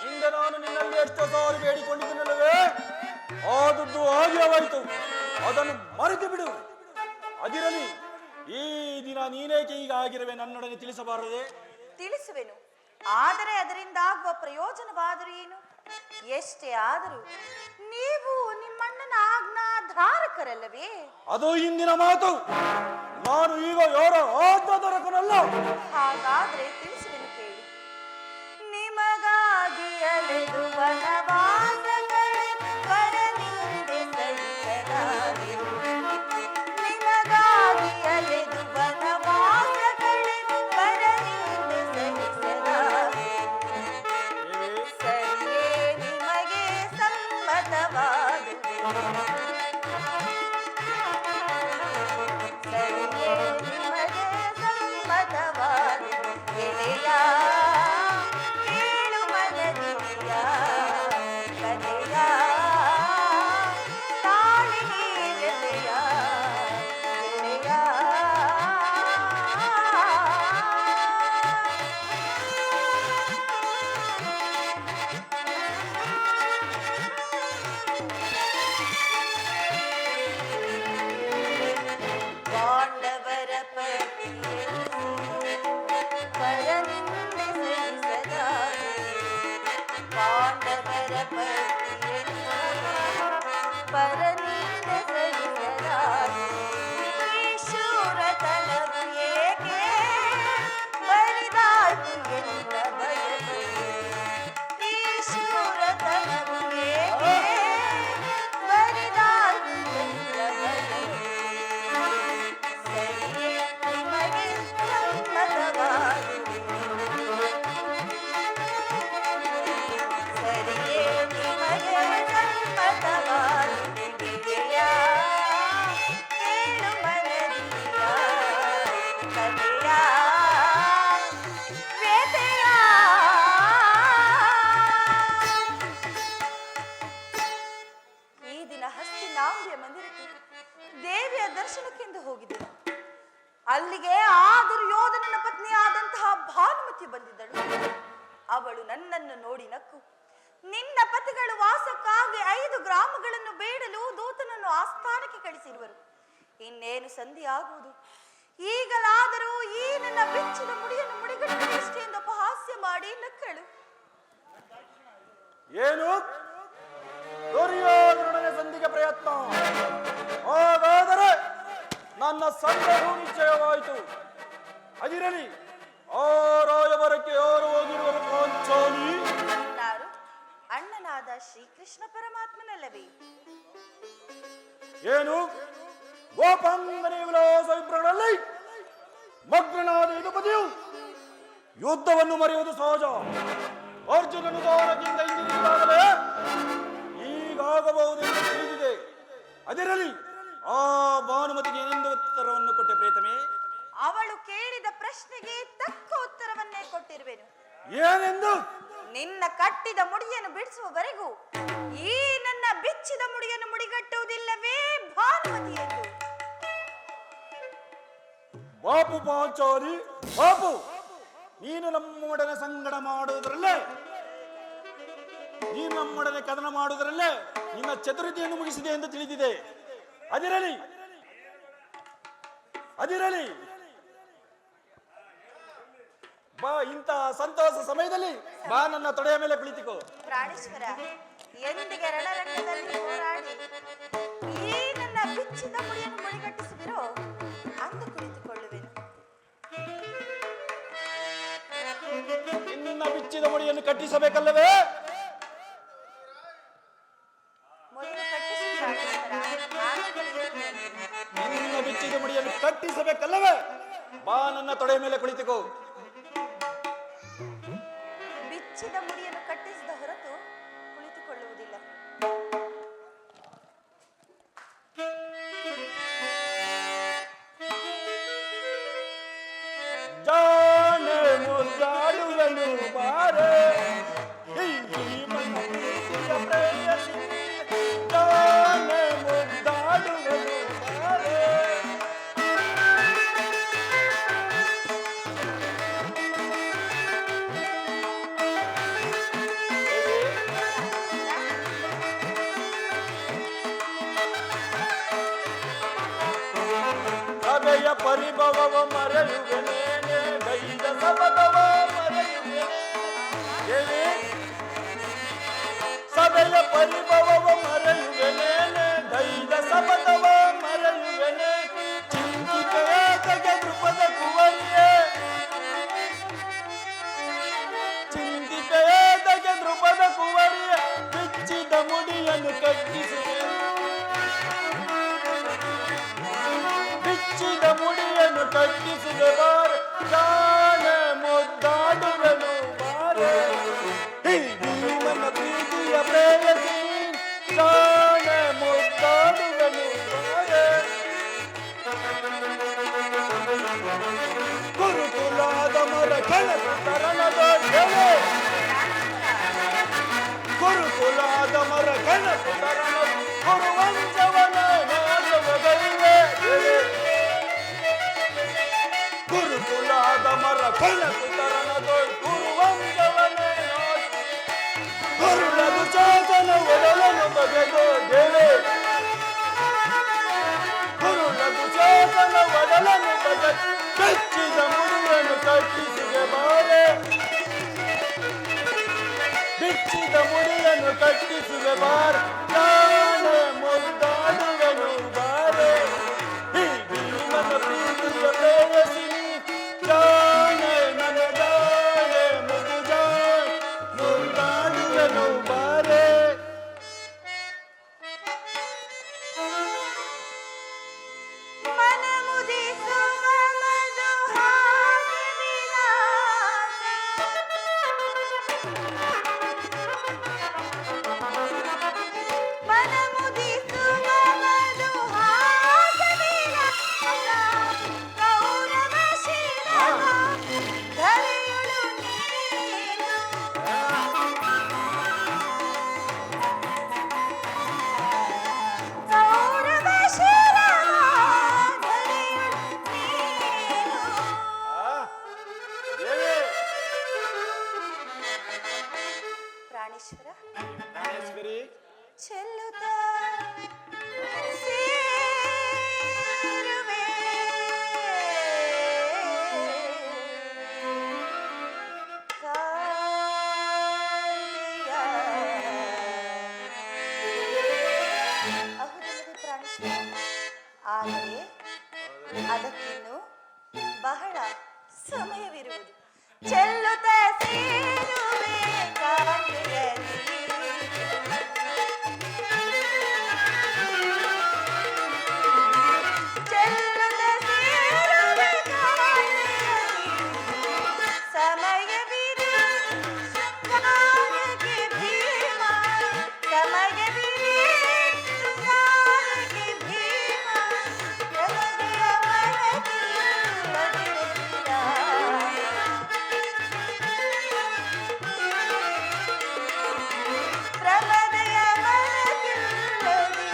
ಹಿಂದೆ ನಾನು ನಿನ್ನಲ್ಲಿ ಎಷ್ಟೋ ಸಾರಿ ಬೇಡಿಕೊಂಡಿದ್ದನಲ್ಲವೇ, ಆದದ್ದು ಆಗಿರವಾಯಿತು. ಅದನ್ನು ಮರೆತು ಬಿಡು. ಅದಿರಲಿ, ಈ ದಿನ ನೀನೇಕೆ ಈಗ ಆಗಿರುವೆ ನನ್ನೊಡನೆ ತಿಳಿಸಬಾರದೆ? ತಿಳಿಸುವೆನು, ಆದರೆ ಅದರಿಂದ ಆಗುವ ಪ್ರಯೋಜನವಾದರೂ ಏನು? ಎಷ್ಟೇ ಆದರೂ ನೀವು ನಿಮ್ಮಣ್ಣನ ಆಜ್ಞಾಧಾರಕರಲ್ಲವೇ? ಅದು ಇಂದಿನ ಮಾತು. ನಾನು ಈಗ ಯಾರ ಆಜ್ಞಾಧಾರಕನಲ್ಲ. ಹಾಗಾದ್ರೆ ತಿಳಿಸುವೆನು ಕೇಳಿ. ನಿಮಗಾಗಿ ಅಲೆದು ವನವಾಸಗಳೇ ಪರನಿಂದೆ ಸಹಿಸಲಾರೆ. ನಿಮಗಾಗಿ ಅಲೆದು ವನವಾಸಗಳೇ ಪರನಿಂದೆ ಸಹಿಸಲಾರೆ. ಸರಿಯೇ ನಿಮಗೆ ಸಮ್ಮತವಾದುದು. ಸರಿಯೇ ನಿಮಗೆ ಸಮ್ಮತವಾದುದು. ಗೆಳೆಯ ಕೇಳು ಮನದಿಯ ಕಥೆಯ ತಾಳಿ ನೀರಲೆಯ ಗೆಳೆಯ. ಪಾಂಡವರ ಪತಿಯನ್ನು ಪರನಿಂದೆ ಸಹಿಸಲಾರೆ. ಪಾಂಡವರ ಪತಿಯನ್ನು ಪರನಿಂದೆ ಸಹಿಸಲಾರೆ. ಈ ಶೂರತನವು ಏಕೆ ಬರಿದಾಯ್ತು ಎನ್ನ ಬಯಲು. ಈ ಶೂರತನವು ಏಕೆ ಬರಿದಾಯ್ತು ಎನ್ನ ಬಯಲು. ಸರಿಯೇ ನಿಮಗೆ ಸಮ್ಮತವಾದುದು. ಸರಿಯೇ ನಿಮಗೆ ಸಮ್ಮತವಾದುದು. ಗೆಳೆಯ ಕೇಳು ಮನದಿಯ ಕಥೆಯ ವ್ಯಥೆಯ. ಈ ದಿನ ಹಸ್ತಿನಾಂಬಿಯ ಮಂದಿರಕ್ಕೆ ದೇವಿಯ ದರ್ಶನಕ್ಕೆಂದು ಹೋಗಿದ್ದೆನು. ಅಲ್ಲಿಗೆ ಆ ದುರ್ಯೋಧನನ ಪತ್ನಿಯಾದಂತಹ ಭಾನುಮತಿ ಬಂದಿದ್ದಳು. ಅವಳು ನನ್ನನ್ನು ನೋಡಿ ನಕ್ಕು, ನಿನ್ನ ಪತಿಗಳು ವಾಸಕ್ಕಾಗಿ 5 ಗ್ರಾಮಗಳನ್ನು ಬೇಡಲು ದೂತನನ್ನು ಆಸ್ಥಾನಕ್ಕೆ ಕಳಿಸಿರುವರು. ಇನ್ನೇನು ಸಂಧಿ ಆಗುವುದು. ಈಗಲಾದರೂ ಈ ನನ್ನ ಬೆಚ್ಚಿದ ಮುಡಿಯನ್ನು ಮುಡಿಗಟ್ಟುವಷ್ಟೇ ಎಂದು ಅಪಹಾಸ್ಯ ಮಾಡಿ ನಕ್ಕಳು. ಏನು ದುರ್ಯೋಧನೊಡನೆ ಸಂಧಿಗೆ ಪ್ರಯತ್ನ? ಹಾಗಾದರೆ ನನ್ನ ಸಂಘವು ನಿಶ್ಚಯವಾಯಿತು. ಅದಿರಲಿ, ಆ ರಾಯಭರಕ್ಕೆ ಯಾರು ಹೋಗಿರುವರು ಪಾಂಚಾಲಿ? ಯಾರು? ಅಣ್ಣನಾದ ಶ್ರೀಕೃಷ್ಣ ಪರಮಾತ್ಮನಲ್ಲವೇ? ಏನು ಗೋಪಾಂಗನೆ ವಿಲಾಸ ವಿಪ್ರಗಳಲ್ಲಿ ಮಗ್ನನಾದ ಯದುಪತಿಯು ಯುದ್ಧವನ್ನು ಮರೆಯುವುದು ಸಹಜ. ಅರ್ಜುನನು ದ್ವಾರಕೆಯಿಂದ ಹಿಂದಿರುಗಿದಾಗಲೇ ಈಗಾಗಬಹುದೆಂದು ತಿಳಿದಿದೆ. ಅದಿರಲಿ, ಆ ಭಾನುಮತಿಗೆ ಏನೆಂದು ಉತ್ತರವನ್ನು ಕೊಟ್ಟೆ ಪ್ರೇತಮೇ? ಅವಳು ಕೇಳಿದ ಪ್ರಶ್ನೆಗೆ ತಕ್ಕ ಉತ್ತರವನ್ನೇ ಕೊಟ್ಟಿರುವೆನು. ಏನೆಂದು? ನಿನ್ನ ಕಟ್ಟಿದ ಮುಡಿಯನ್ನು ಬಿಡಿಸುವವರೆಗೂ ಈ ನನ್ನ ಬಿಚ್ಚಿದ ಮುಡಿಯನ್ನು ಮುಡಿಗಟ್ಟುವುದಿಲ್ಲವೇ ಭಾನುಮತಿ ಎಂದು. ಬಾಪು ಪಾಂಚಾಲಿ, ಬಾಪು, ನೀನು ನಮ್ಮೊಡನೆ ಸಂಗಡ ಮಾಡುವುದರಲ್ಲೇ, ನೀನು ನಮ್ಮೊಡನೆ ಕದನ ಮಾಡುವುದರಲ್ಲೇ ನಿನ್ನ ಚತುರತೆಯನ್ನು ಮುಗಿಸಿದೆ ಎಂದು ತಿಳಿದಿದೆ. ಅದಿರಲಿ, ಅದಿರಲಿ. ಬಾ, ಇಂತಹ ಸಂತೋಷ ಸಮಯದಲ್ಲಿ ಬಾ, ನನ್ನ ತೊಡೆಯ ಮೇಲೆ ಕುಳಿತುಕೋ. ಪ್ರಾಣೇಶ್ವರ, ಎಂದಿಗೆ ರಣರಂಗದಲ್ಲಿ ಹೋರಾಡಿ ಈ ನನ್ನ ಬಿಚ್ಚಿದ ಮುಡಿಯನ್ನು ಮುಡಿಗಟ್ಟಿಸುವಿರೋ ಅಂದು ಕುಳಿತುಕೊಳ್ಳುವೆನು. ನಿನ್ನ ಬಿಚ್ಚಿದ ಮುಡಿಯನ್ನು ಕಟ್ಟಿಸಬೇಕಲ್ಲವೇ? ಮೊದಲು ಕಟ್ಟಿಸಿ ಪ್ರಾಣೇಶ್ವರ, ನಾನು ಕುಳಿತುಕೊಳ್ಳುವೆನು. ನಿನ್ನ ಬಿಚ್ಚಿದ ಮುಡಿಯನ್ನು ಕಟ್ಟಿಸಬೇಕಲ್ಲವೇ? ಬಾ, ನನ್ನ ತೊಡೆಯ ಮೇಲೆ ಕುಳಿತುಕೋ. ಬಿಚ್ಚಿದ ಮುಡಿಯನ್ನು ಕಟ್ಟಿಸಿದ ಹೊರತು ಕುಳಿತುಕೊಳ್ಳುವುದಿಲ್ಲ. ಜಾಣೆ ಮುದ್ದಾಡುವೆನು ಬಾರೆ, ಈ ಮನ ಪ್ರೀತಿಯ ಪ್ರೇಯಸಿ. ಜಾಣೆ ಮುದ್ದಾಡುವೆನು ಬಾರೆ. ಸಭೆಯ ಪರಿಭವವ ಮರೆಯುವೆನೇನೆ, ಗೈದ ಸಬದವ ಮರೆಯುವೆನೇನೆ. ಸಭೆಯ ಪರಿಭವವ ಮರೆಯುವೆನೇನೆ, ಗೈದ ಸಬದವ ಮರೆಯುವೆನೆ. ಚಿಂತಿಕೆಯ ತಗೆ ದೃಪದ ಕುವರಿಯೇ, ಚಿಂತಿಕೆಯ ತಗೆ ದೃಪದ ಕುವರಿಯ, ಬಿಚ್ಚಿದ ಮುಡಿಯನ್ನು ಕಟ್ಟಿಸುವೆ. ಬಿಚ್ಚಿದ ಮುಡಿಯನ್ನು ಕಟ್ಟಿಸುವೆ ಬಾರೆ, ಜಾಣೆ ಮುದ್ದಾಡುವೆನು ಬಾರೆ. ನನ್ನ ಪ್ರೀತಿಯ ಪ್ರೇಯಸಿ, ಜಾಣೆ ಮುದ್ದಾಡುವೆನು ಬಾರೆ. ಗುರುಕುಲಾದ ಮರ ಕೆಳಗೆ ತರಣದ ಗೆಳೆ, ಗುರುಕುಲಾದ ಮರ ಕೆಳಗೆ ತರಣದ ಗುರುವಂಶವನ ನಾಶವಗೈವೆ. ಗುರುಕುಲಾದ ಮರ ಕೆಳಗೆ ತರಣದ ಗುರುವಂಶವನೇ ನಾಶ. ಗುರುಳದು ಚಾತನ ಒಡಲನು ಬಗೆದು ದೇವೆ, ಗುರುಳದು ಚಾತನ ಒಡಲನು ಬಗೆದು ಬೆಚ್ಚಿದ ಮುಡಿಯನ್ನು ಕಟ್ಟಿಸಿದೆ ಬಾರೆ. ಬಿಚ್ಚಿದ ಮುಡಿಯನ್ನು ಕಟ್ಟಿಸಿದೆ ಬಾರೆ, ಜಾಣೆ ಮುದ್ದಾಡುವೆನು ಬಾರೆ. ಹೀಗೆ ನನ್ನ ಪ್ರೀತಿಯ ಪ್ರೇಯಸಿನಿ, ಜಾಣೆ ನನ್ನ ಜಾಣೆ ಮುದು ಜಾಣೆ ಮುದ್ದಾಡುವೆನು ಬಾರೆ. ಮನ ಮುದಿಸುವ ಮಧುಹಾಸ ವಿಲಾಸ, ಮನ ಮುದಿಸುವ ಮಧುಹಾಸ ವಿಲಾಸ, ಕೌರವ ಶಿರವ ಧರೆಯೊಳು ನೀನು. ಕೌರವ ಶಿರವ ಧರೆಯೊಳು ನೀನು. ಪ್ರಾಣೇಶ್ವರ, ಪ್ರಾಣೇಶ್ವರಿ, ಚೆಲ್ಲುತ್ತ ಸೇರುವೆ ಕಾಂತಿಯ. ಹೌದಲ್ಲವೇ ಪ್ರಾಣೇಶ್ವರ? ಆದರೆ ಅದಕ್ಕಿನ್ನು ಬಹಳ ಸಮಯವಿರುವುದು. ಚೆಲ್ಲುತ್ತ ಸೇರುವೆ ಕಾಂತಿಯಲ್ಲಿ, ಚೆಲ್ಲುತ್ತ ಸೇರುವೆ ಕಾಂತಿಯಲ್ಲಿ, ಸಮಯವಿದೆ ಶೃಂಗಾರಕ್ಕೆ ಭೀಮ, ಸಮಯವಿದೆ ಶೃಂಗಾರಕ್ಕೆ ಭೀಮ. ಪ್ರಮದೆಯ ಮನದಿಲ್ಲದಿರ, ಪ್ರಮದೆಯ ಮನದಿಲ್ಲದಿರ.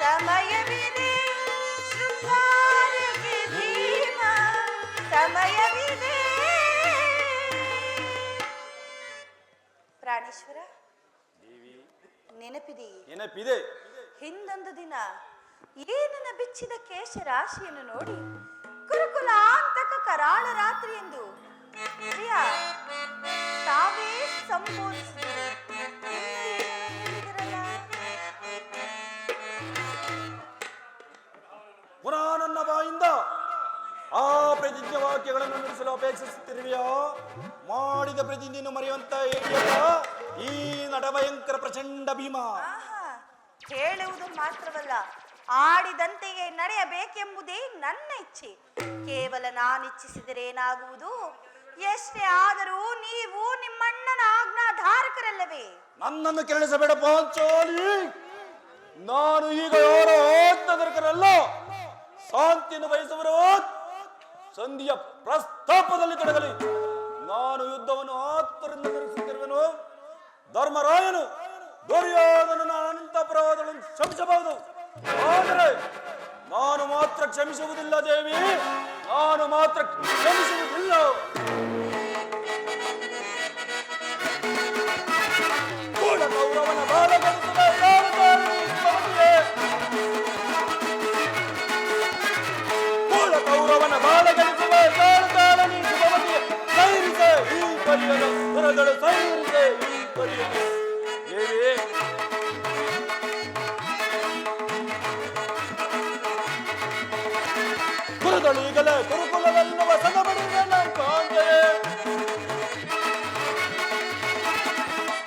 ಸಮಯವಿದೆ ಶೃಂಗಾರಕ್ಕೆ ಭೀಮ, ಸಮಯವಿದೆ. ಪ್ರಾಣೇಶ್ವರ, ನೆನಪಿದೆಯೇ? ನೆನಪಿದೆ. ಹಿಂದೊಂದು ದಿನ ಏನನ್ನ ಬಿಚ್ಚಿದ ಕೇಶ ರಾಶಿಯನ್ನು ನೋಡಿ ಕುರುಕುಲಾಂತಕ ಕರಾಳ ರಾತ್ರಿ ಎಂದು ಪ್ರಿಯ ತಾವೇ ಸಂಬೋಧಿಸಿದರು. ಪುನಃ ನನ್ನ ಬಾಯಿಂದ ಆ ಪ್ರತಿಜ್ಞೆ ವಾಕ್ಯಗಳನ್ನು ನುಡಿಸಲು ಅಪೇಕ್ಷಿಸುತ್ತಿರುವೆಯೋ? ಮಾಡಿದ ಪ್ರತಿಜ್ಞೆಯನ್ನು ಮರೆಯುವಂತ ಈ ನಟಭಯಂಕರ ಪ್ರಚಂಡ ಭೀಮ. ಹೇಳುವುದು ಮಾತ್ರವಲ್ಲ, ಆಡಿದಂತೆಯೇ ನಡೆಯಬೇಕೆಂಬುದೇ ನನ್ನ ಇಚ್ಛೆ. ಕೇವಲ ನಾನಿಚ್ಛಿಸಿದರೆ ಏನಾಗುವುದು? ಎಷ್ಟೇ ಆದರೂ ನೀವು ನಿಮ್ಮಣ್ಣನ ಆಜ್ಞಾಧಾರಕರಲ್ಲವೇ? ನನ್ನನ್ನು ಕೆರಳಿಸಬೇಡ ಪಾಂಚಾಲಿ. ನಾನು ಈಗ ಯಾರೋ ಆಜ್ಞಾಧಾರಕರಲ್ಲ, ಶಾಂತಿಯನ್ನು ಬಯಸುವರು. ಸಂಧಿಯ ಪ್ರಸ್ತಾಪದಲ್ಲಿ ತೊಡಗಲಿ. ನಾನು ಯುದ್ಧವನ್ನು ಆತರಿಂದ ನಡೆಸುತ್ತಿರುವೆನು. ಧರ್ಮರಾಯನು ದುರ್ಯೋಧನನ ಅನಂತ ಅಪರಾಧಗಳನ್ನು ಕ್ಷಮಿಸಬಹುದು, ಆದರೆ ನಾನು ಮಾತ್ರ ಕ್ಷಮಿಸುವುದಿಲ್ಲ ದೇವಿ, ನಾನು ಮಾತ್ರ ಕ್ಷಮಿಸುವುದಿಲ್ಲ. ಕೂಡ ಕೌರವನ ಬಾಲಗಣಿಸುವ ಕೌರವನ ಬಾಲಗಣಿಸುವ ಸೈರಿಸೆ ಈ ಪರಿಯದ ಹೊರದಳು, ಸೈರಿಸೆ ಈ ಪರಿಯದ ದೇವಿ. ಕುರುದಳೀಗಲೇ ಕುರುಕುಲವೆಲ್ಲವ ಸದಬಡಿದ ಕಾಂತೆಯೇ,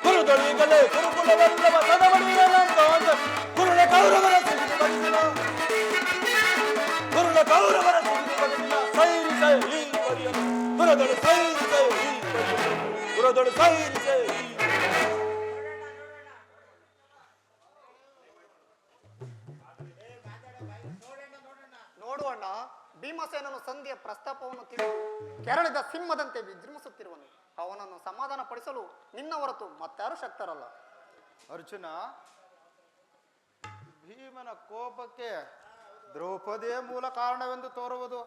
ಕುರುದಳೀಗಲೇ ಕುರುಕುಲವೆಲ್ಲವ ಸದಬಡಿದ ಕಾಂತೆ. ಕುರುಳ ಕೌರವರ ಸುದ್ದಿ ಬಡಿಸಿದ, ಕುರುಳ ಕೌರವರ ಸುದ್ದಿ ಬಡಿಸಿದ ಸೈರಿಸೆ ಈ ಪರಿಯದ ಕುರದಳು, ಸೈರಿಸೆ ಈ ಪರಿಯದ ಕುರದಳು, ಸೈರಿಸೆ ಈ. ನೋಡುವಣ್ಣ, ಭೀಮಸೇನನು ಸಂಧಿಯ ಪ್ರಸ್ತಾಪವನ್ನು ತಿಳಿದು ಕೆರಳಿದ ಸಿಂಹದಂತೆ ವಿಜೃಂಭಿಸುತ್ತಿರುವನು. ಅವನನ್ನು ಸಮಾಧಾನ ಪಡಿಸಲು ನಿನ್ನ ಹೊರತು ಮತ್ತಾರು ಶಕ್ತರಲ್ಲ. ಅರ್ಜುನ, ಭೀಮನ ಕೋಪಕ್ಕೆ ದ್ರೌಪದಿಯೇ ಮೂಲ ಕಾರಣವೆಂದು ತೋರುವುದು.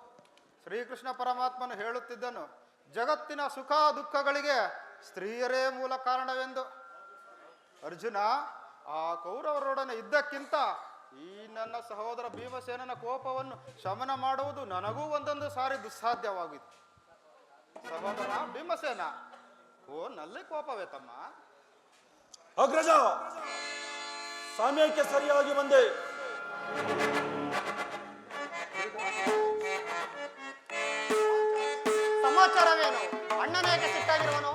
ಶ್ರೀಕೃಷ್ಣ ಪರಮಾತ್ಮನು ಹೇಳುತ್ತಿದ್ದನು, ಜಗತ್ತಿನ ಸುಖ ದುಃಖಗಳಿಗೆ ಸ್ತ್ರೀಯರೇ ಮೂಲ ಕಾರಣವೆಂದು. ಅರ್ಜುನ, ಆ ಕೌರವರೊಡನೆ ಇದ್ದಕ್ಕಿಂತ ಈ ನನ್ನ ಸಹೋದರ ಭೀಮಸೇನನ ಕೋಪವನ್ನು ಶಮನ ಮಾಡುವುದು ನನಗೂ ಒಂದೊಂದು ಸಾರಿ ದುಸ್ಸಾಧ್ಯವಾಗಿದೆ. ಸಹೋದರ ಭೀಮಸೇನ, ನಲ್ಲಿ ಕೋಪವೇ ತಮ್ಮ? ಅಗ್ರಜ, ಸಮಯಕ್ಕೆ ಸರಿಯಾಗಿ ಬಂದೆ. ಸಮಾಚಾರವೇನು? ಅಣ್ಣನೇಕೆ ಸಿಟ್ಟಾಗಿರುವನು?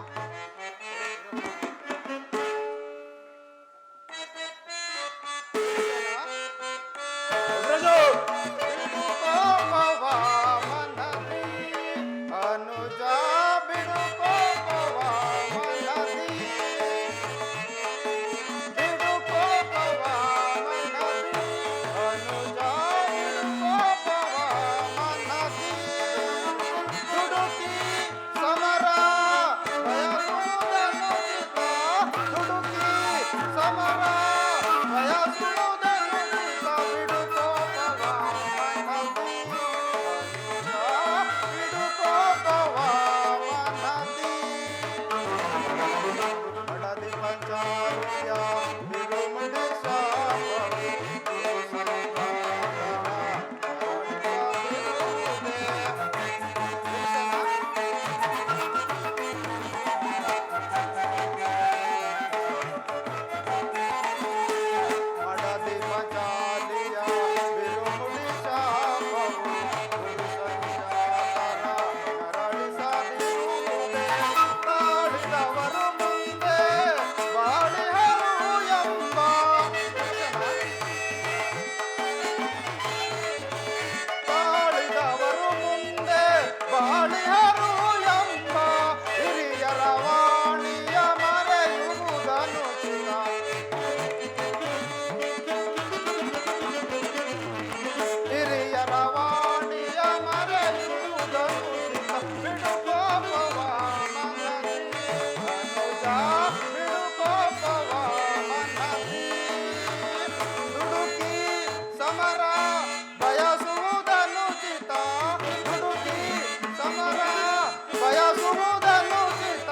ಬಯಸುವುದನ್ನು ಚಿತ್ತ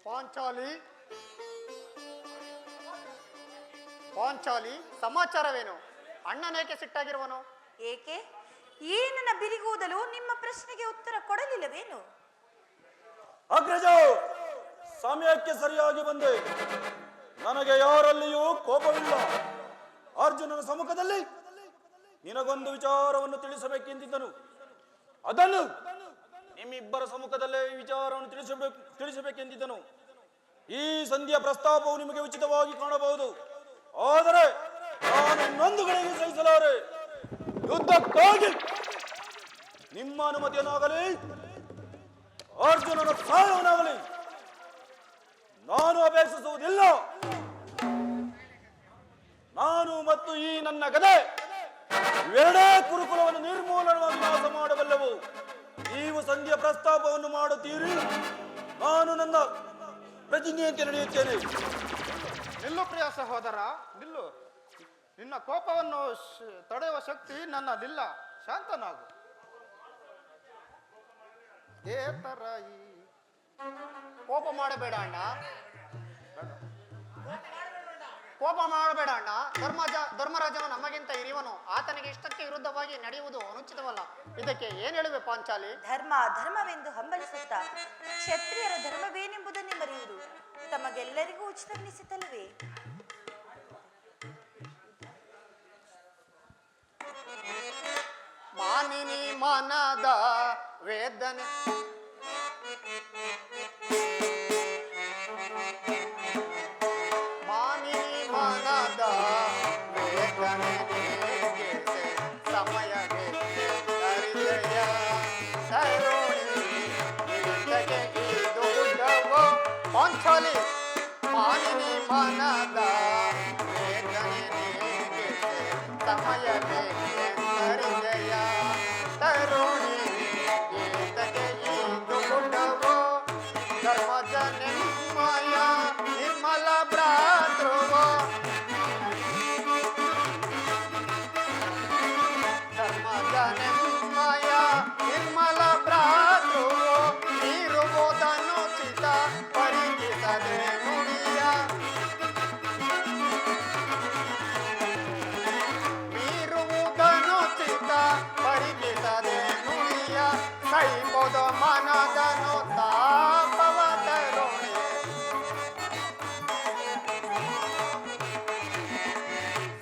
ಪಾಂಚಾಲಿ ಪಾಂಚಾಲಿ, ಸಮಾಚಾರವೇನು? ಅಣ್ಣನೇಕೆ ಸಿಟ್ಟಾಗಿರುವನು? ಏಕೆ? ಈ ನನ್ನ ಬಿರಿಗೂದಲು ನಿಮ್ಮ ಪ್ರಶ್ನೆಗೆ ಉತ್ತರ ಕೊಡಲಿಲ್ಲವೇನು? ಅಗ್ರಜ, ಸಮಯಕ್ಕೆ ಸರಿಯಾಗಿ ಬಂದೆ. ನನಗೆ ಯಾರಲ್ಲಿಯೂ ಕೋಪವಿಲ್ಲ. ಅರ್ಜುನನ ಸಮ್ಮುಖದಲ್ಲಿ ನಿನಗೊಂದು ವಿಚಾರವನ್ನು ತಿಳಿಸಬೇಕೆಂದಿದ್ದನು. ಅದನ್ನು ನಿಮ್ಮಿಬ್ಬರ ಸಮ್ಮುಖದಲ್ಲೇ ಈ ವಿಚಾರವನ್ನು ತಿಳಿಸಬೇಕೆಂದಿದ್ದನು. ಈ ಸಂಧಿಯ ಪ್ರಸ್ತಾಪವು ನಿಮಗೆ ಉಚಿತವಾಗಿ ಕಾಣಬಹುದು, ಆದರೆ ನಾನು ಇನ್ನೊಂದು ಗಳಿಗೆ ಸಹಿಸಲಾರೆ. ಯುದ್ಧಕ್ಕಾಗಿ ನಿಮ್ಮ ಅನುಮತಿಯನ್ನಾಗಲಿ ಅರ್ಜುನನ ಸಹಾಯವನ್ನಾಗಲಿ ನಾನು ಅಪೇಕ್ಷಿಸುವುದಿಲ್ಲ. ನಾನು ಮತ್ತು ಈ ನನ್ನ ಗದೆ ಇವೆರಡೇ ಕುರುಕುಲವನ್ನು ನಿರ್ಮೂಲನವಾಗಿ ನಾಶ ಮಾಡಬಲ್ಲೆವು. ನೀವು ಸಂಧಿಯ ಪ್ರಸ್ತಾಪವನ್ನು ಮಾಡುತ್ತೀರಿ, ನಾನು ನನ್ನ ಪ್ರತಿಜ್ಞೆಯಂತೆ ನಡೆಯುತ್ತೇನೆ. ನಿಲ್ಲು ಪ್ರಿಯ ಸಹೋದರ, ನಿಲ್ಲು. ನಿನ್ನ ಕೋಪವನ್ನು ತಡೆಯುವ ಶಕ್ತಿ ನನ್ನಲ್ಲಿಲ್ಲ. ಶಾಂತನಾಗು. ಕೋಪ ಮಾಡಬೇಡ ಅಣ್ಣ, ಕೋಪ ಮಾಡಬೇಡ ಅಣ್ಣ. ಧರ್ಮರಾಜನು ನಮಗಿಂತ ಹಿರಿಯವನು. ಆತನಿಗೆ ಇಷ್ಟಕ್ಕೆ ವಿರುದ್ಧವಾಗಿ ನಡೆಯುವುದು ಅನುಚಿತವಲ್ಲ. ಇದಕ್ಕೆ ಏನ್ ಹೇಳುವೆ ಪಾಂಚಾಲಿ? ಧರ್ಮವೆಂದು ಹಂಬಲಿಸುತ್ತಾ ಕ್ಷತ್ರಿಯರ ಧರ್ಮವೇನೆಂಬುದನ್ನೇ ಮರೆಯುವುದು ತಮಗೆಲ್ಲರಿಗೂ ಉಚಿತವೆನಿಸಿತಲ್ಲವೇ? ಮಾನಿನಿ ಮನದ ವೇದನೆ ಮನದ ವೇದನೆ ಸಮಯವೇ ಹರಿದಯ ಪಾಂಚಾಲಿ. ಮಾನಿನಿ ಮನದ ವೇದನೆ ಸಮಯವೇ ಹರಿದಯ ತರುಣಿ ಗೀತಗೆ ಇದು ಗುಡವೋ ಧರ್ಮದ ನಿರ್ಮಯ ನಿರ್ಮಲ ಭ್ರಾತೃವೋ ಧರ್ಮದ ನಿರ್ಮಯ ನಿರ್ಮಲ ಭ್ರಾತೃವೋ ಇರುವುದನುಚಿತ ಪರಿಗಿಸದೆ ನುಡಿಯ ಮೀರುವುದನುಚಿತ ಪರಿಗಿಸದೆ ನುಡಿಯ ಕೈಪೊದ ಮನದನು ತಾಪವ ತರುಣಿ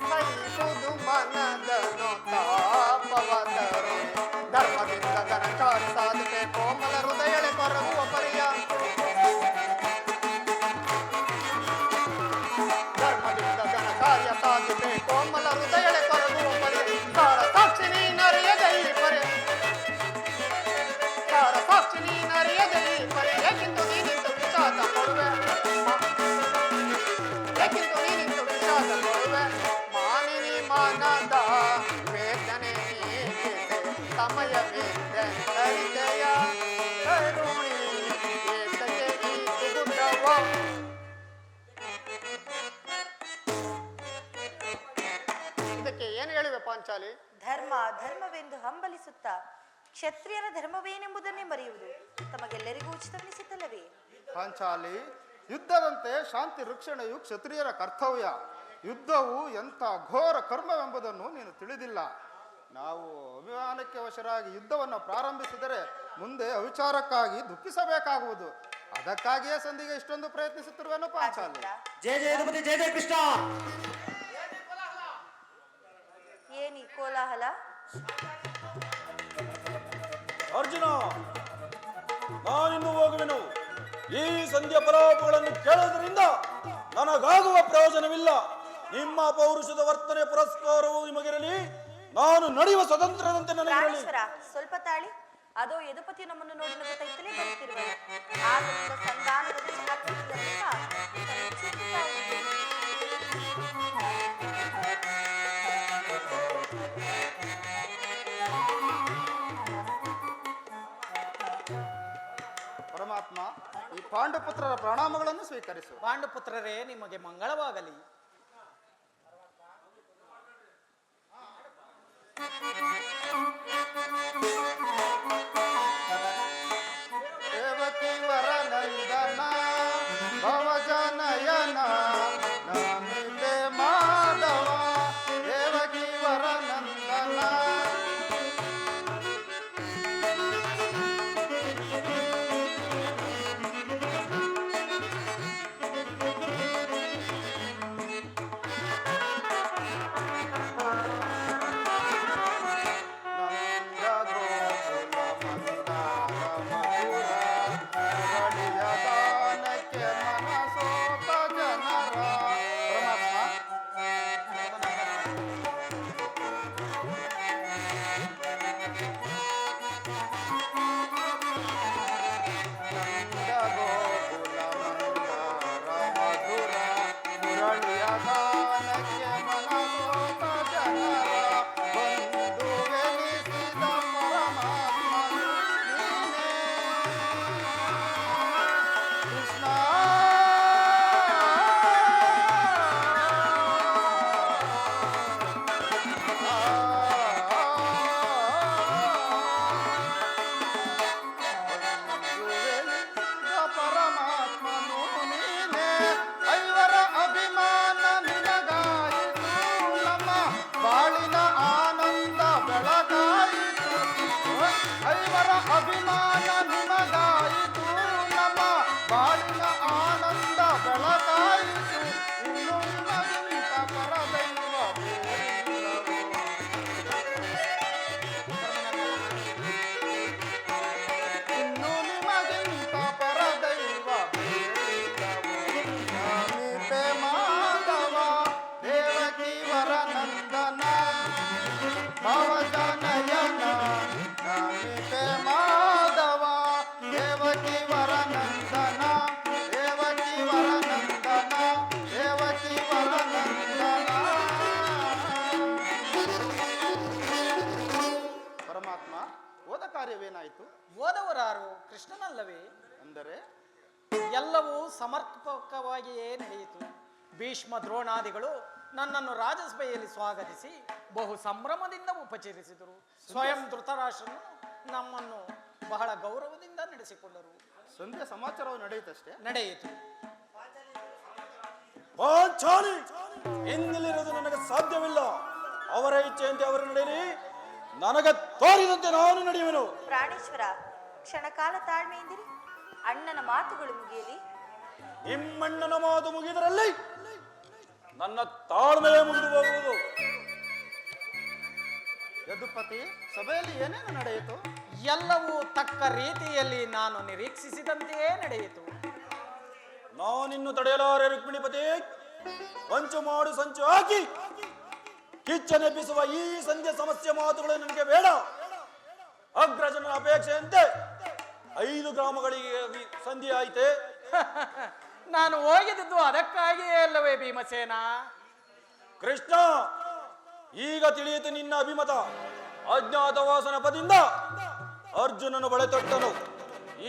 ಕೈಪುದು ಮನದನು ತಾಪವ ತರುಣಿ ಧರ್ಮದಿಂದ ಧನಕಾರ ಸಾಧಿಕೆ ಕೋಮಲ ಹೃದಯಳೆ ಕೊರಗುವ ಪರಿಯ ಧರ್ಮದಿಂದ ಘನ ಕಾರ್ಯ ಸಾಧಿಕೆ ಕೋಮಲ ಹೃದಯಳೆ ಕೊರಗುವ ಪರಿಯ ಸಾರ ಸಾಕ್ಷಿ ನೀನರಿಯದೆ ಈ ಪರಿ ಸಾರ ಸಾಕ್ಷಿ ನೀನರಿಯದೆ ಈ ಪರಿ ಏಕೆಂದು ನೀನಿಂದು ವಿಷಾದ ಕೊಡುವೆ ಏಕೆಂದು ನೀನಿಂದು ವಿಷಾದ ಕೊಡುವೆ ಮಾನಿನಿ ಮನದ ವೇದನೆ ನೀಗಿದೆ ಸಮಯವಿದೆ ಹರಿದಯ ಕರುಣಿ ಏತಕ್ಕೆ ಈ ಗುಡ್ಡವೋ ಇದಕ್ಕೆ ಏನು ಹೇಳಿವೆ ಪಾಂಚಾಲಿ? ಧರ್ಮವೆಂದು ಹಂಬಲಿಸುತ್ತಾ ಕ್ಷತ್ರಿಯರ ಧರ್ಮವೇನೆಂಬುದನ್ನೇ ಮರೆಯುವುದು ತಮಗೆಲ್ಲರಿಗೂ ಉಚಿತವೆನಿಸಿತಲ್ಲವೇ? ಪಾಂಚಾಲಿ, ಯುದ್ಧದಂತೆ ಶಾಂತಿ ರಕ್ಷಣೆಯು ಕ್ಷತ್ರಿಯರ ಕರ್ತವ್ಯ. ಯುದ್ಧವು ಎಂಥ ಘೋರ ಕರ್ಮವೆಂಬುದನ್ನು ನೀನು ತಿಳಿದಿಲ್ಲ. ನಾವು ಅಭಿಮಾನಕ್ಕೆ ವಶರಾಗಿ ಯುದ್ಧವನ್ನು ಪ್ರಾರಂಭಿಸಿದರೆ ಮುಂದೆ ಅವಿಚಾರಕ್ಕಾಗಿ ದುಃಖಿಸಬೇಕಾಗುವುದು. ಅದಕ್ಕಾಗಿಯೇ ಸಂಧಿಗೆ ಇಷ್ಟೊಂದು ಪ್ರಯತ್ನಿಸುತ್ತಿರುವೆನು ಪಾಂಚಾಲಿ. ಜಯ ಜಯ ಯದುಪತಿ, ಜಯ ಜಯ ಕೃಷ್ಣ. ಏನಿ ಕೋಲಾಹಲ? ಅರ್ಜುನ, ನಾನಿನ್ನು ಹೋಗುವೆನು. ಈ ಸಂಧ್ಯಾ ಫಲಾಪಗಳನ್ನು ಕೇಳುವುದರಿಂದ ನನಗಾಗುವ ಪ್ರಯೋಜನವಿಲ್ಲ. ನಿಮ್ಮ ಪೌರುಷದ ವರ್ತನೆ ಪುರಸ್ಕಾರವು ನಿಮಗಿರಲಿ. ನಾನು ನಡೆಯುವ ಸ್ವತಂತ್ರದಂತೆ ನನಗಿರಲಿ. ಸ್ವಲ್ಪ ತಾಳಿ. ಅದೋ ಯದುಪತಿ ನಮ್ಮನ್ನು ನೋಡಿ ನಗುತ್ತಲೇ ಬರುತ್ತಿರುವರು. ಆದ್ದರಿಂದ ಸಂಧಾನದ ಪರಮಾತ್ಮ, ಈ ಪಾಂಡುಪುತ್ರರ ಪ್ರಣಾಮಗಳನ್ನು ಸ್ವೀಕರಿಸು. ಪಾಂಡುಪುತ್ರರೇ, ನಿಮಗೆ ಮಂಗಳವಾಗಲಿ. ದೇವಕಿ ವರನಂದನ ನಯನ ನಮಿತೆ ಮಾಧವ ದೇವಕಿ ವರ ನಂದನ ಪರಮಾತ್ಮನು ನೀನೇ ಐವರ ಅಭಿಮಾನ ನಿನಗಾಯಿತು ನಮ್ಮ ಬಾಳಿನ ಆನಂದ ಬೆಳಗಾಯಿತು ಐವರ ಅಭಿಮಾನ ನಿನಗಾಯಿತು ನಮ್ಮ ಬಾಳಿನ ಆನಂದ ಬೆಳಗಾಯಿತು ಇನ್ನು ನಿಮಗಿಂತ ಪರದೈವ ಇನ್ನು ನಿಮಗಿಂತ ಪರದೈವ ನಮಿತೆ ಮಾಧವ ದೇವಕಿ ವರ ನಂದನ ಭವಜನಯನ ನಮಿತೆ ಮಾಧವ ದೇವಕಿ ವರ ನಂದನ ದೇವಕಿ ವರ ನಂದನ ದೇವಕಿ ವರ ನಂದನ ಪರಮಾತ್ಮ ಹೋದ ಕಾರ್ಯವೇನಾಯಿತು? ಓದವರಾರು ಕೃಷ್ಣನಲ್ಲವೇ? ಅಂದರೆ ಎಲ್ಲವೂ ಸಮರ್ಪಕವಾಗಿಯೇ ನಡೆಯಿತು. ಭೀಷ್ಮ ದ್ರೋಣಾದಿಗಳು ನನ್ನನ್ನು ರಾಜಸಭೆಯಲ್ಲಿ ಸ್ವಾಗತಿಸಿ ಬಹು ಸಂಭ್ರಮದಿಂದ ಉಪಚರಿಸಿದರು. ಸ್ವಯಂ ಧೃತರಾಷ್ಟ್ರನು ನಮ್ಮನ್ನು ಬಹಳ ಗೌರವದಿಂದ ನಡೆಸಿಕೊಂಡರು. ಸಂಧ್ಯಾ ಸಮಾಚಾರವು ನಡೆಯಿತಷ್ಟೇ. ನಡೆಯಿತು. ಪಾಂಚಾಲಿ ಇನ್ನಿಲ್ಲಿರುವುದು ನನಗೆ ಸಾಧ್ಯವಿಲ್ಲ. ಅವರ ಇಚ್ಛೆಯಂತೆ ಅವರು ನಡೆಯಲಿ, ನನಗೆ ತೋರಿದಂತೆ ನಾನು ನಡೆಯುವೆನು. ಪ್ರಾಣೇಶ್ವರ, ಕ್ಷಣಕಾಲ ತಾಳ್ಮೆಯಿಂದಿರಿ. ಅಣ್ಣನ ಮಾತುಗಳು ಮುಗಿಯಲಿ. ನಿಮ್ಮಣ್ಣನ ಮಾತು ಮುಗಿದರಲ್ಲಿ ನನ್ನ ತಾಳ್ಮೆಯೇ ಮುಗಿದು ಹೋಗುವುದು. ಯದುಪತಿ, ಸಭೆಯಲ್ಲಿ ಏನೇನು ನಡೆಯಿತು? ಎಲ್ಲವೂ ತಕ್ಕ ರೀತಿಯಲ್ಲಿ ನಾನು ನಿರೀಕ್ಷಿಸಿದಂತೆಯೇ ನಡೆಯಿತು. ನಾನಿನ್ನು ತಡೆಯಲಾರೆ ರುಕ್ಮಿಣಿಪತಿ. ಹೊಂಚು ಮಾಡು ಸಂಚು ಹಾಕಿ ಕಿಚ್ಚನೆಬ್ಬಿಸುವ ಈ ಸಂಧ್ಯಾ ಸಮಸ್ಯೆ ಮಾತುಗಳು ನನಗೆ ಬೇಡ. ಅಗ್ರಜನ ಅಪೇಕ್ಷೆಯಂತೆ 5 ಗ್ರಾಮಗಳಿಗೆ ಸಂಧಿ ಆಯಿತೆ. ನಾನು ಹೋಗಿದ್ದು ಅದಕ್ಕಾಗಿಯೇ ಅಲ್ಲವೇ ಭೀಮಸೇನ? ಕೃಷ್ಣ, ಈಗ ತಿಳಿಯಿತು ನಿನ್ನ ಅಭಿಮತ. ಅಜ್ಞಾತವಾಸನ ಪದಿಂದ ಅರ್ಜುನನು ಬಳೆ ತೊಟ್ಟನು.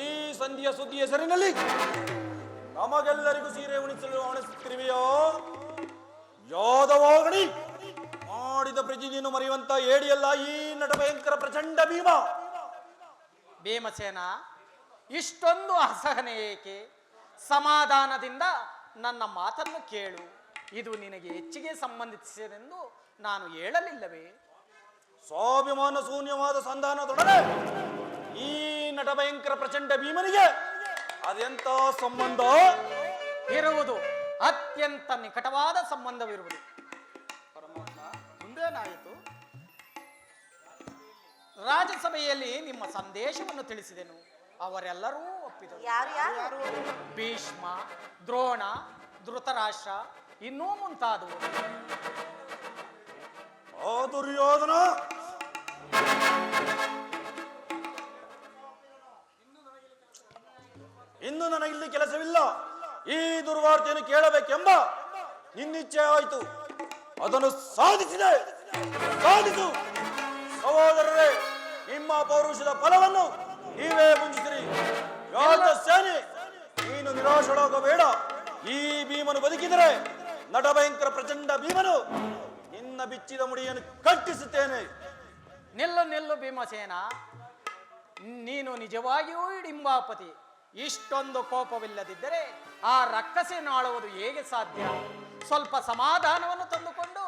ಈ ಸಂಧಿಯ ಸುದ್ದಿ ಹೆಸರಿನಲ್ಲಿ ನಮಗೆಲ್ಲರಿಗೂ ಸೀರೆ ಉಣಿಸಲು ಅಣಿಸುತ್ತಿರುವೆಯೋ? ಯಾದವಾಗಣಿ ಮಾಡಿದ ಪ್ರತಿದಿನ ಮರೆಯುವಂತ ಏಡಿಯಲ್ಲ ಈ ನಟ ಭಯಂಕರ ಪ್ರಚಂಡ ಭೀಮ. ಭೀಮಸೇನ, ಇಷ್ಟೊಂದು ಅಸಹನೆ ಏಕೆ? ಸಮಾಧಾನದಿಂದ ನನ್ನ ಮಾತನ್ನು ಕೇಳು. ಇದು ನಿನಗೆ ಹೆಚ್ಚಿಗೆ ಸಂಬಂಧಿಸಿದೆಂದು ನಾನು ಹೇಳಲಿಲ್ಲವೇ? ಸ್ವಾಭಿಮಾನ ಶೂನ್ಯವಾದ ಸಂಧಾನದೊಡನೆ ಈ ನಟ ಭಯಂಕರ ಪ್ರಚಂಡ ಭೀಮನಿಗೆ ಅದೆಂತ ಸಂಬಂಧ ಇರುವುದು? ಅತ್ಯಂತ ನಿಕಟವಾದ ಸಂಬಂಧವಿರುವುದು. ಪರಮಾತ್ಮ, ಮುಂದೇನಾಯಿತು? ರಾಜಸಭೆಯಲ್ಲಿ ನಿಮ್ಮ ಸಂದೇಶವನ್ನು ತಿಳಿಸಿದೆನು. ಅವರೆಲ್ಲರೂ ಒಪ್ಪಿದರು. ಯಾರು? ಭೀಷ್ಮ, ದ್ರೋಣ, ಧೃತರಾಷ್ಟ್ರ, ಇನ್ನೂ ಮುಂತಾದವು. ಆ ದುರ್ಯೋಧನ ಇನ್ನು ನನಗಿಲ್ಲಿ ಕೆಲಸವಿಲ್ಲ. ಈ ದುರ್ವಾರ್ತೆಯನ್ನು ಕೇಳಬೇಕೆಂಬ ನಿನ್ನಿಚ್ಛೆ ಆಯಿತು. ಅದನ್ನು ಸಾಧಿಸಿದೆ. ಸಾಧಿಸು ಸಹೋದರರೇ. ನಿಮ್ಮ ಪೌರುಷದ ಫಲವನ್ನು ನೀವೇ ಮುಂಚಿಸಿರಿ. ವ್ಯಾಜ ಸೇನೆ, ನೀನು ನಿರಾಶರಾಗಬೇಡ. ಈ ಭೀಮನು ಬದುಕಿದರೆ ನಟ ಭಯಂಕರ ಪ್ರಚಂಡ ಭೀಮನು ನಿನ್ನ ಬಿಚ್ಚಿದ ಮುಡಿಯನ್ನು ಕಟ್ಟಿಸುತ್ತೇನೆ. ನಿಲ್ಲು ನಿಲ್ಲು ಭೀಮಸೇನ, ನೀನು ನಿಜವಾಗಿಯೂ ಹಿಡಿಂಬಾಪತಿ. ಇಷ್ಟೊಂದು ಕೋಪವಿಲ್ಲದಿದ್ದರೆ ಆ ರಕ್ಕಸೆಯನ್ನು ಆಳುವುದು ಹೇಗೆ ಸಾಧ್ಯ? ಸ್ವಲ್ಪ ಸಮಾಧಾನವನ್ನು ತಂದುಕೊಂಡು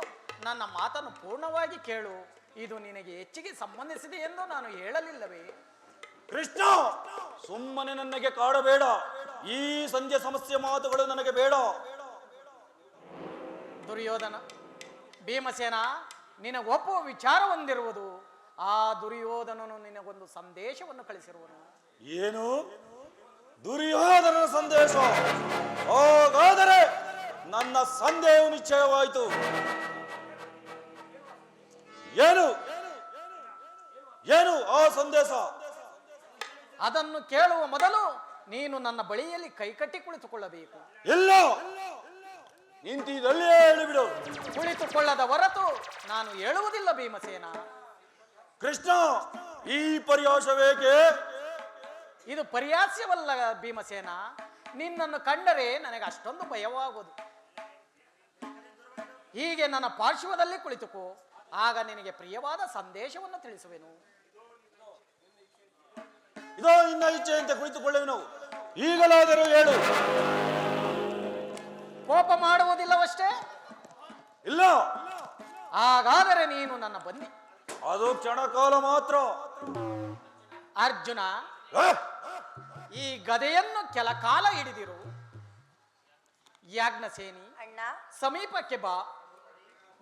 ನನ್ನ ಮಾತನ್ನು ಪೂರ್ಣವಾಗಿ ಕೇಳು. ಇದು ನಿನಗೆ ಹೆಚ್ಚಿಗೆ ಸಂಬಂಧಿಸಿದೆ ಎಂದು ನಾನು ಹೇಳಲಿಲ್ಲವೇ? ಕೃಷ್ಣ, ಸುಮ್ಮನೆ ನನಗೆ ಕಾಡಬೇಡ. ಈ ಸಂಧ್ಯೆ ಸಮಸ್ಯೆ ಮಾತುಗಳು ನನಗೆ ಬೇಡ. ದುರ್ಯೋಧನ, ಭೀಮಸೇನ ನಿನಗೊಪ್ಪುವ ವಿಚಾರ ಹೊಂದಿರುವುದು. ಆ ದುರ್ಯೋಧನನು ನಿನಗೊಂದು ಸಂದೇಶವನ್ನು ಕಳಿಸಿರುವನು. ಏನು? ದುರ್ಯೋಧನನ ಸಂದೇಶ? ಹಾಗಾದರೆ ನನ್ನ ಸಂದೇಹವು ನಿಶ್ಚಯವಾಯಿತು. ಏನು ಏನು ಆ ಸಂದೇಶ? ಅದನ್ನು ಕೇಳುವ ಮೊದಲು ನೀನು ನನ್ನ ಬಳಿಯಲ್ಲಿ ಕೈಕಟ್ಟಿ ಕುಳಿತುಕೊಳ್ಳಬೇಕು. ಇಲ್ಲ, ನಿಂತಿದ್ದಲ್ಲೇ ಹೇಳಿಬಿಡು. ಕುಳಿತುಕೊಳ್ಳದ ಹೊರತು ನಾನು ಹೇಳುವುದಿಲ್ಲ ಭೀಮಸೇನ. ಕೃಷ್ಣ, ಈ ಪರ್ಯಾಸವೇಕೆ? ಇದು ಪರ್ಯಾಸ್ಯವಲ್ಲ ಭೀಮಸೇನ. ನಿನ್ನನ್ನು ಕಂಡರೆ ನನಗೆ ಅಷ್ಟೊಂದು ಭಯವಾಗುವುದು. ಹೀಗೆ ನನ್ನ ಪಾರ್ಶ್ವದಲ್ಲಿ ಕುಳಿತುಕೋ, ಆಗ ನಿನಗೆ ಪ್ರಿಯವಾದ ಸಂದೇಶವನ್ನು ತಿಳಿಸುವೆನು. ಇದೋ ಇನ್ನ ಇಚ್ಛೆಯಂತೆ ಕುಳಿತುಕೊಳ್ಳುವೆನು. ಈಗಲಾದರೂ ಹೇಳು. ಕೋಪ ಮಾಡುವುದಿಲ್ಲವಷ್ಟೇ? ಇಲ್ಲ. ಹಾಗಾದರೆ ನೀನು ನನ್ನ ಬಂದಿ. ಅದು ಕ್ಷಣಕಾಲ ಮಾತ್ರ. ಅರ್ಜುನ, ಈ ಗದೆಯನ್ನು ಕೆಲ ಕಾಲ ಹಿಡಿದಿರು. ಯಾಜ್ಞಸೇನಿ, ಅಣ್ಣ, ಸಮೀಪಕ್ಕೆ ಬಾ.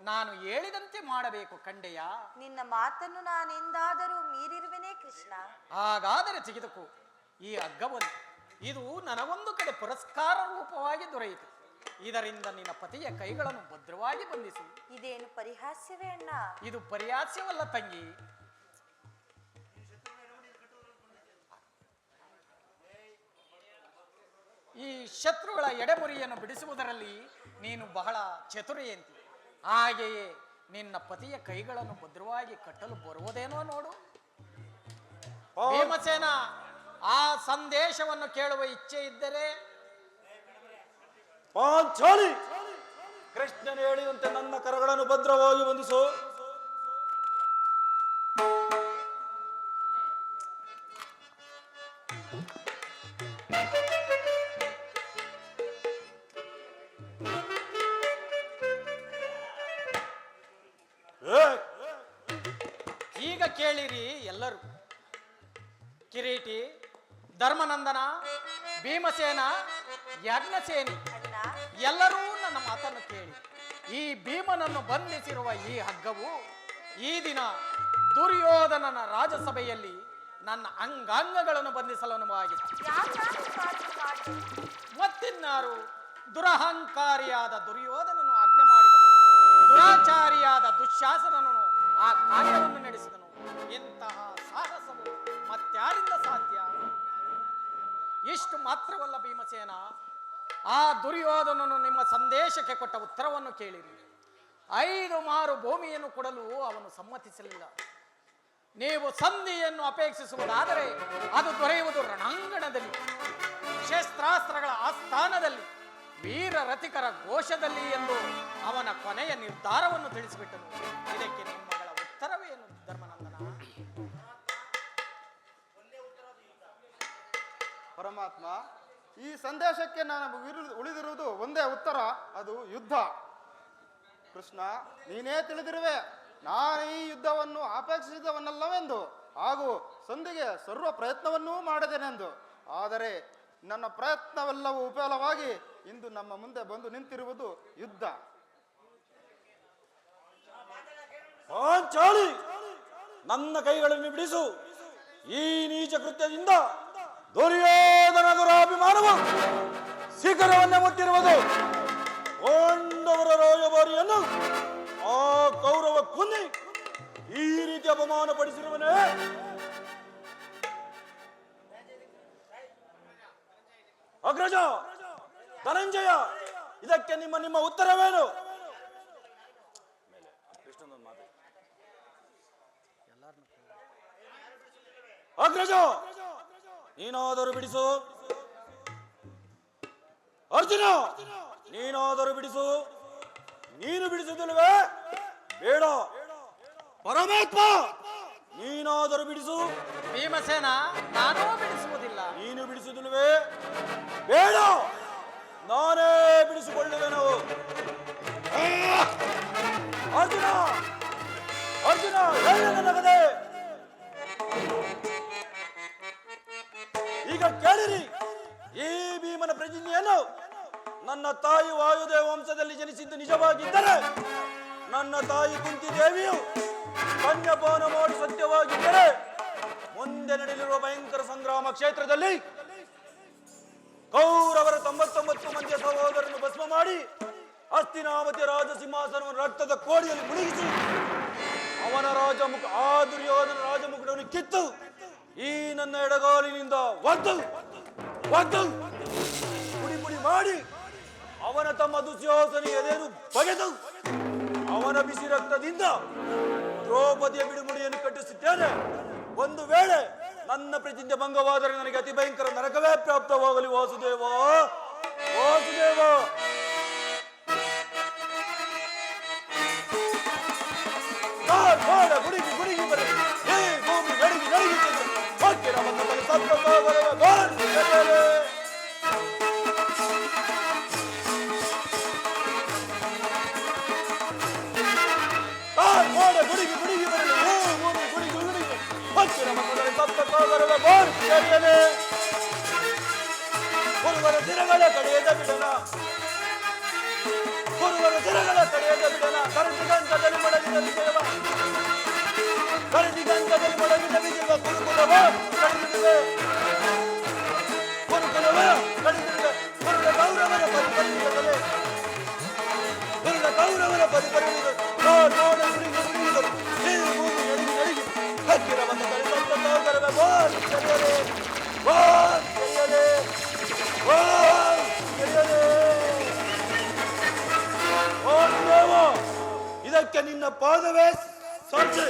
ನಾನು ಹೇಳಿದಂತೆ ಮಾಡಬೇಕು ಕಂಡೆಯ. ನಿನ್ನ ಮಾತನ್ನು ನಾನೆಂದಾದರೂ ಮೀರಿರುವೆನೇ ಕೃಷ್ಣ. ಹಾಗಾದರೆ ತೆಗೆದುಕೋ ಈ ಹಗ್ಗವನ್ನು. ಇದು ನನಗೊಂದು ಕಡೆ ಪುರಸ್ಕಾರ ರೂಪವಾಗಿ ದೊರೆಯಿತು. ಇದರಿಂದ ನಿನ್ನ ಪತಿಯ ಕೈಗಳನ್ನು ಭದ್ರವಾಗಿ ಬಂಧಿಸು. ಇದೇನು ಪರಿಹಾಸ್ಯವೇ ಅಣ್ಣ? ಇದು ಪರಿಹಾಸ್ಯವಲ್ಲ ತಂಗಿ. ಈ ಶತ್ರುಗಳ ಎಡೆಮುರಿಯನ್ನು ಬಿಡಿಸುವುದರಲ್ಲಿ ನೀನು ಬಹಳ ಚತುರಿಯಂತಿ. ಹಾಗೆಯೇ ನಿನ್ನ ಪತಿಯ ಕೈಗಳನ್ನು ಭದ್ರವಾಗಿ ಕಟ್ಟಲು ಬರುವುದೇನೋ ನೋಡು. ಭೀಮಸೇನ, ಆ ಸಂದೇಶವನ್ನು ಕೇಳುವ ಇಚ್ಛೆ ಇದ್ದರೆ ಪಾಂಚಾಲಿ, ಕೃಷ್ಣನು ಹೇಳಿದಂತೆ ನನ್ನ ಕರಗಳನ್ನು ಭದ್ರವಾಗಿ ಬಂಧಿಸು. ಈಗ ಕೇಳಿರಿ ಎಲ್ಲರೂ. ಕಿರೀಟಿ, ಧರ್ಮನಂದನ, ಭೀಮಸೇನ, ಯಾಜ್ಞಸೇನಿ ಎಲ್ಲರೂ ನನ್ನ ಮಾತನ್ನು ಕೇಳಿ. ಈ ಭೀಮನನ್ನು ಬಂಧಿಸಿರುವ ಈ ಹಗ್ಗವು ಈ ದಿನ ದುರ್ಯೋಧನನ ರಾಜಸಭೆಯಲ್ಲಿ ನನ್ನ ಅಂಗಾಂಗಗಳನ್ನು ಬಂಧಿಸಲು ಅನುವಾಗಿತ್ತು. ಮತ್ತಿನ್ನಾರು ದುರಹಂಕಾರಿಯಾದ ದುರ್ಯೋಧನನು ಆಜ್ಞೆ ಮಾಡಿದನು. ದುರಾಚಾರಿಯಾದ ದುಶ್ಯಾಸನನು ಆ ಕಾರ್ಯವನ್ನು ನಡೆಸಿದನು. ಇಂತಹ ಸಾಹಸವು ಮತ್ಯಾರಿಂದ ಸಾಧ್ಯ? ಇಷ್ಟು ಮಾತ್ರವಲ್ಲ ಭೀಮಸೇನ, ಆ ದುರ್ಯೋಧನನು ನಿಮ್ಮ ಸಂದೇಶಕ್ಕೆ ಕೊಟ್ಟ ಉತ್ತರವನ್ನು ಕೇಳಿರಿ. 5 ಮಾರು ಭೂಮಿಯನ್ನು ಕೊಡಲು ಅವನು ಸಮ್ಮತಿಸಲಿಲ್ಲ. ನೀವು ಸಂಧಿಯನ್ನು ಅಪೇಕ್ಷಿಸುವುದಾದರೆ ಅದು ದೊರೆಯುವುದು ರಣಾಂಗಣದಲ್ಲಿ, ಶಸ್ತ್ರಾಸ್ತ್ರಗಳ ಆಸ್ಥಾನದಲ್ಲಿ, ವೀರ ರಥಿಕರ ಘೋಷದಲ್ಲಿ ಎಂದು ಅವನ ಕೊನೆಯ ನಿರ್ಧಾರವನ್ನು ತಿಳಿಸಿಬಿಟ್ಟನು. ಇದಕ್ಕೆ ನಿಮ್ಮಗಳ ಉತ್ತರವೇನು ಧರ್ಮನಂದನ? ಪರಮಾತ್ಮ, ಈ ಸಂದೇಶಕ್ಕೆ ನಾನು ಉಳಿದಿರುವುದು ಒಂದೇ ಉತ್ತರ, ಅದು ಯುದ್ಧ. ಕೃಷ್ಣ, ನೀನೇ ತಿಳಿದಿರುವೆ ನಾನು ಈ ಯುದ್ಧವನ್ನು ಅಪೇಕ್ಷಿಸಿದವನಲ್ಲವೆಂದು, ಹಾಗೂ ಸಂಧಿಗೆ ಸರ್ವ ಪ್ರಯತ್ನವನ್ನೂ ಮಾಡಿದೆನೆಂದು. ಆದರೆ ನನ್ನ ಪ್ರಯತ್ನವೆಲ್ಲವೂ ವಿಫಲವಾಗಿ ಇಂದು ನಮ್ಮ ಮುಂದೆ ಬಂದು ನಿಂತಿರುವುದು ಯುದ್ಧ. ಪಾಂಚಾಲಿ, ನನ್ನ ಕೈಗಳನ್ನು ಬಿಡಿಸು. ಈ ನೀಚ ಕೃತ್ಯದಿಂದ ದುರ್ಯೋಧನ ದುರಾಭಿಮಾನವು ಶಿಖರವನ್ನೇ ಮುಟ್ಟಿರುವುದು. ಪಾಂಡವರ ರಾಯಭಾರಿಯನ್ನು ಆ ಕೌರವ ಕುನ್ನಿ ಈ ರೀತಿ ಅಪಮಾನ ಪಡಿಸಿರುವನೇ? ಅಗ್ರಜ, ಧನಂಜಯ, ಇದಕ್ಕೆ ನಿಮ್ಮ ಉತ್ತರವೇನು? ಅಗ್ರಜ, ನೀನಾದರೂ ಬಿಡಿಸು. ಅರ್ಜುನ, ನೀನಾದರೂ ಬಿಡಿಸು. ನೀನು ಬಿಡಿಸುವುದಿಲ್ಲವೇ? ಬೇಡ. ಪರಮಾತ್ಮ, ನೀನಾದರೂ ಬಿಡಿಸು. ಭೀಮಸೇನ, ನಾನೂ ಬಿಡಿಸುವುದಿಲ್ಲ. ನೀನು ಬಿಡಿಸುವುದಿಲ್ಲವೇ? ಬೇಡ, ನಾನೇ ಬಿಡಿಸಿಕೊಳ್ಳುವೆನು. ಅರ್ಜುನ, ಅರ್ಜುನ, ಹೇಳು ನನ್ನ ಕಥೆ. ಈಗ ಕೇಳಿರಿ. ಈ ಭೀಮನ ಪ್ರತಿಜ್ಞೆಯನ್ನು ನನ್ನ ತಾಯಿ ವಾಯುದೇವ ವಂಶದಲ್ಲಿ ಜನಿಸಿದ್ದು ನಿಜವಾಗಿದ್ದರೆ, ನನ್ನ ತಾಯಿ ಕುಂತಿ ದೇವಿಯು ಕನ್ಯಪಾನ ಮಾಡಿ ಸತ್ಯವಾಗಿದ್ದರೆ, ಮುಂದೆ ನಡೆಯಲಿರುವ ಭಯಂಕರ ಸಂಗ್ರಾಮ ಕ್ಷೇತ್ರದಲ್ಲಿ ಕೌರವರ 99 ಮಂದಿಯ ಸಹೋದರನ್ನು ಭಸ್ಮ ಮಾಡಿ ಹಸ್ತಿನಾವತಿಯ ರಾಜ ಸಿಂಹಾಸನವನ್ನು ರಕ್ತದ ಕೋಡಿಯಲ್ಲಿ ಮುಳುಗಿಸಿ ಅವನ ರಾಜಮುಖ ಆ ದುರ್ಯೋಧನ ರಾಜಮುಖವನ್ನು ಕಿತ್ತು ಈ ನನ್ನ ಎಡಗಾಲಿನಿಂದ ಒದ್ದು ಪುಡಿ ಪುಡಿ ಮಾಡಿ ಅವನ ತಮ್ಮ ದುಶ್ಯಾಸನ ಎದೆಯನ್ನು ಬಗೆದು ಅವನ ಬಿಸಿ ರಕ್ತದಿಂದ ದ್ರೌಪದಿಯ ಬಿಡುಮುಡಿಯನ್ನು ಕಟ್ಟಿಸುತ್ತೇನೆ. ಒಂದು ವೇಳೆ ನನ್ನ ಪ್ರತಿಜ್ಞೆ ಭಂಗವಾದರೆ ನನಗೆ ಅತಿ ಭಯಂಕರ ನರಕವೇ ಪ್ರಾಪ್ತವಾಗಲಿ. ವಾಸುದೇವ, ವಾಸುದೇವ. ಗುಡಿಗಿ ಗುಡಿಗಿ ಬರಲಿ, ಹೇ ಭೂಮಿ ನಡಿಗಿ ನಡಿಯುತ್ತದೆ. ಹಕ್ಕಿನ ಮಕ್ಕಳು ಸತ್ತೋಗಲವ ಗೋರ್ಗಲೇ. ಗುಡಿಗಿ ಗುಡಿಗಿ ಬರಲಿ, ಹೇ ಭೂಮಿ ಗುಡಿಗಿ ಗುಡಿಗಿ. ಹಕ್ಕಿನ ಮಕ್ಕಳು ಸತ್ತೋಗಲವ ಗೋರ್ಗಲೇ. ಗುರುವರ ದಿನಗಳ ಕಡೆಯದ ಬಿಡನ, ಗುರುವರ ದಿನಗಳ ಕಡೆಯದ ಬಿಡನ. ಕರಟಿಗಂತದಲ್ಲಿ ಮಡಗಿದ ವಿಜಯವ, ಕರಟಿಗಂತದಲ್ಲಿ ಮಡಗಿದ ವಿಜಯವ. ಗುರುಕುಲವ ಕಡಿದಿದೆ, ಗುರುಕುಲವ ಕಡಿದಿದೆ. ಗುರುಡ ಕೌರವರ ಪರಿಪರಿಸಿದರೆ, ಗುರುಡ ಕೌರವರ ಪರಿಪರಿಸಿದರು. ನೋಡ ಗುಡಿಗೆ ಗುಡಿಗಿದರು. ಈ ಭೂಮಿ ನಡಿಗಿ ನಡಿಗಿ ಹಕ್ಕಿರ ಬಂದ ಕರೆದ ಬೋರ್ ಸರಿಯಲೆ, ಬೋರ್ ಸರಿಯಲೆ, ಬೋರ್ ಸರಿಯಲೆ. ಓ ದೇವ, ಇದಕ್ಕೆ ನಿನ್ನ ಪಾದವೇ ಸಾಕ್ಷಿ.